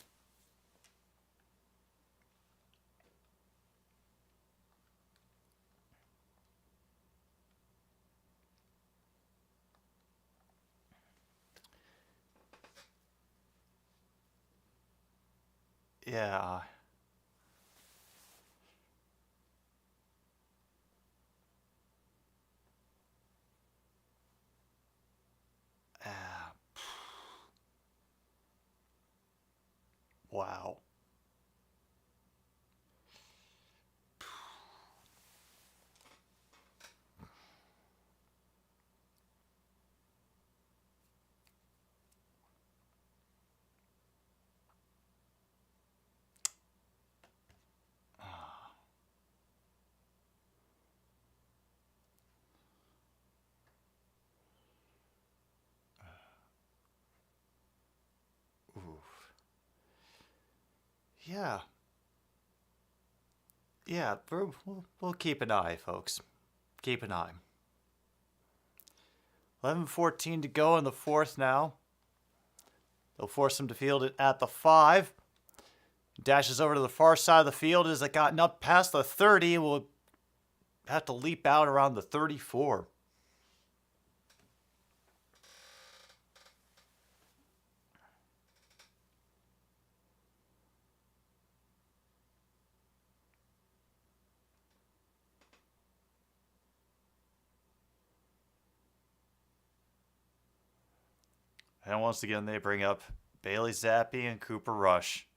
Yeah. Wow. Yeah. Yeah, we'll keep an eye, folks. Keep an eye. 11:14 to go in the fourth now. They'll force him to field it at the 5. Dashes over to the far side of the field as it gotten up past the 30. Will have to leap out around the 34. And once again, they bring up Bailey Zappi and Cooper Rush.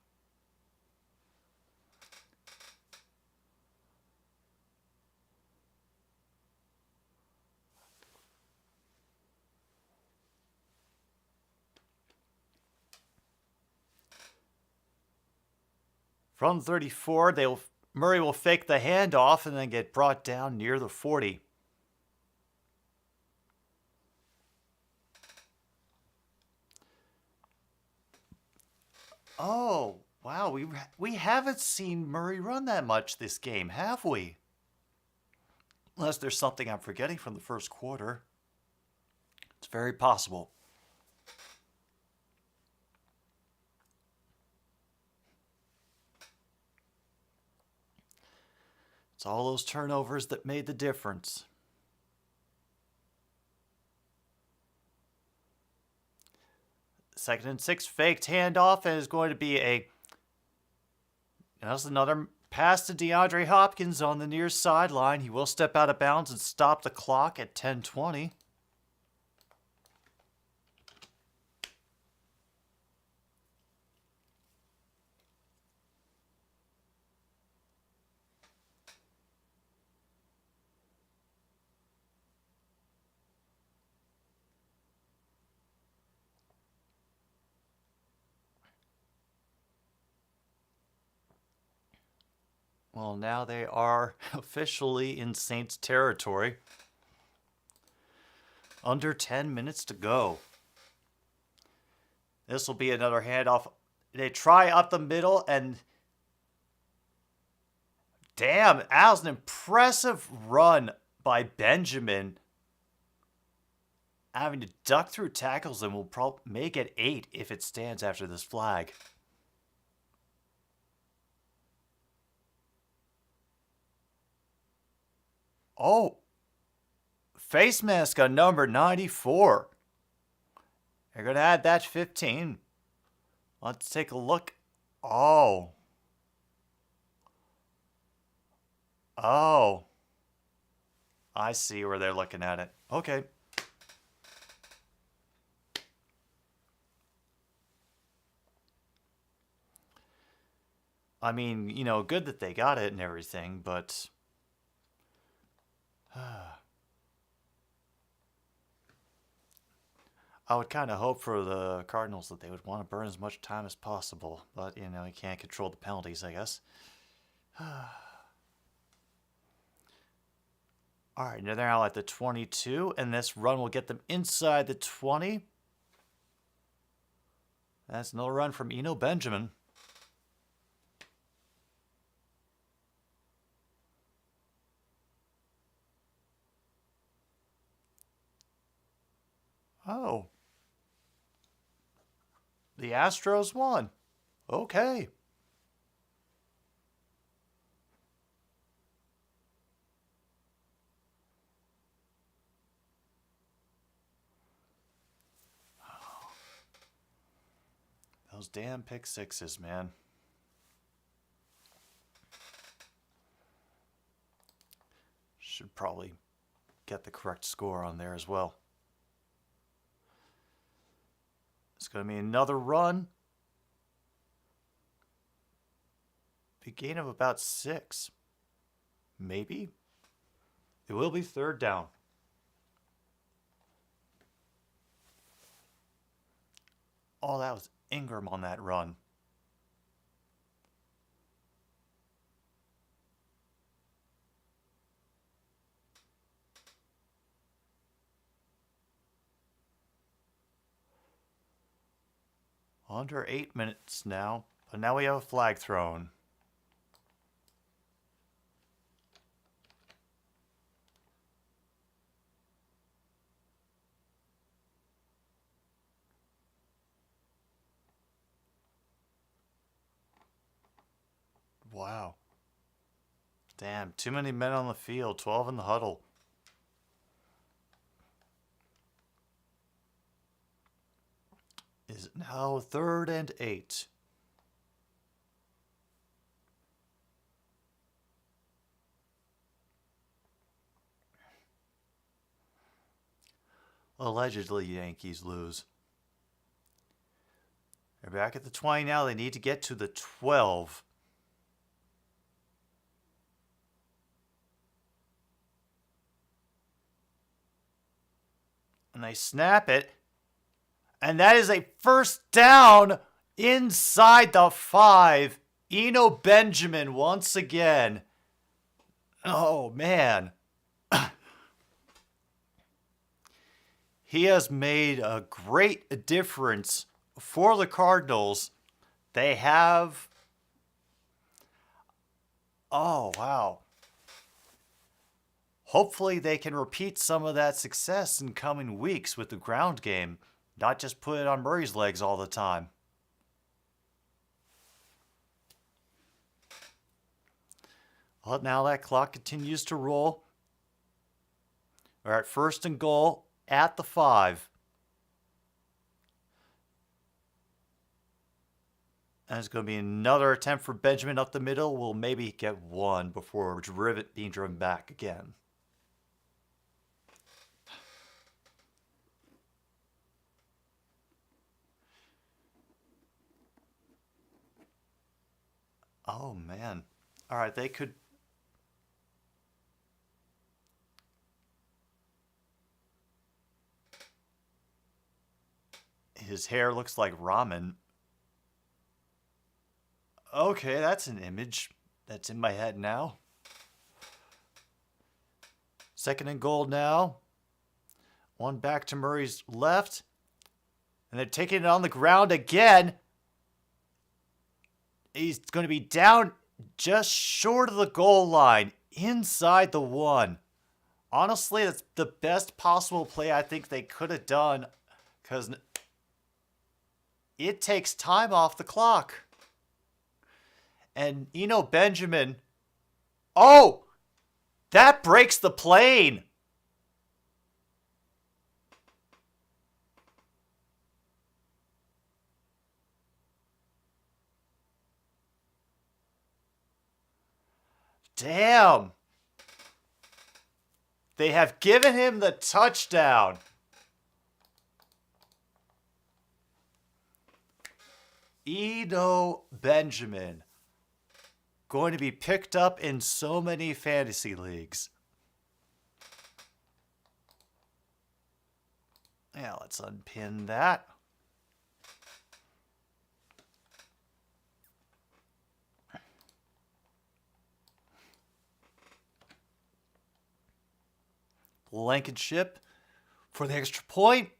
From 34, Murray will fake the handoff and then get brought down near the 40. Oh, wow. We haven't seen Murray run that much this game, have we? Unless there's something I'm forgetting from the first quarter. It's very possible. It's all those turnovers that made the difference. Second and 6, faked handoff, and is going to be that's another pass to DeAndre Hopkins on the near sideline. He will step out of bounds and stop the clock at 10:20. Well, now they are officially in Saints territory. Under 10 minutes to go. This will be another handoff They try up the middle and... Damn, that was an impressive run by Benjamin. Having to duck through tackles and will probably make it 8 if it stands after this flag. Oh. Face mask on number 94. They're going to add that 15. Let's take a look. Oh. Oh. I see where they're looking at it. Okay. I mean, you know, good that they got it and everything, but... I would kind of hope for the Cardinals that they would want to burn as much time as possible. But, you know, you can't control the penalties, I guess. Alright, now they're now at the 22, and this run will get them inside the 20. That's another run from Eno Benjamin. Oh. The Astros won. Okay. Those damn pick sixes, man. Should probably get the correct score on there as well. It's going to be another run. A gain of about 6. Maybe. It will be 3rd down. Oh, that was Ingram on that run. Under 8 minutes now, but now we have a flag thrown. Wow. Damn, too many men on the field, 12 in the huddle. Is now 3rd and 8. Allegedly, Yankees lose. They're back at the 20 now. They need to get to the 12. And they snap it. And that is a 1st down inside the 5. Eno Benjamin once again. Oh, man. He has made a great difference for the Cardinals. They have... Oh, wow. Hopefully they can repeat some of that success in coming weeks with the ground game. Not just put it on Murray's legs all the time. Well, now that clock continues to roll. We're at 1st and goal at the 5. And it's going to be another attempt for Benjamin up the middle. We'll maybe get 1 before being driven back again. Oh, man. All right, they could... His hair looks like ramen. Okay, that's an image that's in my head now. 2nd and goal now. 1 back to Murray's left. And they're taking it on the ground again. He's going to be down just short of the goal line, inside the 1. Honestly, that's the best possible play I think they could have done, because it takes time off the clock. And Benjamin, oh, that breaks the plane. Damn. They have given him the touchdown. Benjamin. Going to be picked up in so many fantasy leagues. Yeah, let's unpin that. Blankenship for the extra point.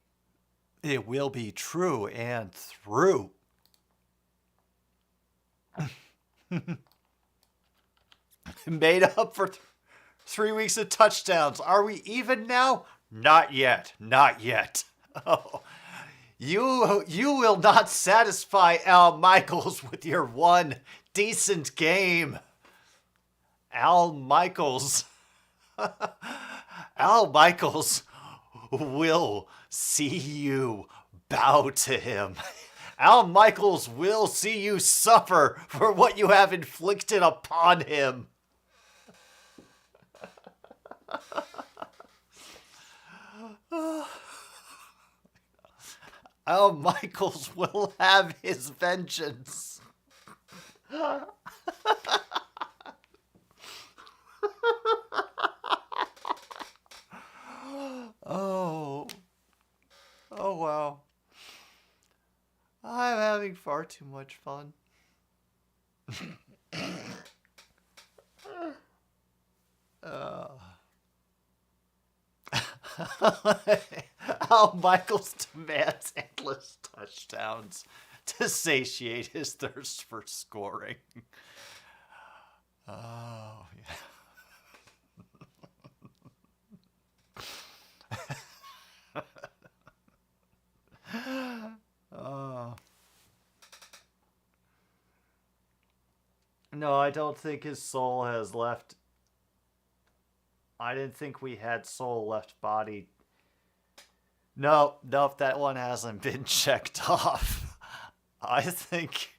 It will be true and through. Made up for 3 weeks of touchdowns. Are we even now? Not yet. Not yet. Oh, you will not satisfy Al Michaels with your one decent game. Al Michaels. Al Michaels will see you bow to him. Al Michaels will see you suffer for what you have inflicted upon him. Al Michaels will have his vengeance. Oh wow. I'm having far too much fun. Al Michaels demands endless touchdowns to satiate his thirst for scoring. Oh, yeah. No, I don't think his soul has left. I didn't think we had soul left body. No, that one hasn't been checked off. I think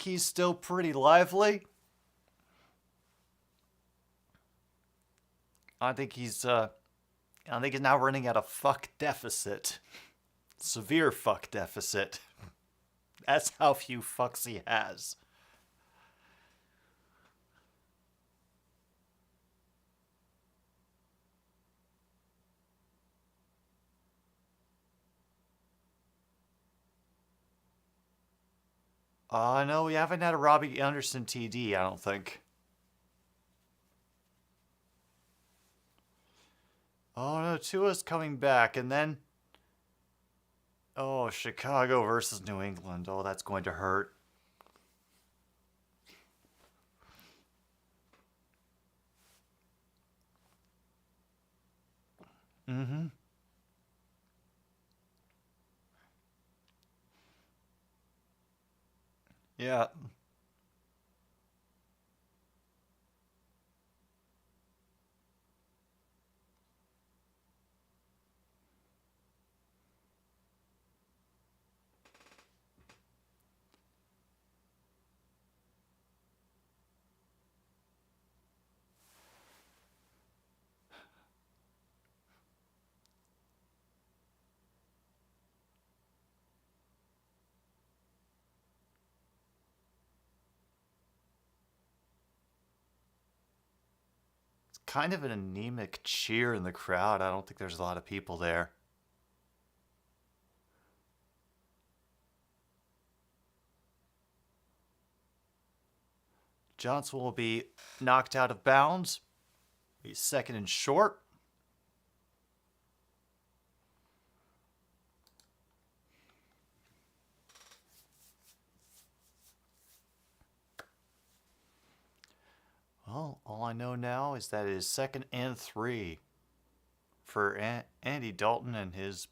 he's still pretty lively. I think he's now running at a fuck deficit. Severe fuck deficit. That's how few fucks he has. No, we haven't had a Robbie Anderson TD, I don't think. Oh no, Tua's coming back, and then... Oh, Chicago versus New England. Oh, that's going to hurt. Mm-hmm. Yeah. Kind of an anemic cheer in the crowd. I don't think there's a lot of people there. Johnson will be knocked out of bounds. He's second and short. Well, all I know now is that it is 2nd and 3 for Andy Dalton and his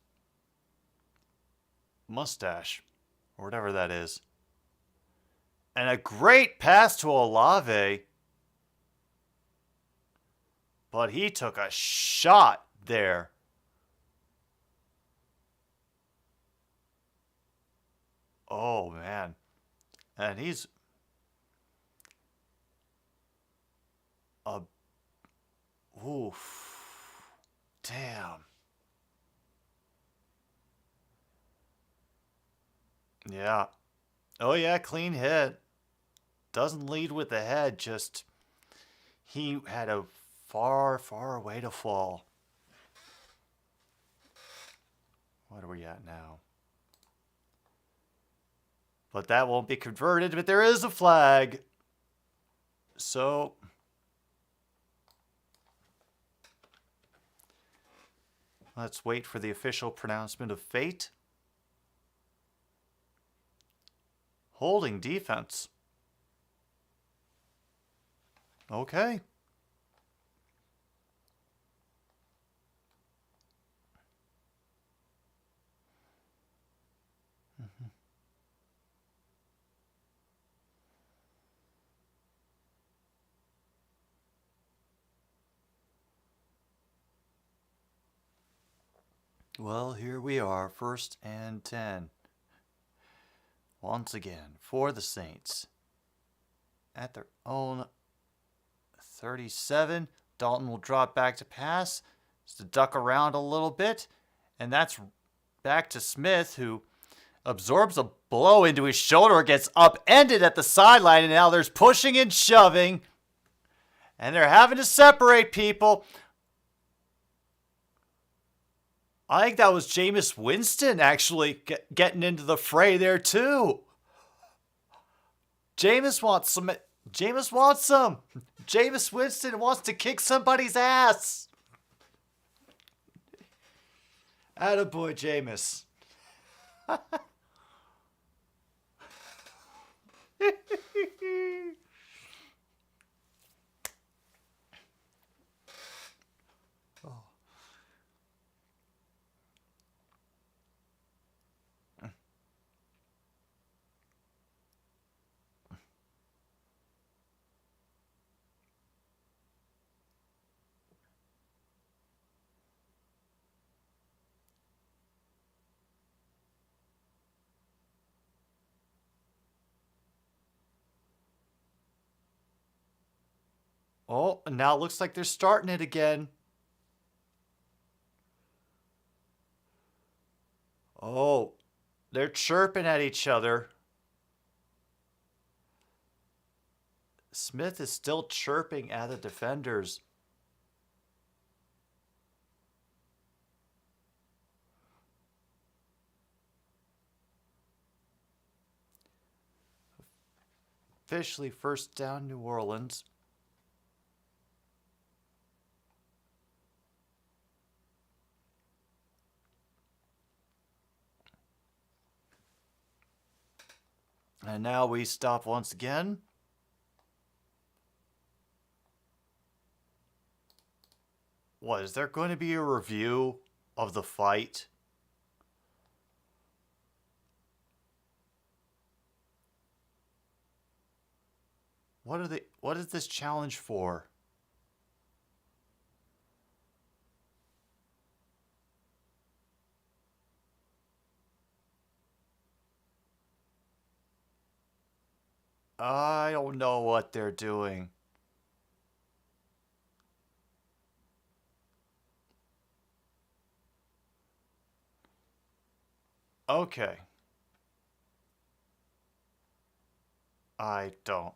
mustache, or whatever that is. And a great pass to Olave. But he took a shot there. Oh, man. And he's a... Oof. Damn. Yeah. Oh, yeah, clean hit. Doesn't lead with the head, just... He had a far, far way to fall. What are we at now? But that won't be converted, but there is a flag. So... let's wait for the official pronouncement of fate. Holding defense. Okay. Well, here we are, 1st and 10. Once again, for the Saints. At their own 37. Dalton will drop back to pass. Just to duck around a little bit. And that's back to Smith, who absorbs a blow into his shoulder, gets upended at the sideline, and now there's pushing and shoving. And they're having to separate people. I think that was Jameis Winston actually getting into the fray there too. Jameis wants some. Jameis wants some. Jameis Winston wants to kick somebody's ass. Attaboy, Jameis. Oh, now it looks like they're starting it again. Oh, they're chirping at each other. Smith is still chirping at the defenders. Officially 1st down, New Orleans. And now we stop once again. What, is there going to be a review of the fight? What is this challenge for? I don't know what they're doing. Okay. I don't.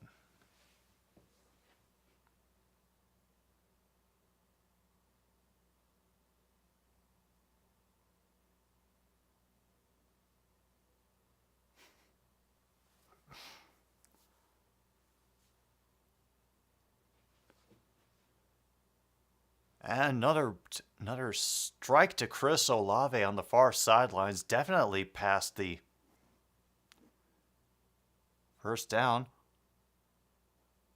And another strike to Chris Olave on the far sidelines. Definitely past the 1st down.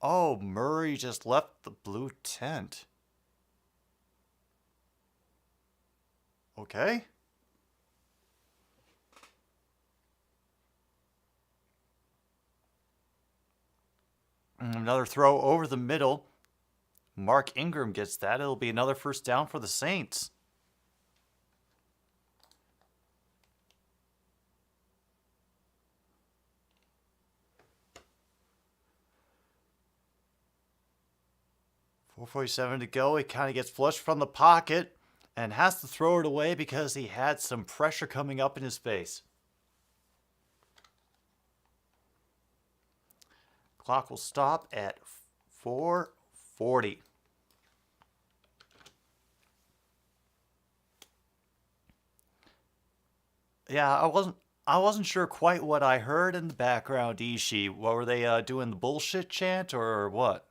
Oh, Murray just left the blue tent. Okay. Another throw over the middle. Mark Ingram gets that. It'll be another first down for the Saints. .447 to go. He kind of gets flushed from the pocket and has to throw it away because he had some pressure coming up in his face. Clock will stop at 4:40. Yeah, I wasn't sure quite what I heard in the background, Ishii. What were they doing, the bullshit chant or what?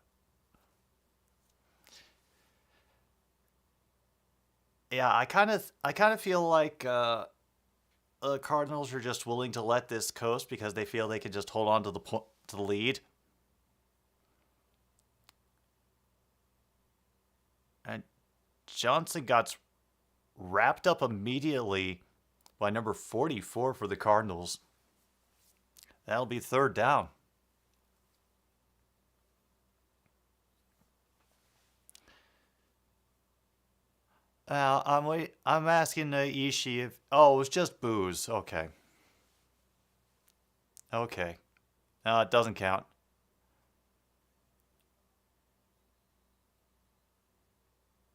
Yeah, I kind of feel like the Cardinals are just willing to let this coast because they feel they can just hold on to the lead. And Johnson got wrapped up immediately by number 44 for the Cardinals. That'll be third down. I'm asking Ishii if... Oh, it was just booze. Okay. Okay. It doesn't count.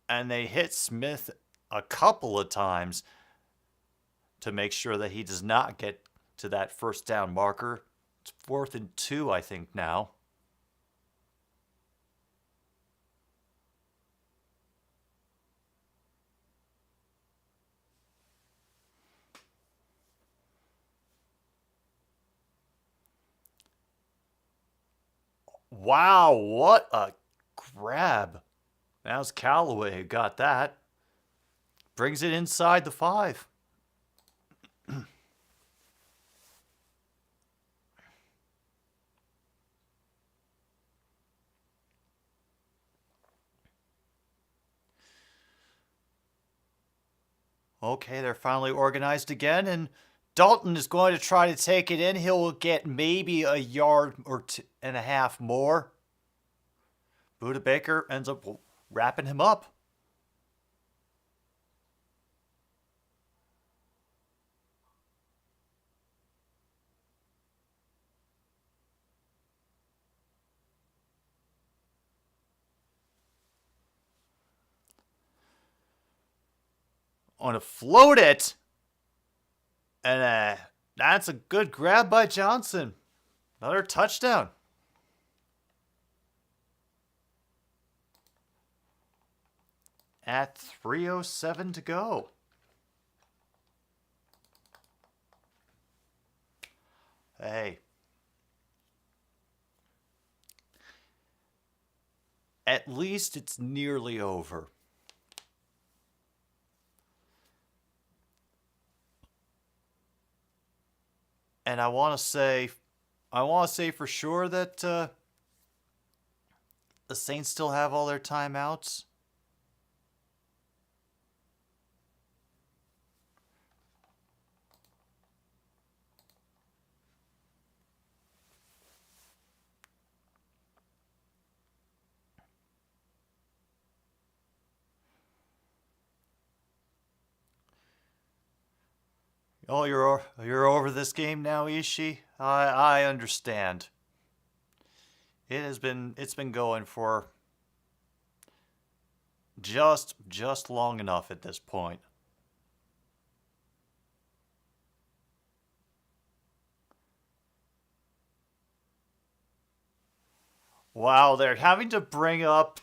And they hit Smith a couple of times to make sure that he does not get to that first down marker. It's 4th and 2, I think, now. Wow, what a grab. That was Callaway who got that. Brings it inside the 5. Okay, they're finally organized again, and Dalton is going to try to take it in. He'll get maybe a yard or and a half more. Buda Baker ends up wrapping him up. On to float it. And that's a good grab by Johnson. Another touchdown. At 3:07 to go. Hey. At least it's nearly over. And I want to say for sure that the Saints still have all their timeouts. Oh, you're over this game now, Ishii? I understand. It's been going for just long enough at this point. Wow, they're having to bring up...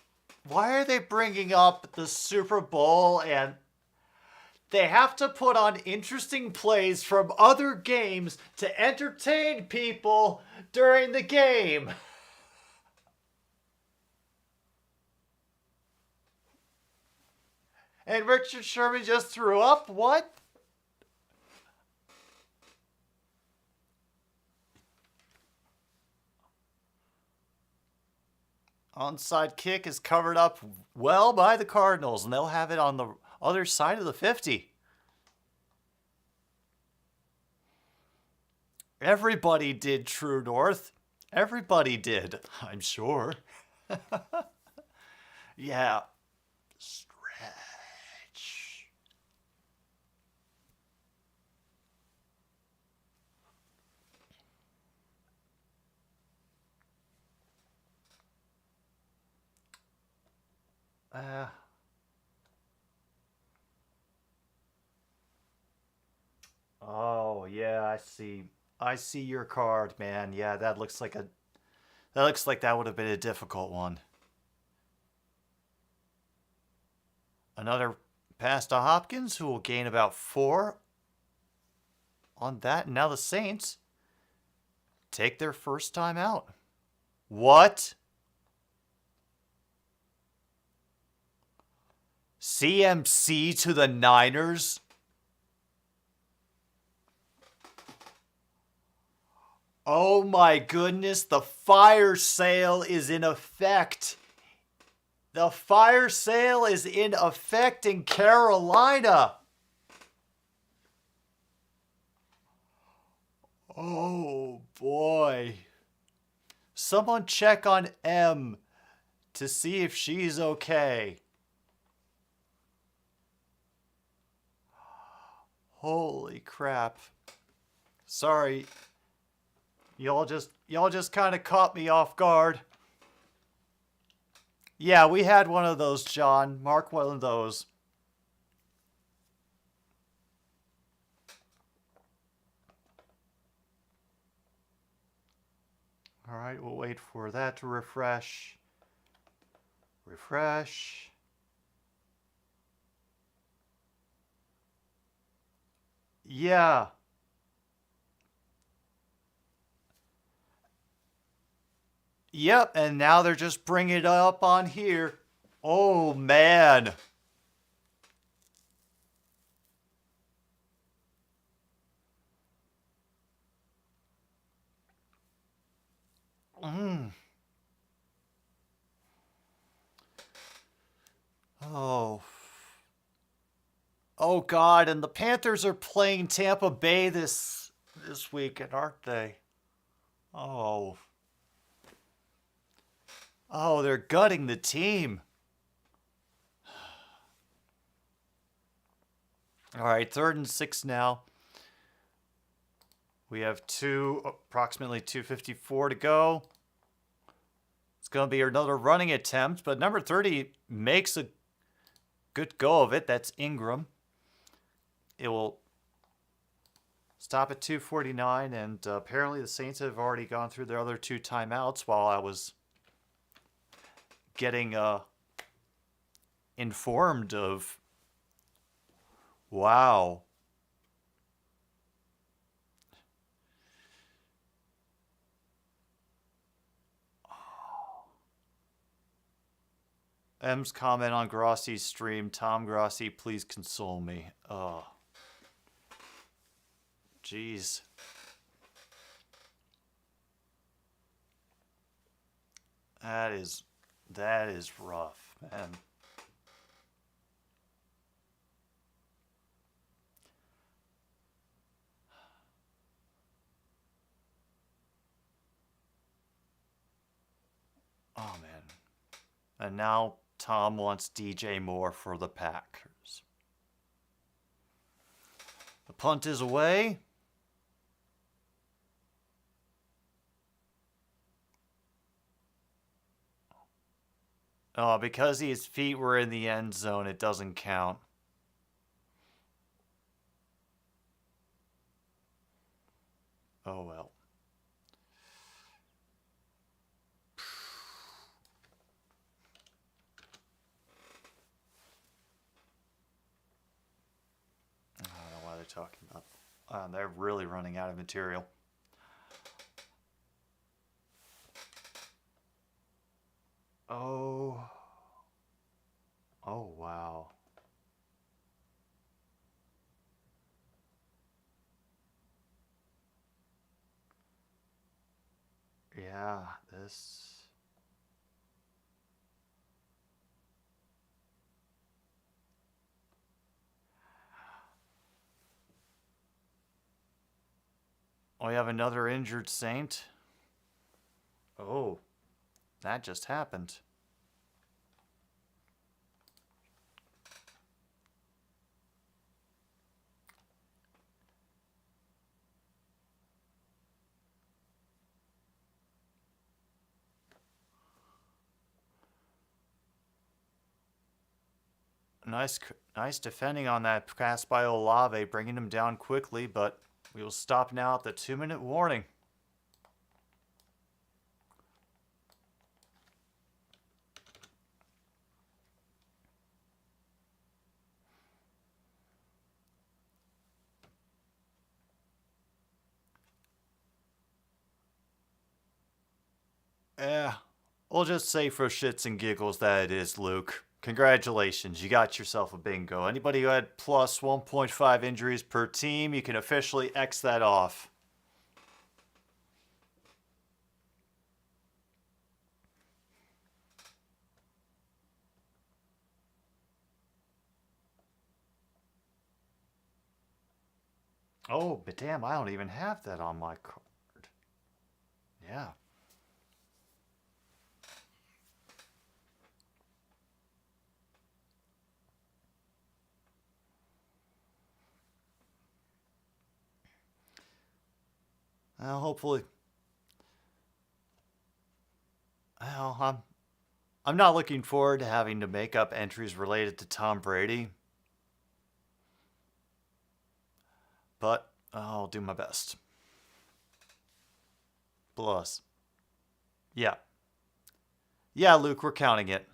Why are they bringing up the Super Bowl and... They have to put on interesting plays from other games to entertain people during the game. And Richard Sherman just threw up? What? Onside kick is covered up well by the Cardinals, and they'll have it on the other side of the 50. Everybody did True North. Everybody did, I'm sure. Yeah. Stretch. Oh, yeah, I see. I see your card, man. Yeah, that looks like that would have been a difficult one. Another pass to Hopkins, who will gain about 4 on that. And now the Saints take their first time out. What? CMC to the Niners? Oh my goodness, the fire sale is in effect. The fire sale is in effect in Carolina. Oh boy. Someone check on M to see if she's okay. Holy crap. Sorry. Y'all just kind of caught me off guard. Yeah, we had one of those, John. Mark one of those. All right, we'll wait for that to refresh. Refresh. Yeah. Yep, and now they're just bringing it up on here. Oh, man. Oh. Oh, God, and the Panthers are playing Tampa Bay this weekend, aren't they? Oh. Oh, they're gutting the team. All right, 3rd and 6 now. We have approximately 2:54 to go. It's going to be another running attempt, but number 30 makes a good go of it. That's Ingram. It will stop at 2:49, and apparently the Saints have already gone through their other 2 timeouts while I was getting informed of. Wow. M's comment on Grossi's stream. Tom Grossi, please console me. Oh. Jeez. That is rough, man. Oh, man. And now Tom wants DJ Moore for the Packers. The punt is away. Oh, because his feet were in the end zone, it doesn't count. Oh, well. I don't know why they're talking about. They're really running out of material. Oh. Oh, wow. Yeah, this. We have another injured Saint. Oh, that just happened. Nice defending on that pass by Olave, bringing him down quickly, but we will stop now at the 2-minute warning. We'll just say for shits and giggles that it is, Luke. Congratulations, you got yourself a bingo. Anybody who had plus 1.5 injuries per team, you can officially X that off. Oh, but damn, I don't even have that on my card. Yeah. Well, hopefully. Well, I'm not looking forward to having to make up entries related to Tom Brady. But I'll do my best. Plus. Yeah. Yeah, Luke, we're counting it.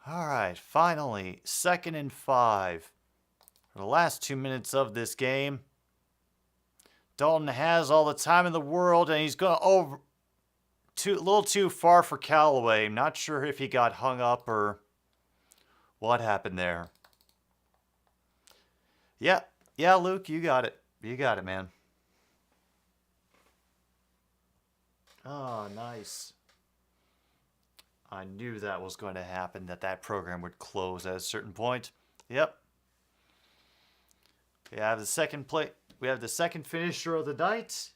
All right, finally, 2nd and 5. For the last 2 minutes of this game, Dalton has all the time in the world, and he's going over a little too far for Callaway. I'm not sure if he got hung up or what happened there. Yeah, Luke, you got it. You got it, man. Oh, nice. I knew that was going to happen, that program would close at a certain point. Yep. We have the second finisher of the night.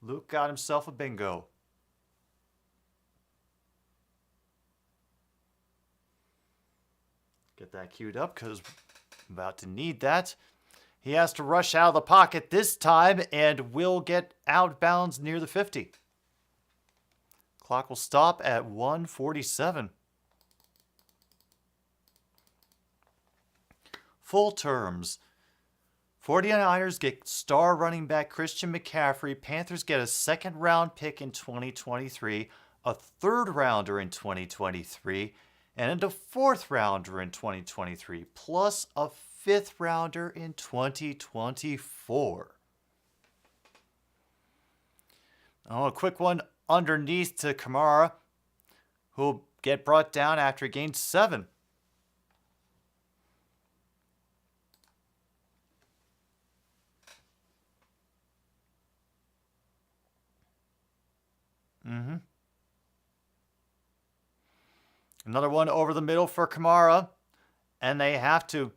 Luke got himself a bingo. Get that queued up because I'm about to need that. He has to rush out of the pocket this time and will get out of bounds near the 50. Clock will stop at 1:47. Full terms. 49ers get star running back Christian McCaffrey. Panthers get a 2nd-round pick in 2023, a 3rd-rounder in 2023, and a 4th-rounder in 2023, plus a 5th-rounder in 2024. Oh, a quick one underneath to Kamara, who will get brought down after he gains 7. Another one over the middle for Kamara, and they have to.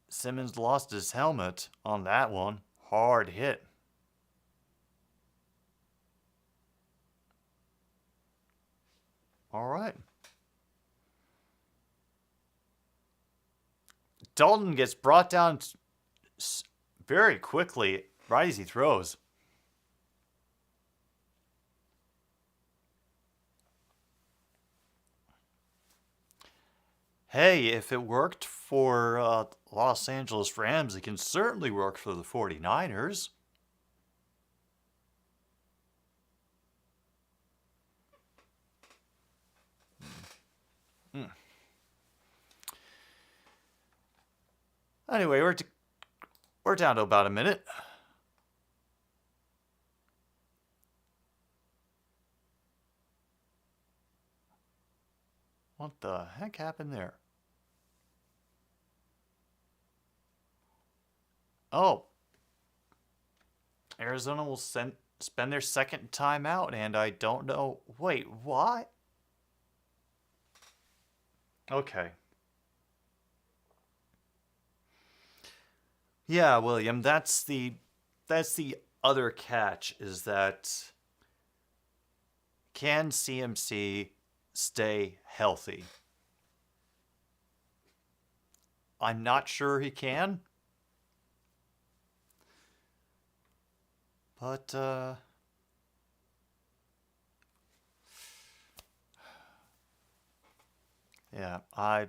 Simmons lost his helmet on that one. Hard hit. All right. Dalton gets brought down very quickly right as he throws. Hey, if it worked for Los Angeles Rams, it can certainly work for the 49ers. Anyway, we're down to about a minute. What the heck happened there? Oh, Arizona will spend their second timeout, and I don't know. Wait, what? Okay. Yeah, William, that's the other catch, is that can CMC stay healthy? I'm not sure he can. But yeah, I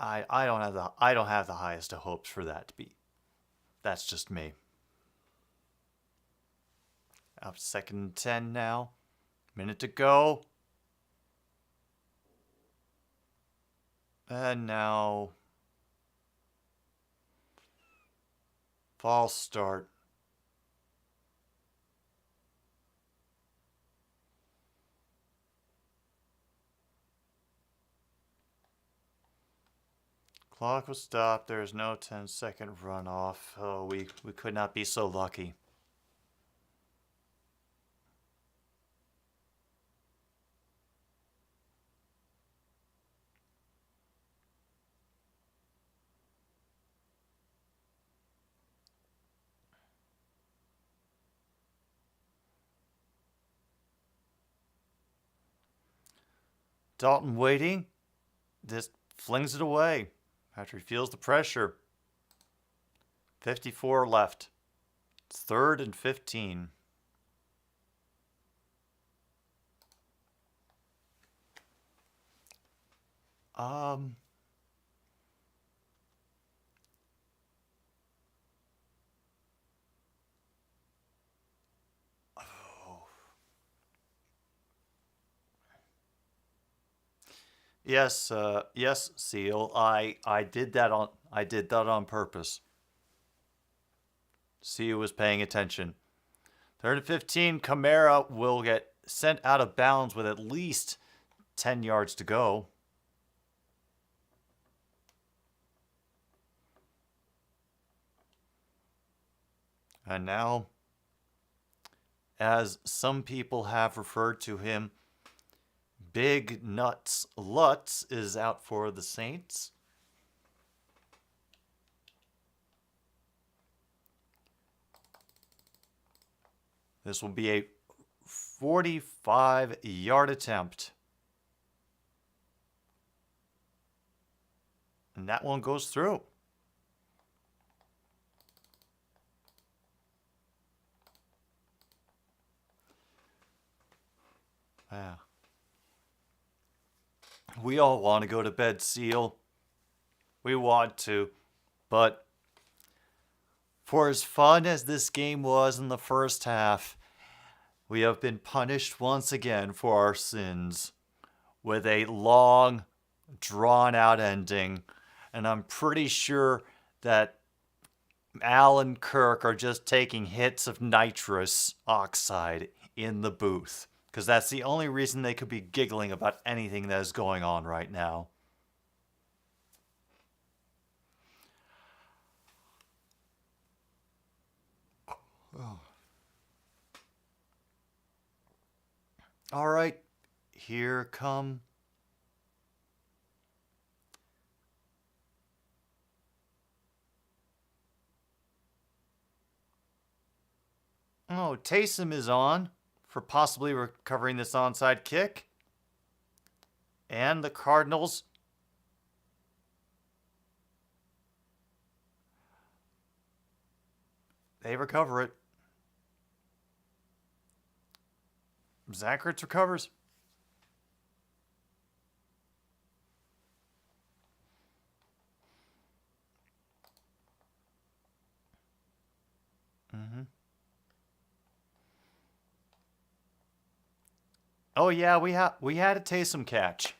don't have the highest of hopes for that to be. That's just me. Up 2nd and 10 now. Minute to go. And now false start. Clock was stopped. There's no 10-second runoff. Oh, we could not be so lucky. Dalton waiting. Just flings it away after he feels the pressure. 54 left. It's 3rd and 15. Oh. Yes, yes, Seal. I did that on purpose. Seal was paying attention. 3rd and 15. Kamara will get sent out of bounds with at least 10 yards to go. And now, as some people have referred to him, Big Nuts Lutz is out for the Saints. This will be a 45-yard attempt. And that one goes through. Yeah. We all want to go to bed, Seal. We want to. But for as fun as this game was in the first half, we have been punished once again for our sins with a long, drawn-out ending. And I'm pretty sure that Al and Kirk are just taking hits of nitrous oxide in the booth, because that's the only reason they could be giggling about anything that is going on right now. Oh. All right, here come Taysom is on for possibly recovering this onside kick. And the Cardinals they recover it. Zachards recovers. Oh yeah, we had a Taysom catch.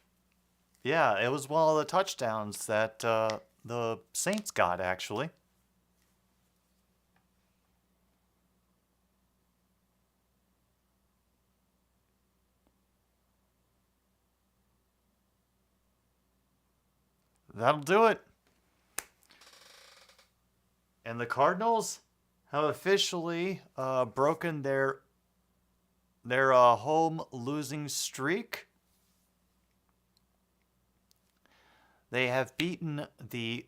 Yeah, it was one of the touchdowns that the Saints got, actually. that'll do it. And the Cardinals have officially broken their home losing streak. They have beaten the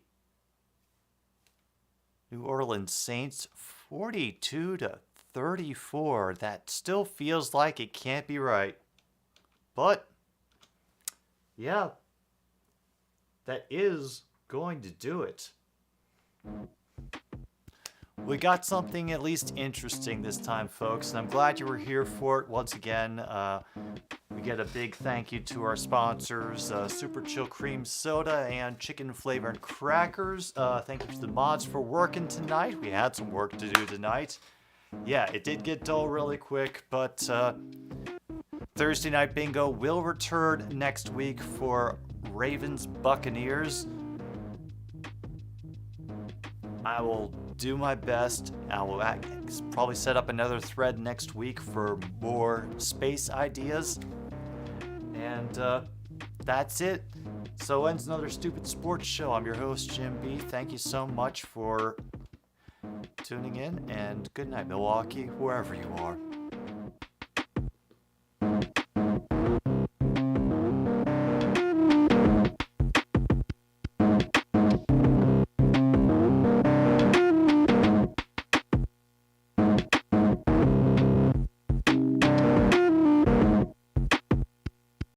New Orleans Saints 42-34. That still feels like it can't be right. But, yeah, that is going to do it. We got something at least interesting this time, folks, and I'm glad you were here for it once again. We get a big thank you to our sponsors, Super Chill Cream Soda and Chicken Flavored Crackers. Thank you to the mods for working tonight. We had some work to do tonight. Yeah, it did get dull really quick, but Thursday Night Bingo will return next week for Ravens Buccaneers. I will do my best. I will probably set up another thread next week for more space ideas. And that's it. So ends another Stupid Sports Show. I'm your host, Jim B. Thank you so much for tuning in, and good night, Milwaukee, wherever you are.